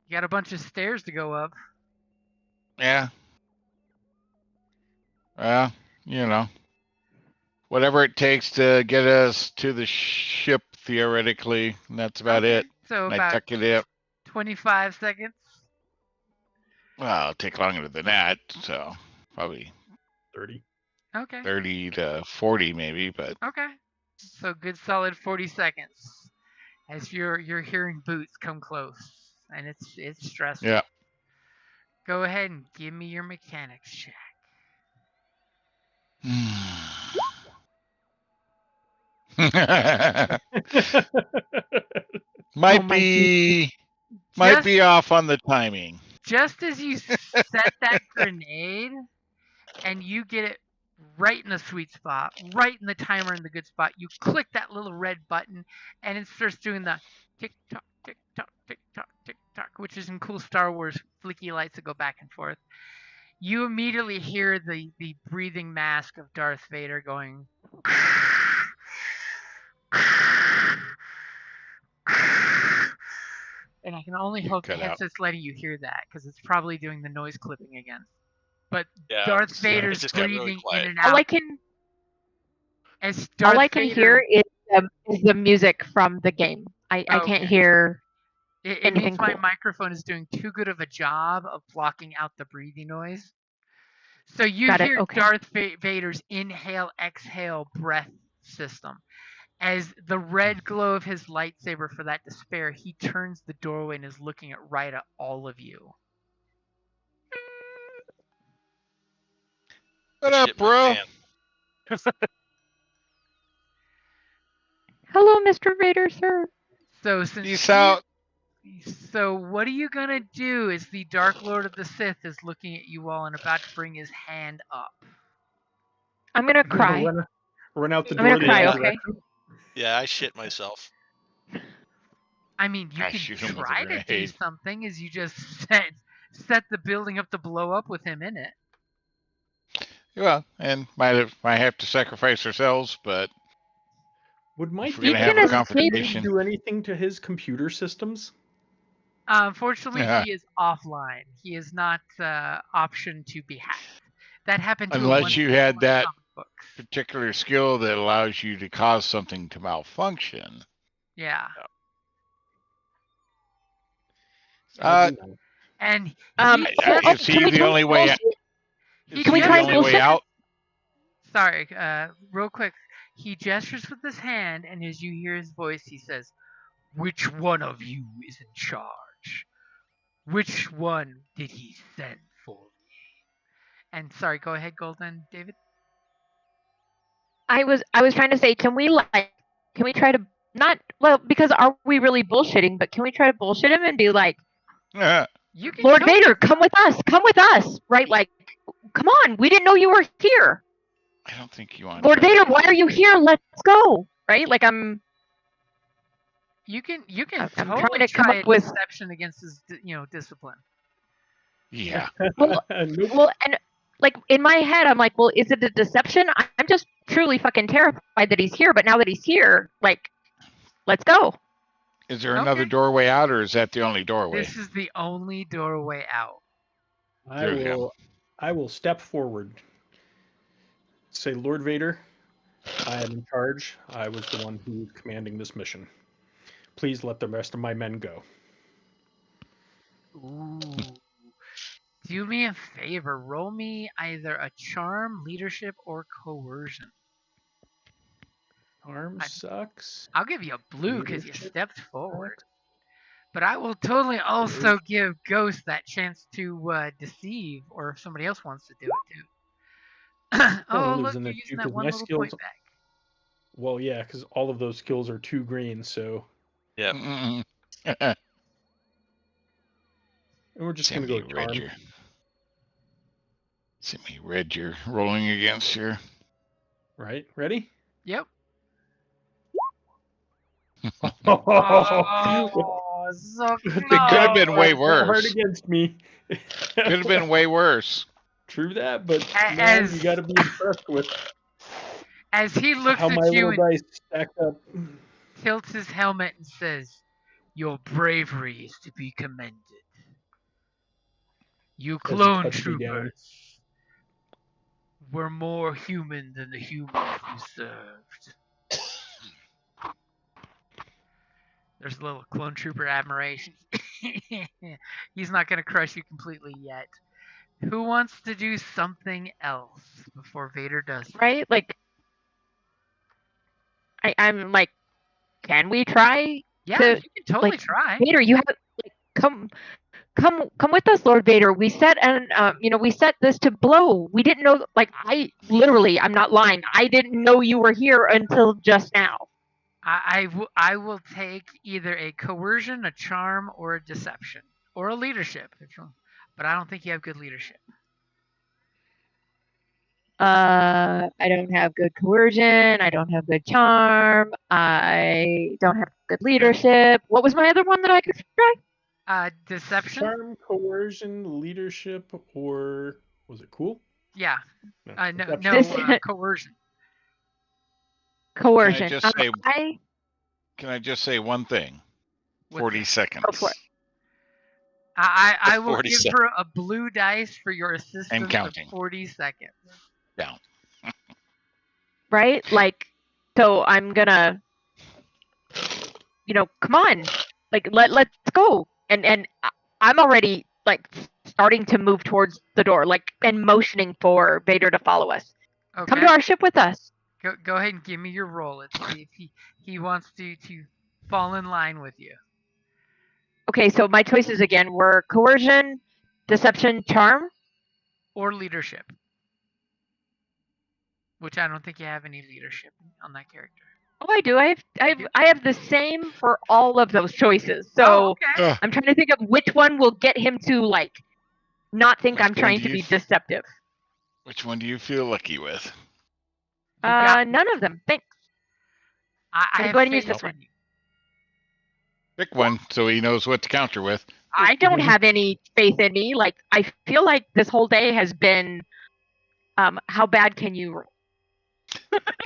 You got a bunch of stairs to go up. Yeah. Well, whatever it takes to get us to the ship, theoretically, and that's about Okay, it. So And I about tuck it up. 25 seconds. Well, it'll take longer than that, so probably 30. Okay. 30 to 40 maybe, but Okay. So good solid 40 seconds as you're hearing boots come close, and it's stressful. yeah. Go ahead and give me your mechanics check. might my be Just- be off on the timing. Just as you set that grenade and you get it right in the sweet spot, right in the timer in the good spot, you click that little red button and it starts doing the tick tock, tick tock, tick tock, tick tock, which is in cool Star Wars flicky lights that go back and forth. You immediately hear the breathing mask of Darth Vader going. and I can only hope the cut out. headset's letting you hear that because it's probably doing the noise clipping again. But Yeah, Darth it Vader's just got really breathing in quiet. and All out. I can As Darth all I can Vader, hear is the music from the game. I can't Okay. hear it anything means my cool. microphone is doing too good of a job of blocking out the breathing noise. So you Got it, hear okay. Darth Vader's inhale, exhale breath system. As the red glow of his lightsaber for that despair, he turns the doorway and is looking right at all of you. What I up, shit my bro? pants. Hello, Mr. Vader, sir. So since Peace out. So what are you gonna do? As the Dark Lord of the Sith is looking at you all and about to bring his hand up. I'm gonna cry. Run out the I'm door. gonna cry, the Yeah. other okay? direction. Yeah, I shit myself. I mean, you I can shoot him with a try to do grenade. something as you just set the building up to blow up with him in it. Well, and might have to sacrifice ourselves, but Would my if we're gonna You have can a escape. confrontation, do anything to his computer systems? Unfortunately, Yeah. he is offline. He is not optioned to be hacked. That happened to a unless one you had that comic books. particular skill that allows you to cause something to malfunction. Yeah. Uh, Sadly, no. And he is he the only way? bullshit? Is Can we he try the only way bullshit? out? Sorry, real quick. He gestures with his hand, and as you hear his voice, he says, "Which one of you is in charge? Which one did he send for me?" And sorry, go ahead, Golden, David. I was trying to say, can we try to not because are we really bullshitting? But can we try to bullshit him and be like, You can Lord totally- Vader, come with us, right? Like, come on, we didn't know you were here. I don't think you want. Lord Vader, why are you here? Let's go, right? Like You can I'm totally trying to come try up a with deception against his discipline. Yeah. well, Nope. well, and like in my head, I'm like, well, is it a deception? I'm just truly fucking terrified that he's here. But now that he's here, like, let's go. Is there another doorway out, or is that the only doorway? This is the only doorway out. I will step forward. Say, Lord Vader, I am in charge. I was the one who was commanding this mission. Please let the rest of my men go. Ooh. Do me a favor. Roll me either a charm, leadership, or coercion. Arm sucks. I'll give you a blue because you Leadership stepped forward. sucks. But I will totally also give Ghost that chance to deceive, or if somebody else wants to do it too. Oh, lives look, in you're it too, using 'cause that one my little skills- point back. Well, yeah, because all of those skills are 2 green, so. Yep. Mm-mm. And we're just going to go charm. Semi red you're rolling against here. Right? Ready? Yep. Oh, so It could have been way hard worse. against me. Could have been way worse. True that, but A- man, as- you got to be impressed with As he looks how my at you little and dice stack up. tilts his helmet and says, "Your bravery is to be commended. You As he clone cuts me down. troopers were more human than the humans you served." There's a little clone trooper admiration. He's not going to crush you completely yet. Who wants to do something else before Vader does it? Right? Like, I'm like, can we try? Yeah, to, you can totally like, try. Vader, you have like come with us, Lord Vader. We set we set this to blow. We didn't know. Like, I'm not lying. I didn't know you were here until just now. I will take either a coercion, a charm, or a deception, or a leadership. But I don't think you have good leadership. I don't have good coercion. I don't have good charm. I don't have good leadership. What was my other one that I could try? Deception. Charm, coercion, leadership, or was it cool? Yeah. No, deception. coercion. Coercion. Can I just say one thing? 40 seconds. Go for it. I will 40 give her a blue dice for your assistance of counting. 40 seconds. Down. Right? Like, so I'm gonna, come on, like let's go. And I'm already like starting to move towards the door, like, and motioning for Vader to follow us. Okay. Come to our ship with us. Go ahead and give me your roll. Let's see if he wants to fall in line with you. Okay, so my choices again were coercion, deception, charm. Or leadership. Which I don't think you have any leadership on that character. Oh, I do. I have the same for all of those choices. So Oh, okay. I'm trying to think of which one will get him to like not think Which I'm one trying do to you be f- deceptive. Which one do you feel lucky with? You got None of them. Thanks. I I'm have going to use faith this one. in you. Pick one so he knows what to counter with. I don't have any faith in me. Like, I feel like this whole day has been, how bad can you roll?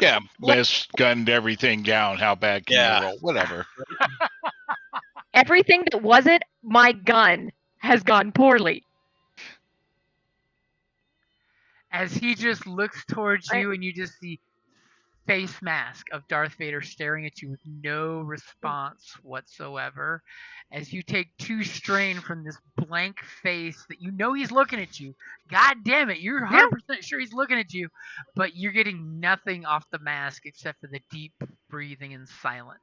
Yeah, Miss gunned everything down. How bad can Yeah. you roll? Whatever. Everything that wasn't my gun has gone poorly. As he just looks towards Right. you and you just see face mask of Darth Vader staring at you with no response whatsoever. As you take 2 strain from this blank face that you know he's looking at you. God damn it, you're 100% sure he's looking at you, but you're getting nothing off the mask except for the deep breathing and silence.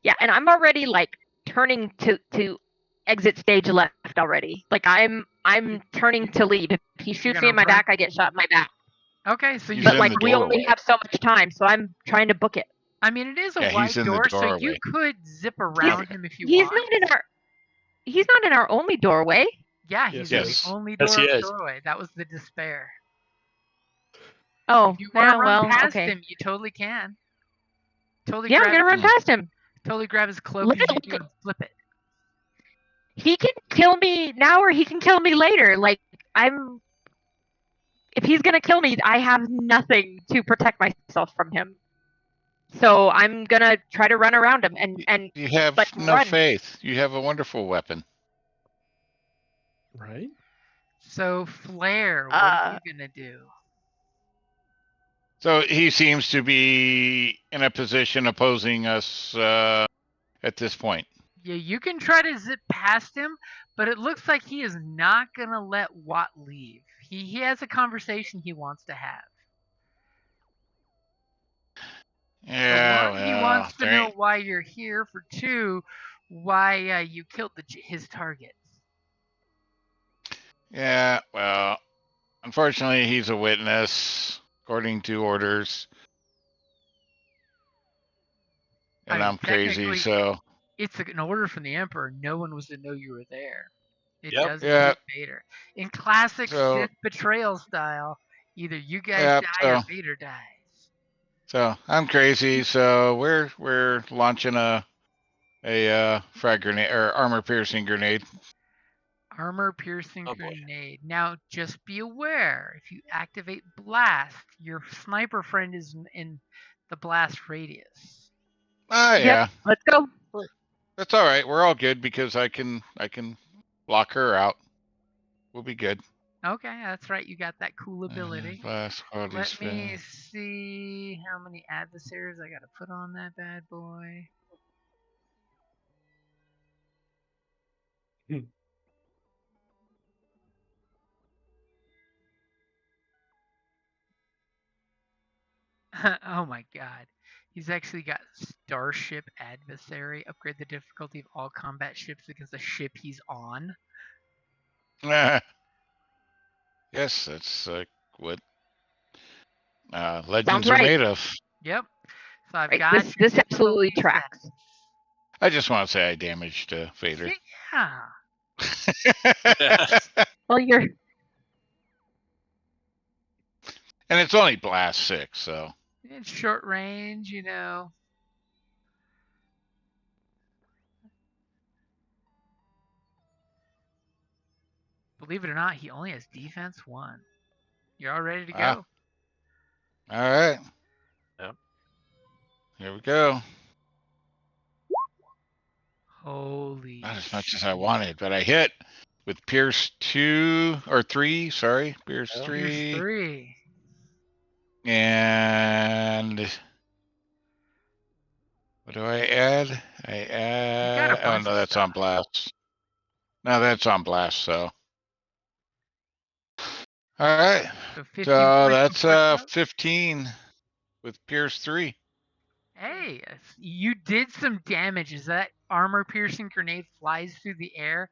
Yeah, and I'm already like turning to exit stage left already. Like I'm turning to leave. If he shoots me in my back, I get shot in my back. Okay, so He's But in like the we only doorway. have so much time, so I'm trying to book it. I mean, it is a Yeah, wide he's in the door, so you doorway. could zip around him if you He's want. not in our only doorway. Yeah, Yes, he's he in is. the only Yes, he is. doorway. That was the despair. Oh, If you want yeah, to run well, past okay. him, you totally can. Totally Yeah, I'm grab gonna run past him. Totally grab his cloak Let as you it- do and flip it. He can kill me now or he can kill me later. Like if he's gonna kill me, I have nothing to protect myself from him. So I'm gonna try to run around him and You have like no run. faith. You have a wonderful weapon. Right? So Flair, what are you gonna do? So he seems to be in a position opposing us at this point. Yeah, you can try to zip past him, but it looks like he is not gonna let Watt leave. He has a conversation he wants to have. Yeah, For one, he well, wants to there know ain't- why you're here. For two, why you killed his targets. Yeah, well, unfortunately, he's a witness according to orders, I and mean, I'm crazy, technically, so it's an order from the Emperor. No one was to know you were there. It Yep. does Yeah. include Vader. In classic So- Sith betrayal style, either you guys Yep, die or Vader dies. so I'm crazy. So we're launching a frag grenade or armor piercing grenade. Armor piercing Oh, boy. grenade. Now, just be aware if you activate blast, your sniper friend is in the blast radius. Ah, Yep, yeah, let's go. that's all right. We're all good because I can block her out. We'll be good. Okay, that's right. You got that cool ability. Blast squad is Let me fast. see how many adversaries I gotta put on that bad boy. Oh my god. He's actually got Starship Adversary. Upgrade the difficulty of all combat ships against the ship he's on. Yes, that's what legends Sounds are right. made of. Yep. So I've Right, got your this absolutely difficulty tracks. settings. I just want to say I damaged Vader. Yeah. Well, you're And it's only blast 6, so It's short range, you know. Believe it or not, he only has defense 1. You're all ready to go? all right. Yep. Here we go. Holy Not a as much as I wanted, but I hit with Pierce 2 or 3. Sorry, Pierce Yeah. 3. Here's 3. And what do I add? I got a add. Oh bunch no, of that's on stuff. blast. No, that's on blast. So. All right. So 15 So points that's of force. 15 with Pierce 3. Hey, you did some damage as that armor-piercing grenade flies through the air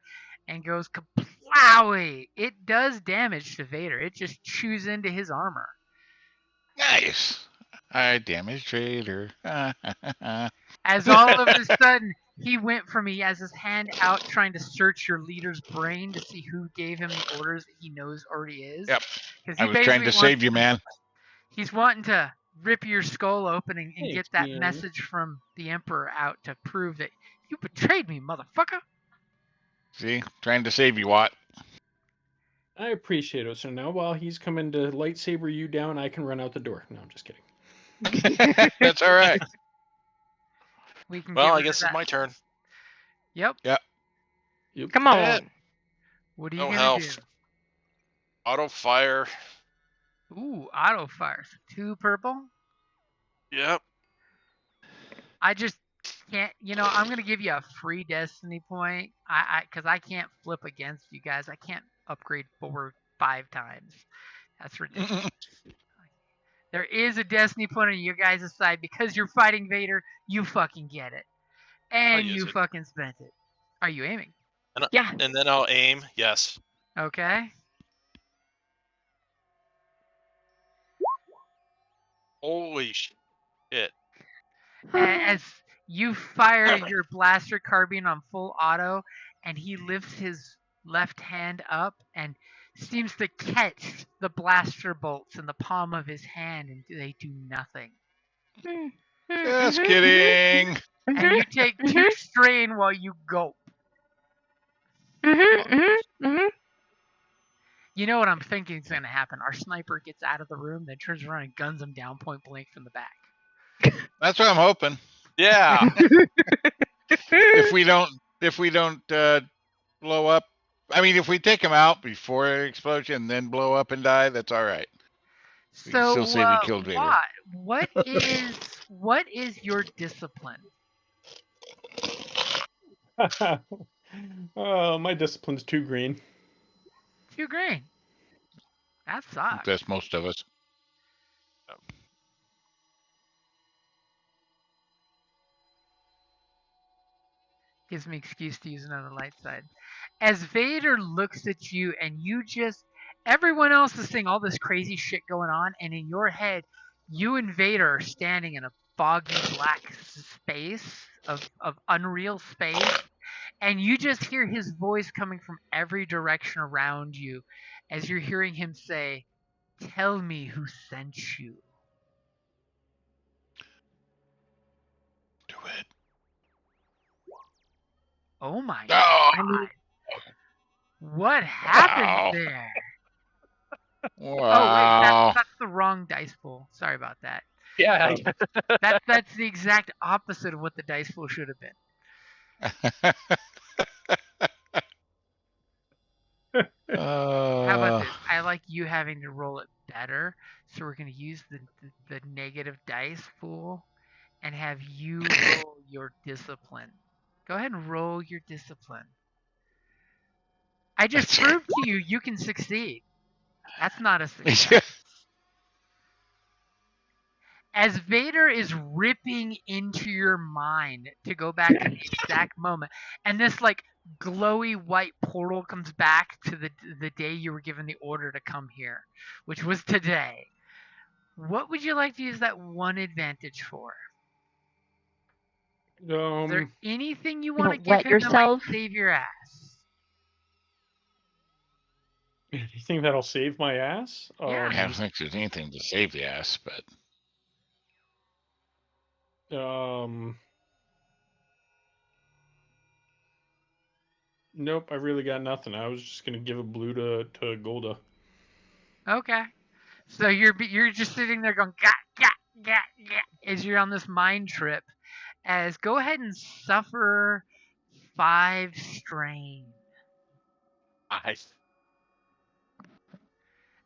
and goes kaplowy. It does damage to Vader. It just chews into his armor. Nice. I damaged Vader. As all of a sudden, he went from he has his hand out trying to search your leader's brain to see who gave him the orders that he knows already is. Yep. Because I he was trying basically to wants save you, man. He's wanting to rip your skull open and Hey, get that TM. message from the Emperor out to prove that you betrayed me, motherfucker. See, trying to save you, Watt. I appreciate it. So now while he's coming to lightsaber you down, I can run out the door. No, I'm just kidding. That's all right. We can Well, get I rid guess of it's that. my turn. Yep. Yep. Come Hit. on. What are you No gonna health. do? Auto fire. Ooh, auto fire. 2 purple. Yep. I just can't. I'm gonna give you a free destiny point. Because I can't flip against you guys. I can't upgrade forward 5 times. That's ridiculous. There is a destiny point on your guys' side because you're fighting Vader. You fucking get it, and use you it. fucking spent it. Are you aiming? Yeah. And then I'll aim. Yes. Okay. Holy shit. As you fire your blaster carbine on full auto, and he lifts his left hand up and seems to catch the blaster bolts in the palm of his hand, and they do nothing. Just kidding. And you take 2 strain while you gulp. You know what I'm thinking is going to happen? Our sniper gets out of the room, then turns around and guns him down point blank from the back. That's what I'm hoping. Yeah. If we don't blow up, I mean, if we take him out before the explosion, then blow up and die, that's all right. We can So, still say we killed Vader. what is your discipline? Oh, my discipline's 2 green. 2 green. That sucks. That's most of us. Gives me excuse to use another light side. As Vader looks at you and everyone else is seeing all this crazy shit going on, and in your head, you and Vader are standing in a foggy black space of unreal space, and you just hear his voice coming from every direction around you as you're hearing him say, "Tell me who sent you." Do it. Oh my Oh, god. What happened wow. there? Oh wait, Wow. that's the wrong dice pool. Sorry about that. Yeah. That's the exact opposite of what the dice pool should have been. How about this? I like you having to roll it better, so we're gonna use the negative dice pool and have you roll your discipline. Go ahead and roll your discipline. I just proved to you you can succeed. That's not a success. As Vader is ripping into your mind to go back to the exact moment, and this like glowy white portal comes back to the day you were given the order to come here, which was today. What would you like to use that one advantage for? Is there anything you want to give wet him that yourself. might save your ass? Anything that'll save my ass? Yeah. I don't think there's anything to save the ass, but Nope, I really got nothing. I was just gonna give a blue to Golda. Okay. So you're just sitting there going gah as you're on this mind trip. As go ahead and suffer 5 strain.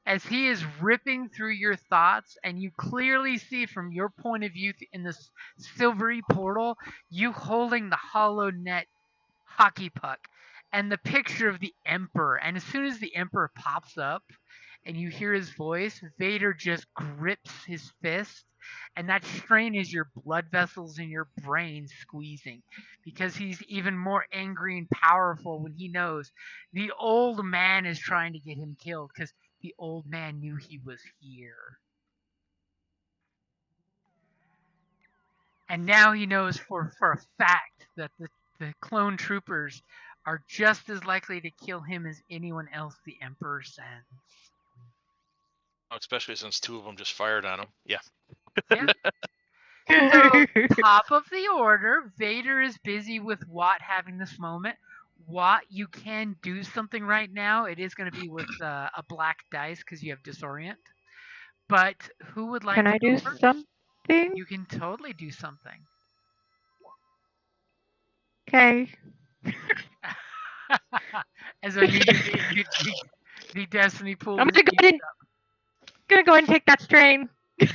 As he is ripping through your thoughts, and you clearly see from your point of view in this silvery portal, you holding the hollow net hockey puck and the picture of the Emperor. And as soon as the Emperor pops up and you hear his voice, Vader just grips his fist, and that strain is your blood vessels in your brain squeezing, because he's even more angry and powerful when he knows the old man is trying to get him killed, because the old man knew he was here. And now he knows for a fact that the clone troopers are just as likely to kill him as anyone else the Emperor sends. Especially since 2 of them just fired on him. Yeah. Yeah. So, top of the order, Vader is busy with Watt having this moment. Watt, you can do something right now. It is going to be with a black dice because you have disorient. But who would like Can to I go do first? something? You can totally do something. Okay. As immediately the destiny pool I'm is gonna go ahead and take that strain. Okay,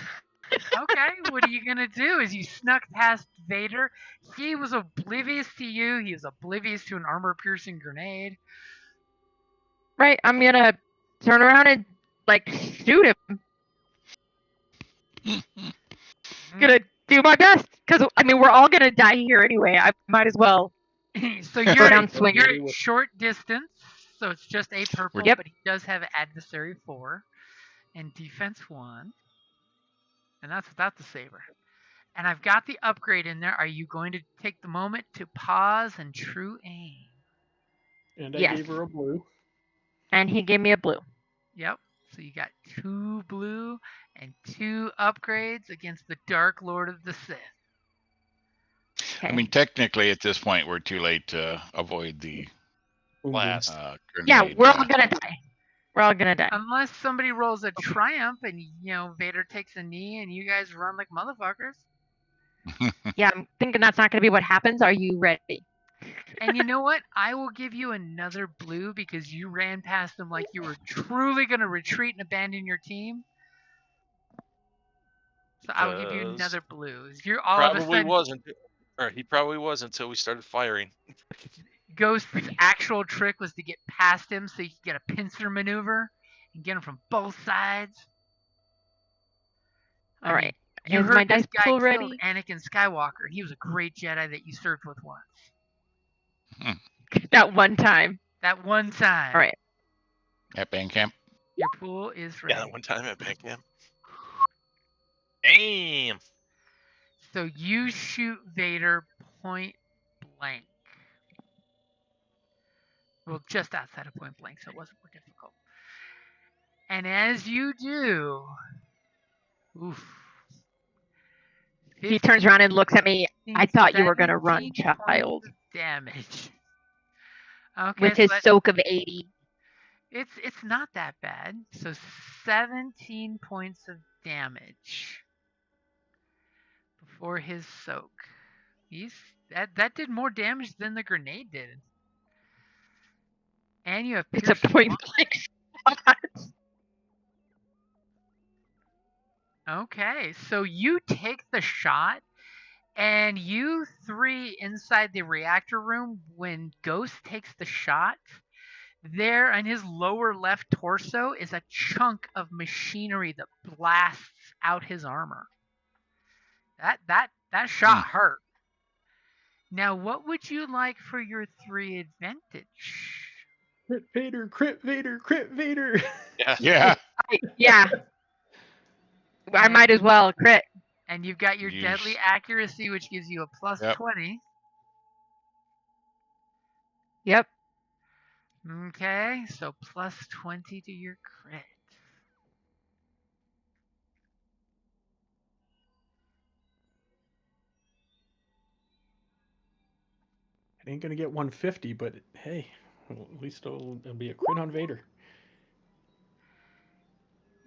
what are you gonna do? As you snuck past Vader, he was oblivious to you. He was oblivious to an armor-piercing grenade. Right, I'm gonna turn around and shoot him. Gonna do my best, because we're all gonna die here anyway. I might as well. So Go down swinging. you're at short distance, so it's just a purple, Yep. but he does have adversary 4 and defense 1, and that's without the saber. And I've got the upgrade in there. Are you going to take the moment to pause and true aim? And I Yes. gave her a blue. And he gave me a blue. Yep. So you got 2 blue and 2 upgrades against the Dark Lord of the Sith. Okay. I mean, technically, at this point, we're too late to avoid the Blast. grenade. Yeah, we're all gonna die. We're all gonna die. Unless somebody rolls a triumph and Vader takes a knee and you guys run like motherfuckers. Yeah, I'm thinking that's not gonna be what happens. Are you ready? And you know what? I will give you another blue because you ran past them like you were truly going to retreat and abandon your team. So I will give you another blue. You're all of a Probably sudden, wasn't. Or he probably was until we started firing. Ghost's actual trick was to get past him so you could get a pincer maneuver and get him from both sides. All right. You Is heard my this dice guy pool killed ready? Anakin Skywalker. He was a great Jedi that you served with once. That one time. That one time. All right. At band camp. Your pool is ready. Yeah, that one time at Bank Camp. Damn. So you shoot Vader point blank. Well, just outside of point blank, so it wasn't more difficult. And as you do, oof. He turns around and looks at me. I thought you were gonna run, 17 points child. of damage. Okay, With his soak of 80. It's not that bad. So 17 points of damage before his soak. That did more damage than the grenade did. And you have It's a point blank. Okay, so you take the shot, and you 3 inside the reactor room, when Ghost takes the shot, there on his lower left torso is a chunk of machinery that blasts out his armor. That shot hurt. Now, what would you like for your 3 advantage? Crit Vader, crit Vader, crit Vader. Yeah. Yeah. I might as well crit. And you've got your deadly accuracy, which gives you a plus 20. Yep. Okay, so plus 20 to your crit. It ain't gonna get 150, but hey, at least it'll be a crit on Vader.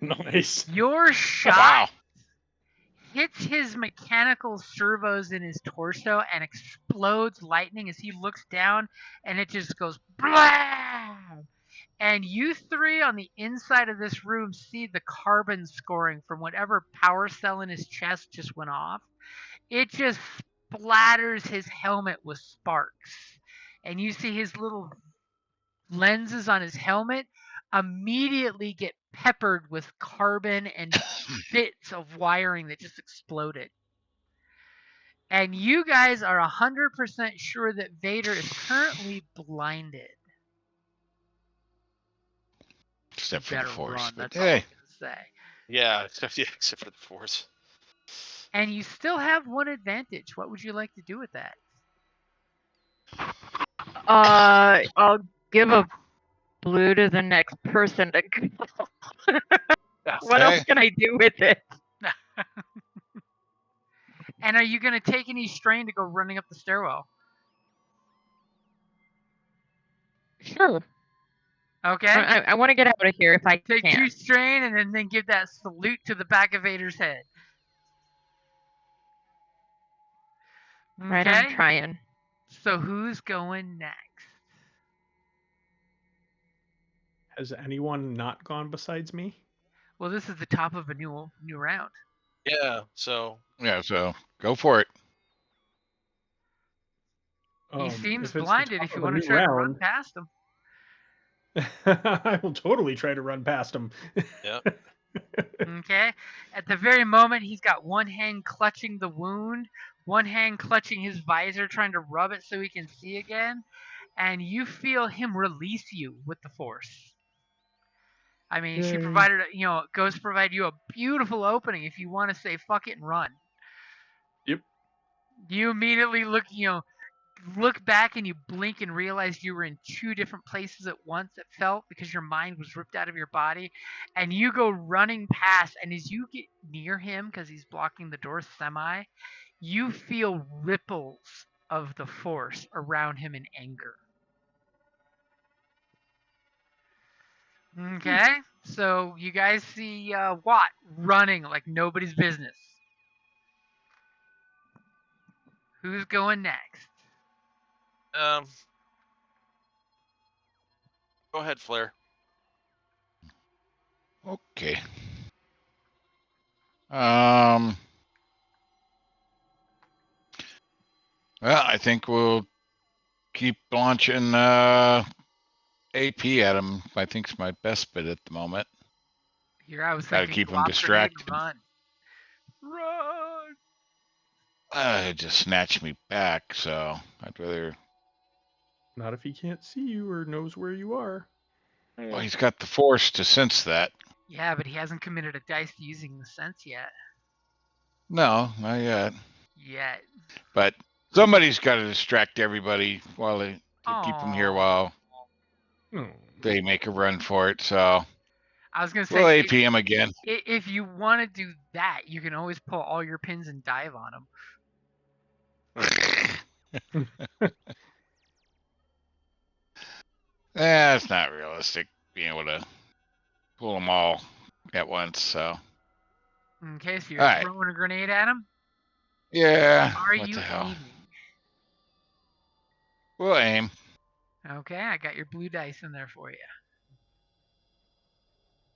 Nice. Your shot hits his mechanical servos in his torso and explodes lightning as he looks down, and it just goes blam. And you three on the inside of this room see the carbon scoring from whatever power cell in his chest just went off. It just splatters his helmet with sparks. And you see his little lenses on his helmet immediately get peppered with carbon and bits of wiring that just exploded. And you guys are 100% sure that Vader is currently blinded. Except for the Better Force. run, But that's all I'm hey, gonna say. Yeah, except for the Force. And you still have one advantage. What would you like to do with that? I'll give a blue to the next person to go. What else hey, can I do with it? And are you going to take any strain to go running up the stairwell? Sure. Okay. I want to get out of here if I Take can. 2 strain and then give that salute to the back of Vader's head. Okay. Right, I'm trying. So who's going next? Has anyone not gone besides me? Well, this is the top of a new round. Yeah, so yeah, so go for it. He seems if it's the blinded top if you of a want to new try to run round, past him. I will totally try to run past him. yeah. Okay. At the very moment, he's got one hand clutching the wound, one hand clutching his visor, trying to rub it so he can see again. And you feel him release you with the Force. I mean, she provided, Ghost provided you a beautiful opening if you want to say fuck it and run. Yep. You immediately look back and you blink and realize you were in 2 different places at once, it felt, because your mind was ripped out of your body. And you go running past, and as you get near him, because he's blocking the door semi, you feel ripples of the Force around him in anger. Okay, so you guys see Watt running like nobody's business. Who's going next? Go ahead, Flair. Okay. Well, I think we'll keep launching AP at him. I think it's my best bet at the moment. Here I was Gotta thinking keep him drop grenade and distracted. run. Run! It just snatched me back, so I'd rather. Not if he can't see you or knows where you are. Well, he's got the Force to sense that. Yeah, but he hasn't committed a dice to using the sense yet. No, not yet. Yet. But somebody's got to distract everybody to keep them here while they make a run for it. So I was gonna we'll say, AP him again. if you want to do that, you can always pull all your pins and dive on him. It's not realistic being able to pull them all at once. So Okay, so you're all right. throwing a grenade at him? Yeah. Are what you the hell? aiming? We'll aim. Okay, I got your blue dice in there for you.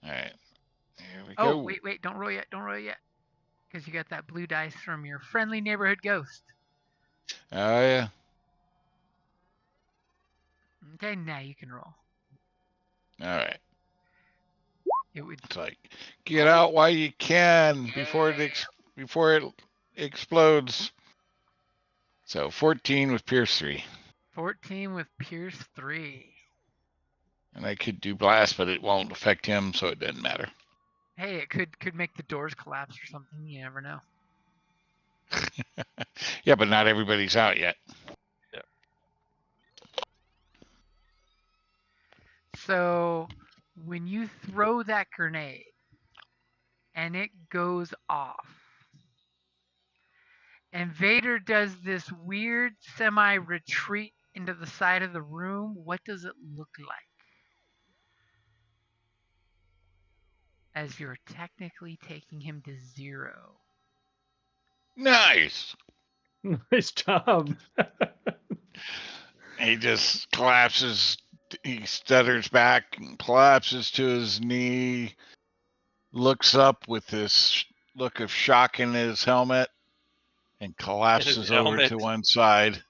All right. Here we Oh, go. wait, don't roll yet, because you got that blue dice from your friendly neighborhood ghost. Oh yeah. Okay, now you can roll. All right. It would. It's like get out while you can before it explodes. So 14 with Pierce 3. 14 with Pierce 3. And I could do blast, but it won't affect him, so it doesn't matter. Hey, it could make the doors collapse or something. You never know. Yeah, but not everybody's out yet. Yeah. So when you throw that grenade and it goes off, and Vader does this weird semi-retreat into the side of the room, what does it look like? As you're technically taking him to 0. Nice. Nice job. He just collapses. He stutters back and collapses to his knee, looks up with this look of shock in his helmet, and collapses over helmet. to one side.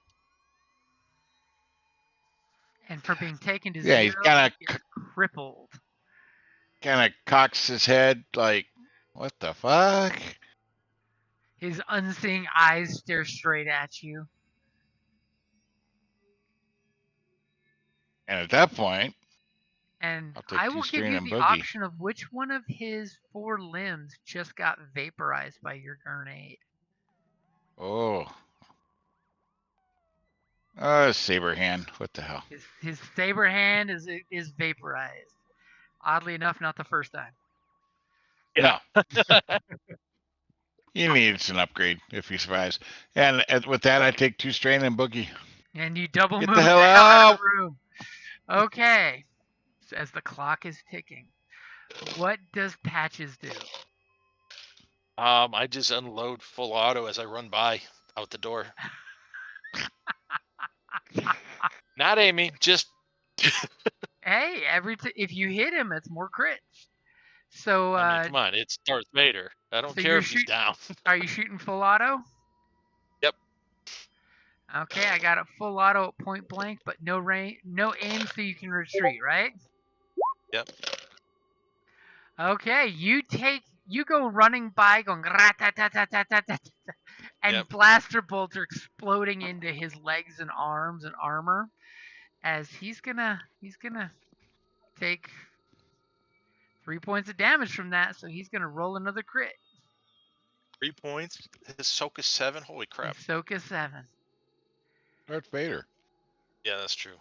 And for being taken to Yeah, he's zero, he is crippled. kind of cocks his head like, what the fuck? His unseeing eyes stare straight at you. And at that point, And I'll take I two will give strain you and the boogie. option of which one of his 4 limbs just got vaporized by your grenade. Oh. Saber hand. What the hell? His saber hand is vaporized. Oddly enough, not the first time. Yeah. He needs an upgrade if he survives. And with that, I take 2 strain and boogie. And you double Get move the hell out of out! the room. Okay. So as the clock is ticking, what does Patches do? I just unload full auto as I run by out the door. Not aiming, just Hey, if you hit him, it's more crits. So I mean, come on, it's Darth Vader. I don't so care you're if he's down. are you shooting full auto? Yep. Okay, I got it full auto at point blank, but no aim, so you can retreat, right? Yep. Okay, you go running by, going rat-tat-tat-tat-tat-tat, and Yep. blaster bolts are exploding into his legs and arms and armor, as he's gonna take 3 points of damage from that, so he's gonna roll another crit. 3 points. His soak is 7. Holy crap. Ahsoka 7. Darth Vader. Yeah, that's true.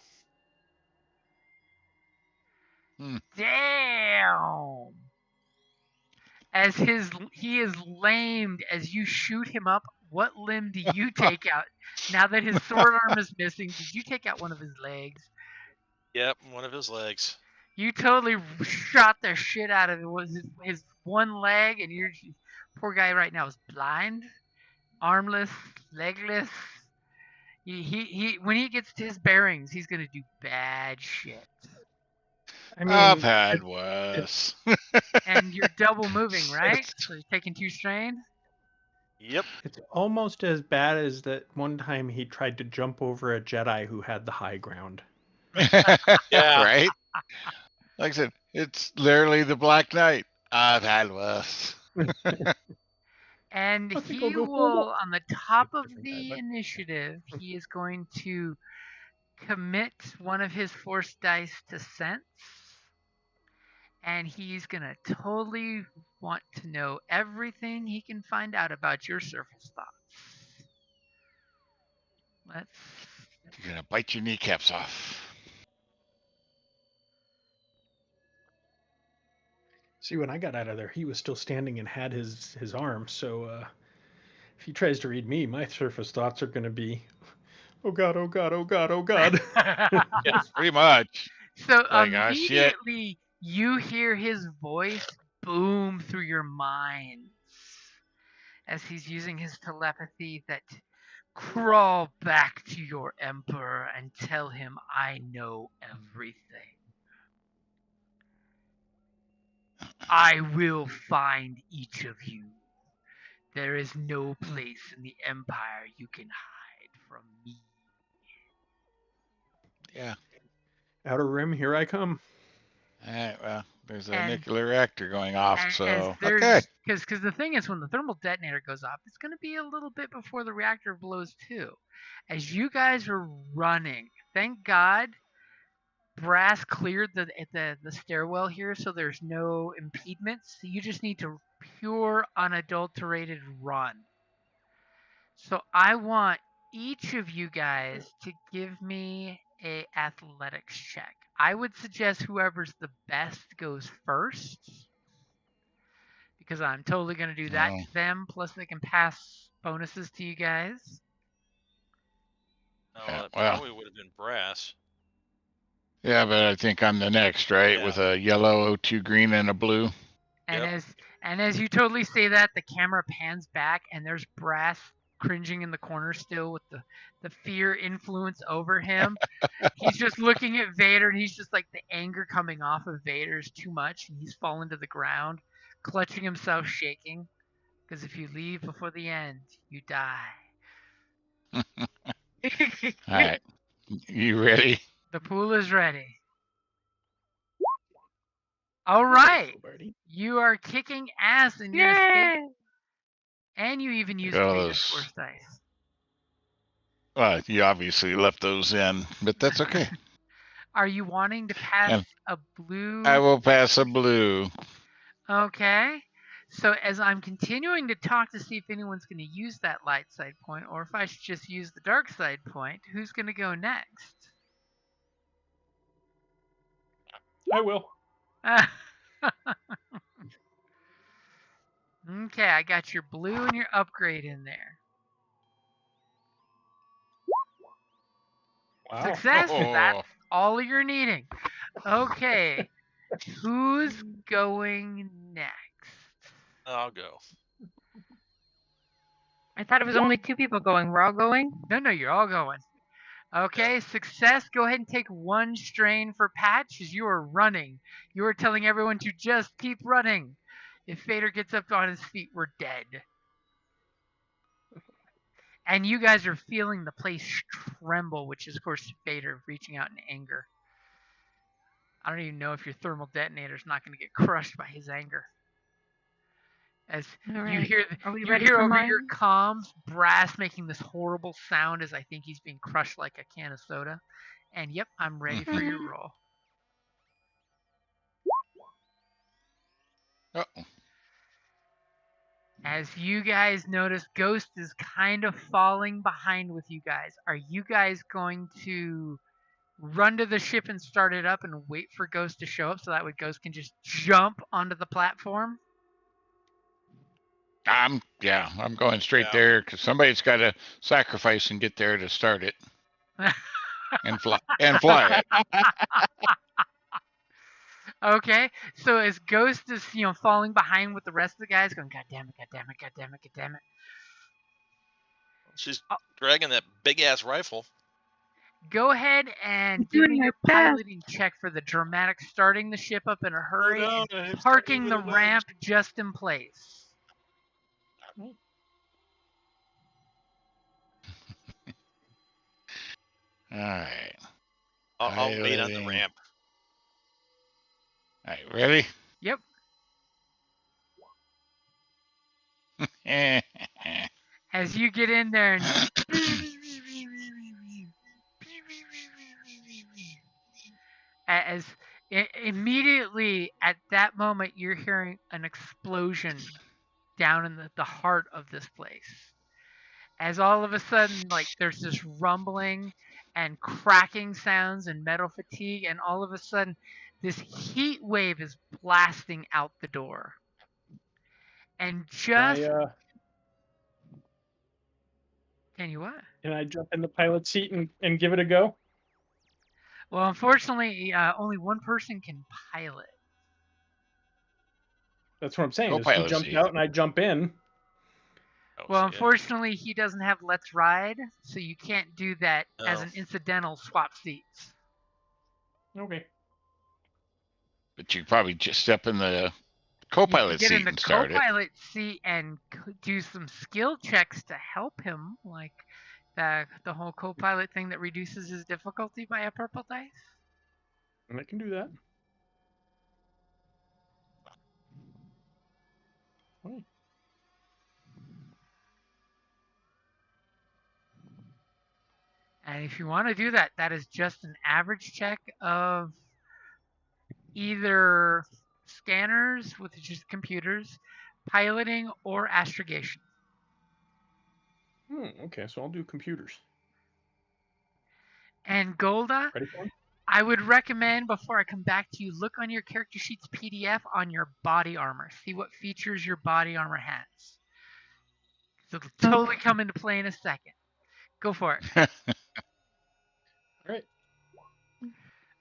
Damn! As he is lamed as you shoot him up. What limb do you take out? Now that his sword arm is missing, did you take out one of his legs? Yep, one of his legs. You totally shot the shit out of it. Was his one leg, and your poor guy right now is blind, armless, legless. He when he gets to his bearings, he's gonna do bad shit. I mean, I've had worse. And you're double moving, right? So you're taking 2 strain. Yep. it's almost as bad as that one time he tried to jump over a Jedi who had the high ground. Yeah. Right? Like I said, it's literally the Black Knight. I've had worse. And I think he I'll go for a will, walk. on the top of Different guy, the but- initiative, he is going to commit one of his force dice to sense. And he's going to totally want to know everything he can find out about your surface thoughts. Let's. You're gonna bite your kneecaps off. See, when I got out of there, he was still standing and had his arm. So if he tries to read me, my surface thoughts are going to be, oh god, oh god, oh god, oh god. Yes, pretty much. So Like, ah, shit. immediately you hear his voice boom through your minds as he's using his telepathy that crawl back to your emperor and tell him I know everything. I will find each of you. There is no place in the empire you can hide from me. Yeah. Outer Rim, here I come. All right, well, there's a And- nuclear reactor going off, And so as there's, okay. because the thing is, when the thermal detonator goes off, it's going to be a little bit before the reactor blows too. As you guys are running, thank God, Brass cleared the stairwell here, so there's no impediments. You just need to pure, unadulterated run. So I want each of you guys to give me a athletics check. I would suggest whoever's the best goes first, because I'm totally going to do that Oh. to them. Plus, they can pass bonuses to you guys. No, Yeah, that well. probably would have been Brass. Yeah, but I think I'm the next, right? Yeah. With a yellow, 2 green, and a blue. And Yep. And as you totally say that, the camera pans back, and there's Brass cringing in the corner still with the fear influence over him. He's just looking at Vader, and he's just like, the anger coming off of Vader is too much, and he's fallen to the ground, clutching himself, shaking. Because if you leave before the end, you die. All right. You ready? The pool is ready. All right. You are kicking ass in your escape, Yay! and you even used Goes. Vader's force dice. Well, you obviously left those in, but that's okay. Are you wanting to pass And a blue? I will pass a blue. Okay. So as I'm continuing to talk to see if anyone's going to use that light side point, or if I should just use the dark side point, who's going to go next? I will. Okay, I got your blue and your upgrade in there. Wow. Success. Oh. That's all you're needing. Okay. Who's going next? I'll go. I thought it was only 2 people going. We're all going? No, you're all going. Okay, success. Go ahead and take 1 strain for Patch as you are running. You are telling everyone to just keep running. If Vader gets up on his feet, we're dead. And you guys are feeling the place tremble, which is, of course, Vader reaching out in anger. I don't even know if your thermal detonator's not going to get crushed by his anger. As All right. you hear, Are we you ready hear for over mine? your comms Brass making this horrible sound as I think he's being crushed like a can of soda. And yep, I'm ready for your roll. Uh-oh. As you guys notice, Ghost is kind of falling behind with you guys. Are you guys going to run to the ship and start it up and wait for Ghost to show up so that way Ghost can just jump onto the platform? I'm going straight there because somebody's got to sacrifice and get there to start it and fly it. Okay, so as Ghost is, falling behind with the rest of the guys, going, God damn it, God damn it, God damn it, God damn it. She's dragging that big ass rifle. Go ahead and Doing give me my your best. piloting check for the dramatic starting the ship up in a hurry no, and I'm parking starting the with a wedge. ramp just in place. All right. I'll wait on the Piloting. ramp. All right, ready? Yep. As you get in there and as immediately at that moment you're hearing an explosion down in the heart of this place. As all of a sudden, like, there's this rumbling and cracking sounds and metal fatigue, and all of a sudden this heat wave is blasting out the door. And just can you what? Can I jump in the pilot seat and give it a go? Well, unfortunately, only one person can pilot. That's what I'm saying. Is he Co-pilot jumped seat. out and I jump in? Well, unfortunately, he doesn't have Let's Ride, so you can't do that as an incidental swap seats. Okay. But you probably just step in the co-pilot you can get seat in the and start it. co-pilot seat and do some skill checks to help him, like the whole co-pilot thing that reduces his difficulty by a purple dice. And I can do that. Oh. And if you want to do that, that is just an average check of either scanners, which is just computers, piloting, or astrogation. Okay, so I'll do computers. And Golda, Ready for it? I would recommend, before I come back to you, look on your character sheet's PDF on your body armor. See what features your body armor has. So it'll totally come into play in a second. Go for it. All right.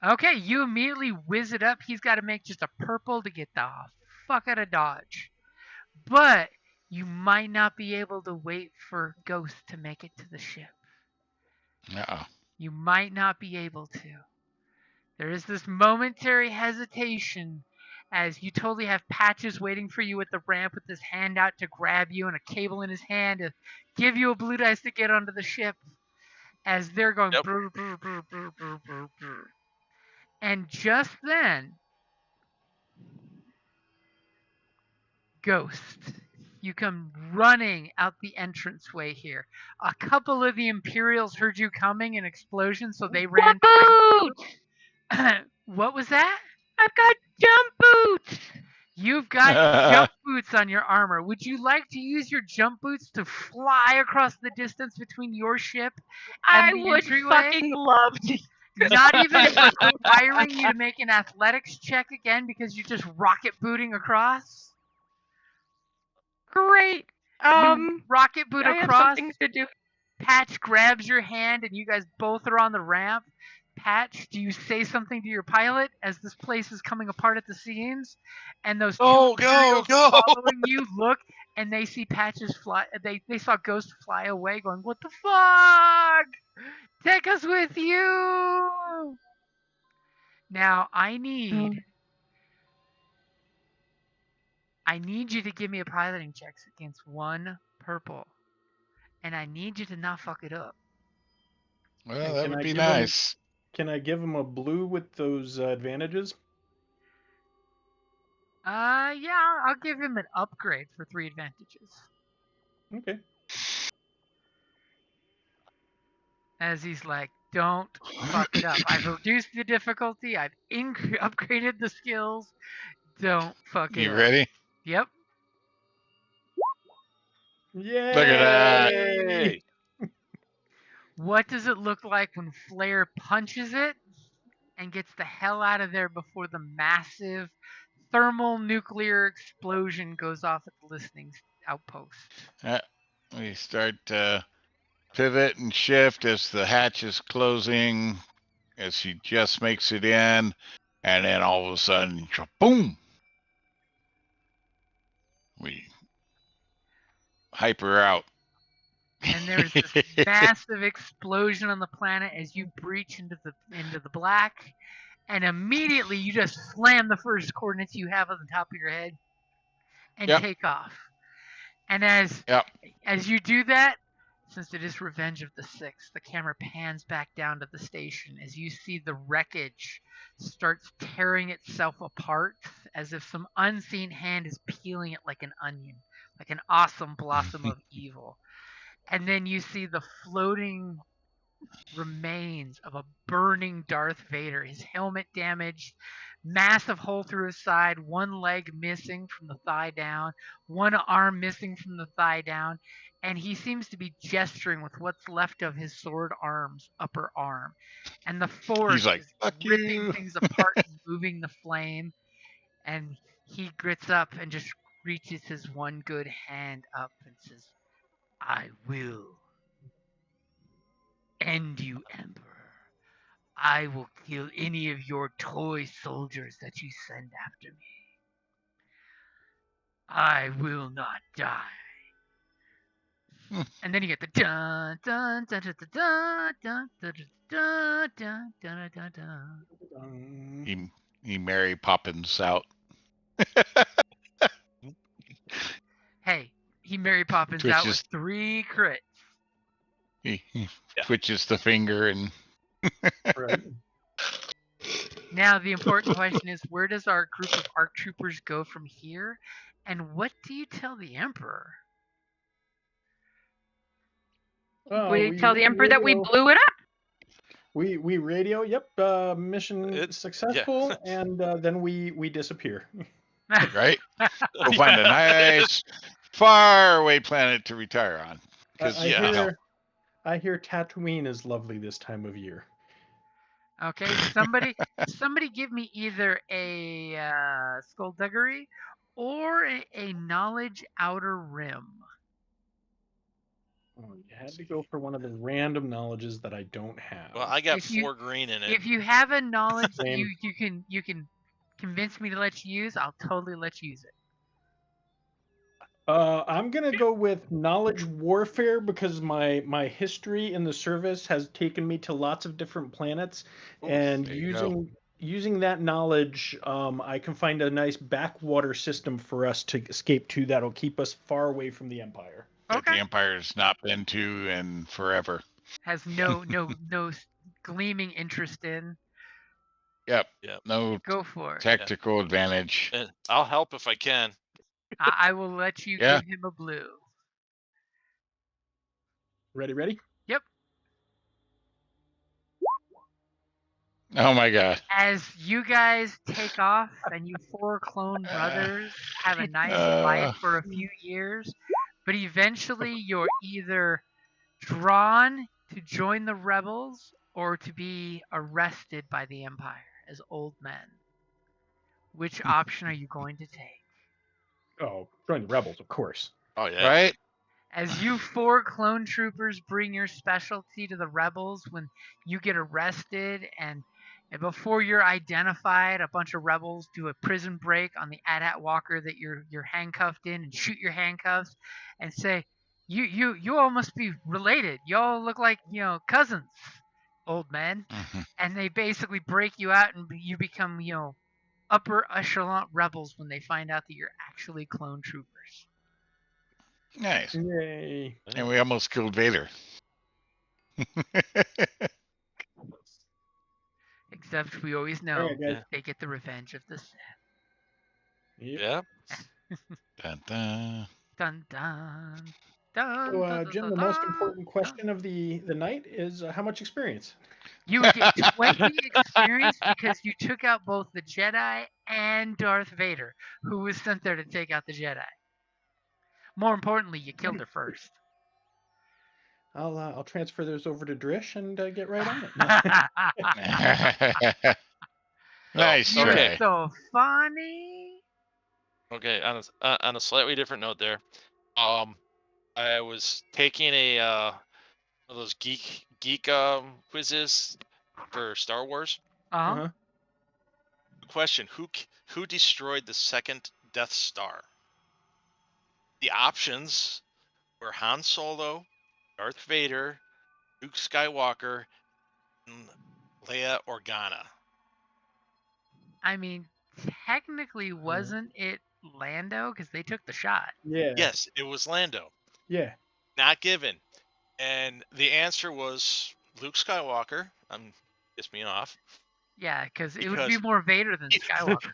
Okay, you immediately whiz it up. He's got to make just a purple to get the fuck out of Dodge. But you might not be able to wait for Ghost to make it to the ship. Uh-oh. You might not be able to. There is this momentary hesitation as you totally have Patches waiting for you at the ramp with his hand out to grab you and a cable in his hand to give you a blue dice to get onto the ship. As they're going Yep. brr, brr, brr, brr, brr, brr, brr. And just then, Ghost, you come running out the entranceway here. A couple of the Imperials heard you coming, an explosion, so they ran What boots? What was that? I've got jump boots. You've got jump boots on your armor. Would you like to use your jump boots to fly across the distance between your ship and I the would entryway? fucking love to. Not even requiring you to make an athletics check again because you're just rocket booting across? Great. You rocket boot I have across. some things to do. Patch grabs your hand and you guys both are on the ramp. Patch, do you say something to your pilot as this place is coming apart at the seams? And those two Imperials following you look and they see Patches fly. They saw Ghost fly away, going, "What the fuck? Take us with you!" Now I need you to give me a piloting check against 1 purple, and I need you to not fuck it up. Well, And that can would I be give him- nice. Can I give him a blue with those advantages? Yeah, I'll give him an upgrade for 3 advantages. Okay. As he's like, don't fuck it up. I've reduced the difficulty. I've upgraded the skills. Don't fuck it You up. ready? Yep. Yay! Look at that. Hey. What does it look like when Flare punches it and gets the hell out of there before the massive thermal nuclear explosion goes off at the listening outpost? We start to pivot and shift as the hatch is closing, as she just makes it in, and then all of a sudden, boom! We hyper out. And there's this massive explosion on the planet as you breach into the black, and immediately you just slam the first coordinates you have on the top of your head and Yep. take off. And as you do that, since it is Revenge of the Sixth, the camera pans back down to the station as you see the wreckage starts tearing itself apart as if some unseen hand is peeling it like an onion, like an awesome blossom of evil. And then you see the floating remains of a burning Darth Vader, his helmet damaged, massive hole through his side, 1 leg missing from the thigh down, 1 arm missing from the thigh down, and he seems to be gesturing with what's left of his sword arm's upper arm. And the Force He's like, is "Fuck ripping you." things apart and moving the flame, and he grits up and just reaches his one good hand up and says, "I will end you, Emperor. I will kill any of your toy soldiers that you send after me. I will not die." And then you get the dun dun dun dun dun dun dun dun dun dun dun dun. He Mary Poppins out. Hey, he Mary Poppins out with Twitches. 3 crits. He twitches the finger and Right. Now the important question is, where does our group of ARC troopers go from here? And what do you tell the Emperor? We tell the Emperor that we blew it up. We radio. Yep. Mission successful, and then we disappear. right? Go find a nice, far away planet to retire on. I hear Tatooine is lovely this time of year. Okay, somebody give me either a skullduggery or a knowledge outer rim. Oh, you had to go for one of the random knowledges that I don't have. Well, I got 4 green in it. If you have a knowledge you can convince me to let you use, I'll totally let you use it. I'm gonna go with knowledge warfare because my history in the service has taken me to lots of different planets, Oof, and there you go. using that knowledge, I can find a nice backwater system for us to escape to that'll keep us far away from the Empire. That Okay. the Empire's not been to in forever. Has no gleaming interest in. Yep. Yep. No Go for it. tactical advantage. And I'll help if I can. I will let you Yeah. give him a blue. Ready? Yep. Oh my god. As you guys take off and you 4 clone brothers have a nice life for a few years, but eventually you're either drawn to join the rebels or to be arrested by the Empire as old men. Which option are you going to take? Oh, join the rebels, of course. Oh yeah. Right? As you 4 clone troopers bring your specialty to the rebels when you get arrested and before you're identified, a bunch of rebels do a prison break on the AT-AT walker that you're handcuffed in and shoot your handcuffs and say, you all must be related. You all look like, cousins, old men. Mhm. And they basically break you out and you become, upper echelon rebels when they find out that you're actually clone troopers. Nice. Yay! And we almost killed Vader. Except we always know All right, guys. they get the revenge of the Sith. Yep. Yeah. Dun, dun. Dun dun. Dun, So, dun, Jim, dun, the most dun, important dun. question of the night is how much experience? You would get 20 experience because you took out both the Jedi and Darth Vader, who was sent there to take out the Jedi. More importantly, you killed her first. I'll transfer those over to Drish and get right on it. Nice You're try. so funny. Okay. On a slightly different note, there. I was taking a one of those geek quizzes for Star Wars. Uh-huh. Question: Who destroyed the second Death Star? The options were Han Solo, Darth Vader, Luke Skywalker, and Leia Organa. I mean, technically, wasn't it Lando? Because they took the shot. Yeah. Yes, it was Lando. Yeah. Not given. And the answer was Luke Skywalker. Pissed me off. Yeah, because it would be Because- more Vader than Skywalker.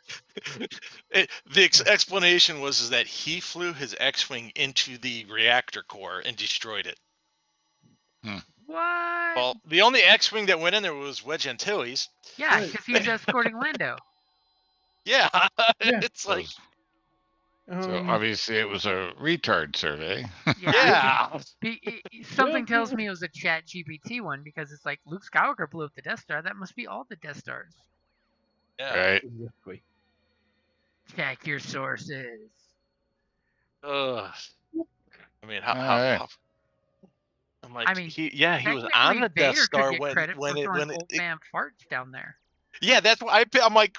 The explanation was that he flew his X-wing into the reactor core and destroyed it. What? Well, the only X-wing that went in there was Wedge Antilles. Yeah, Right. because he was escorting Lando. Yeah, Yeah. it's like So obviously it was a retard survey. Yeah. yeah. Something tells me it was a Chat GPT one because it's like Luke Skywalker blew up the Death Star. That must be all the Death Stars. Yeah. Right? Exactly. Check your sources. Ugh. I mean, how Alright. I'm like, I mean, he was Technically, on the Death Vader Star could get credit when for it throwing old man farts down there. yeah, that's what I'm like.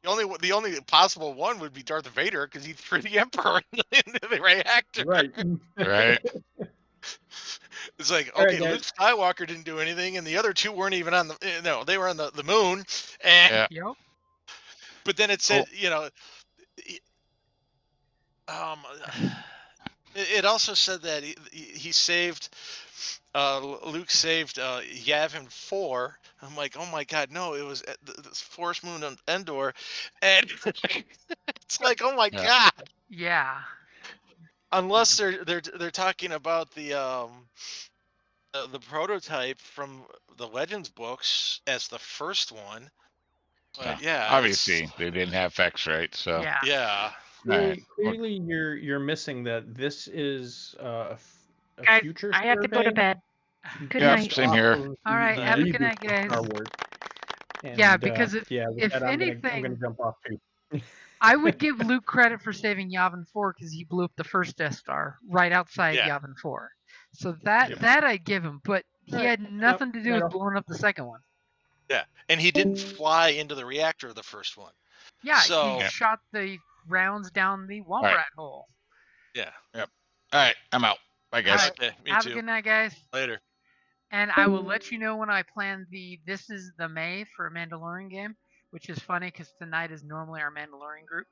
The only possible one would be Darth Vader because he threw the Emperor into the reactor. Right. Right? It's like, All right, okay, Luke guys. Skywalker didn't do anything, and the other two weren't even on the. No, they were on the moon, and Yeah. Yep. but then it said, it also said that he saved. Luke saved Yavin 4. I'm like, oh my god, no! It was the Forest Moon on Endor, and it's like, oh my Yeah. god! Yeah. Unless they're talking about the prototype from the Legends books as the first one. But yeah, Obviously they didn't have facts right, so Yeah. yeah. Alright. Clearly, you're missing that this is a Guys, future. I have to go to survey bed. Good Yeah, night. same here. off of All right, the have a good reboot night, of guys. Star Wars. And, Yeah, because if with that, I'm anything, gonna jump off too. I would give Luke credit for saving Yavin 4 because he blew up the first Death Star right outside Yeah. Yavin 4. So that I'd give him, but he Right. had nothing to do Right with off. blowing up the second one. Yeah, and he didn't fly into the reactor of the first one. Yeah, So- he shot the rounds down the Wombat hole. Yeah. Yep. All right, I'm out. Bye, guys. All right. Okay. Me Have too. a good night, guys. Later. And I will let you know when I plan the This is the May for a Mandalorian game, which is funny because tonight is normally our Mandalorian group.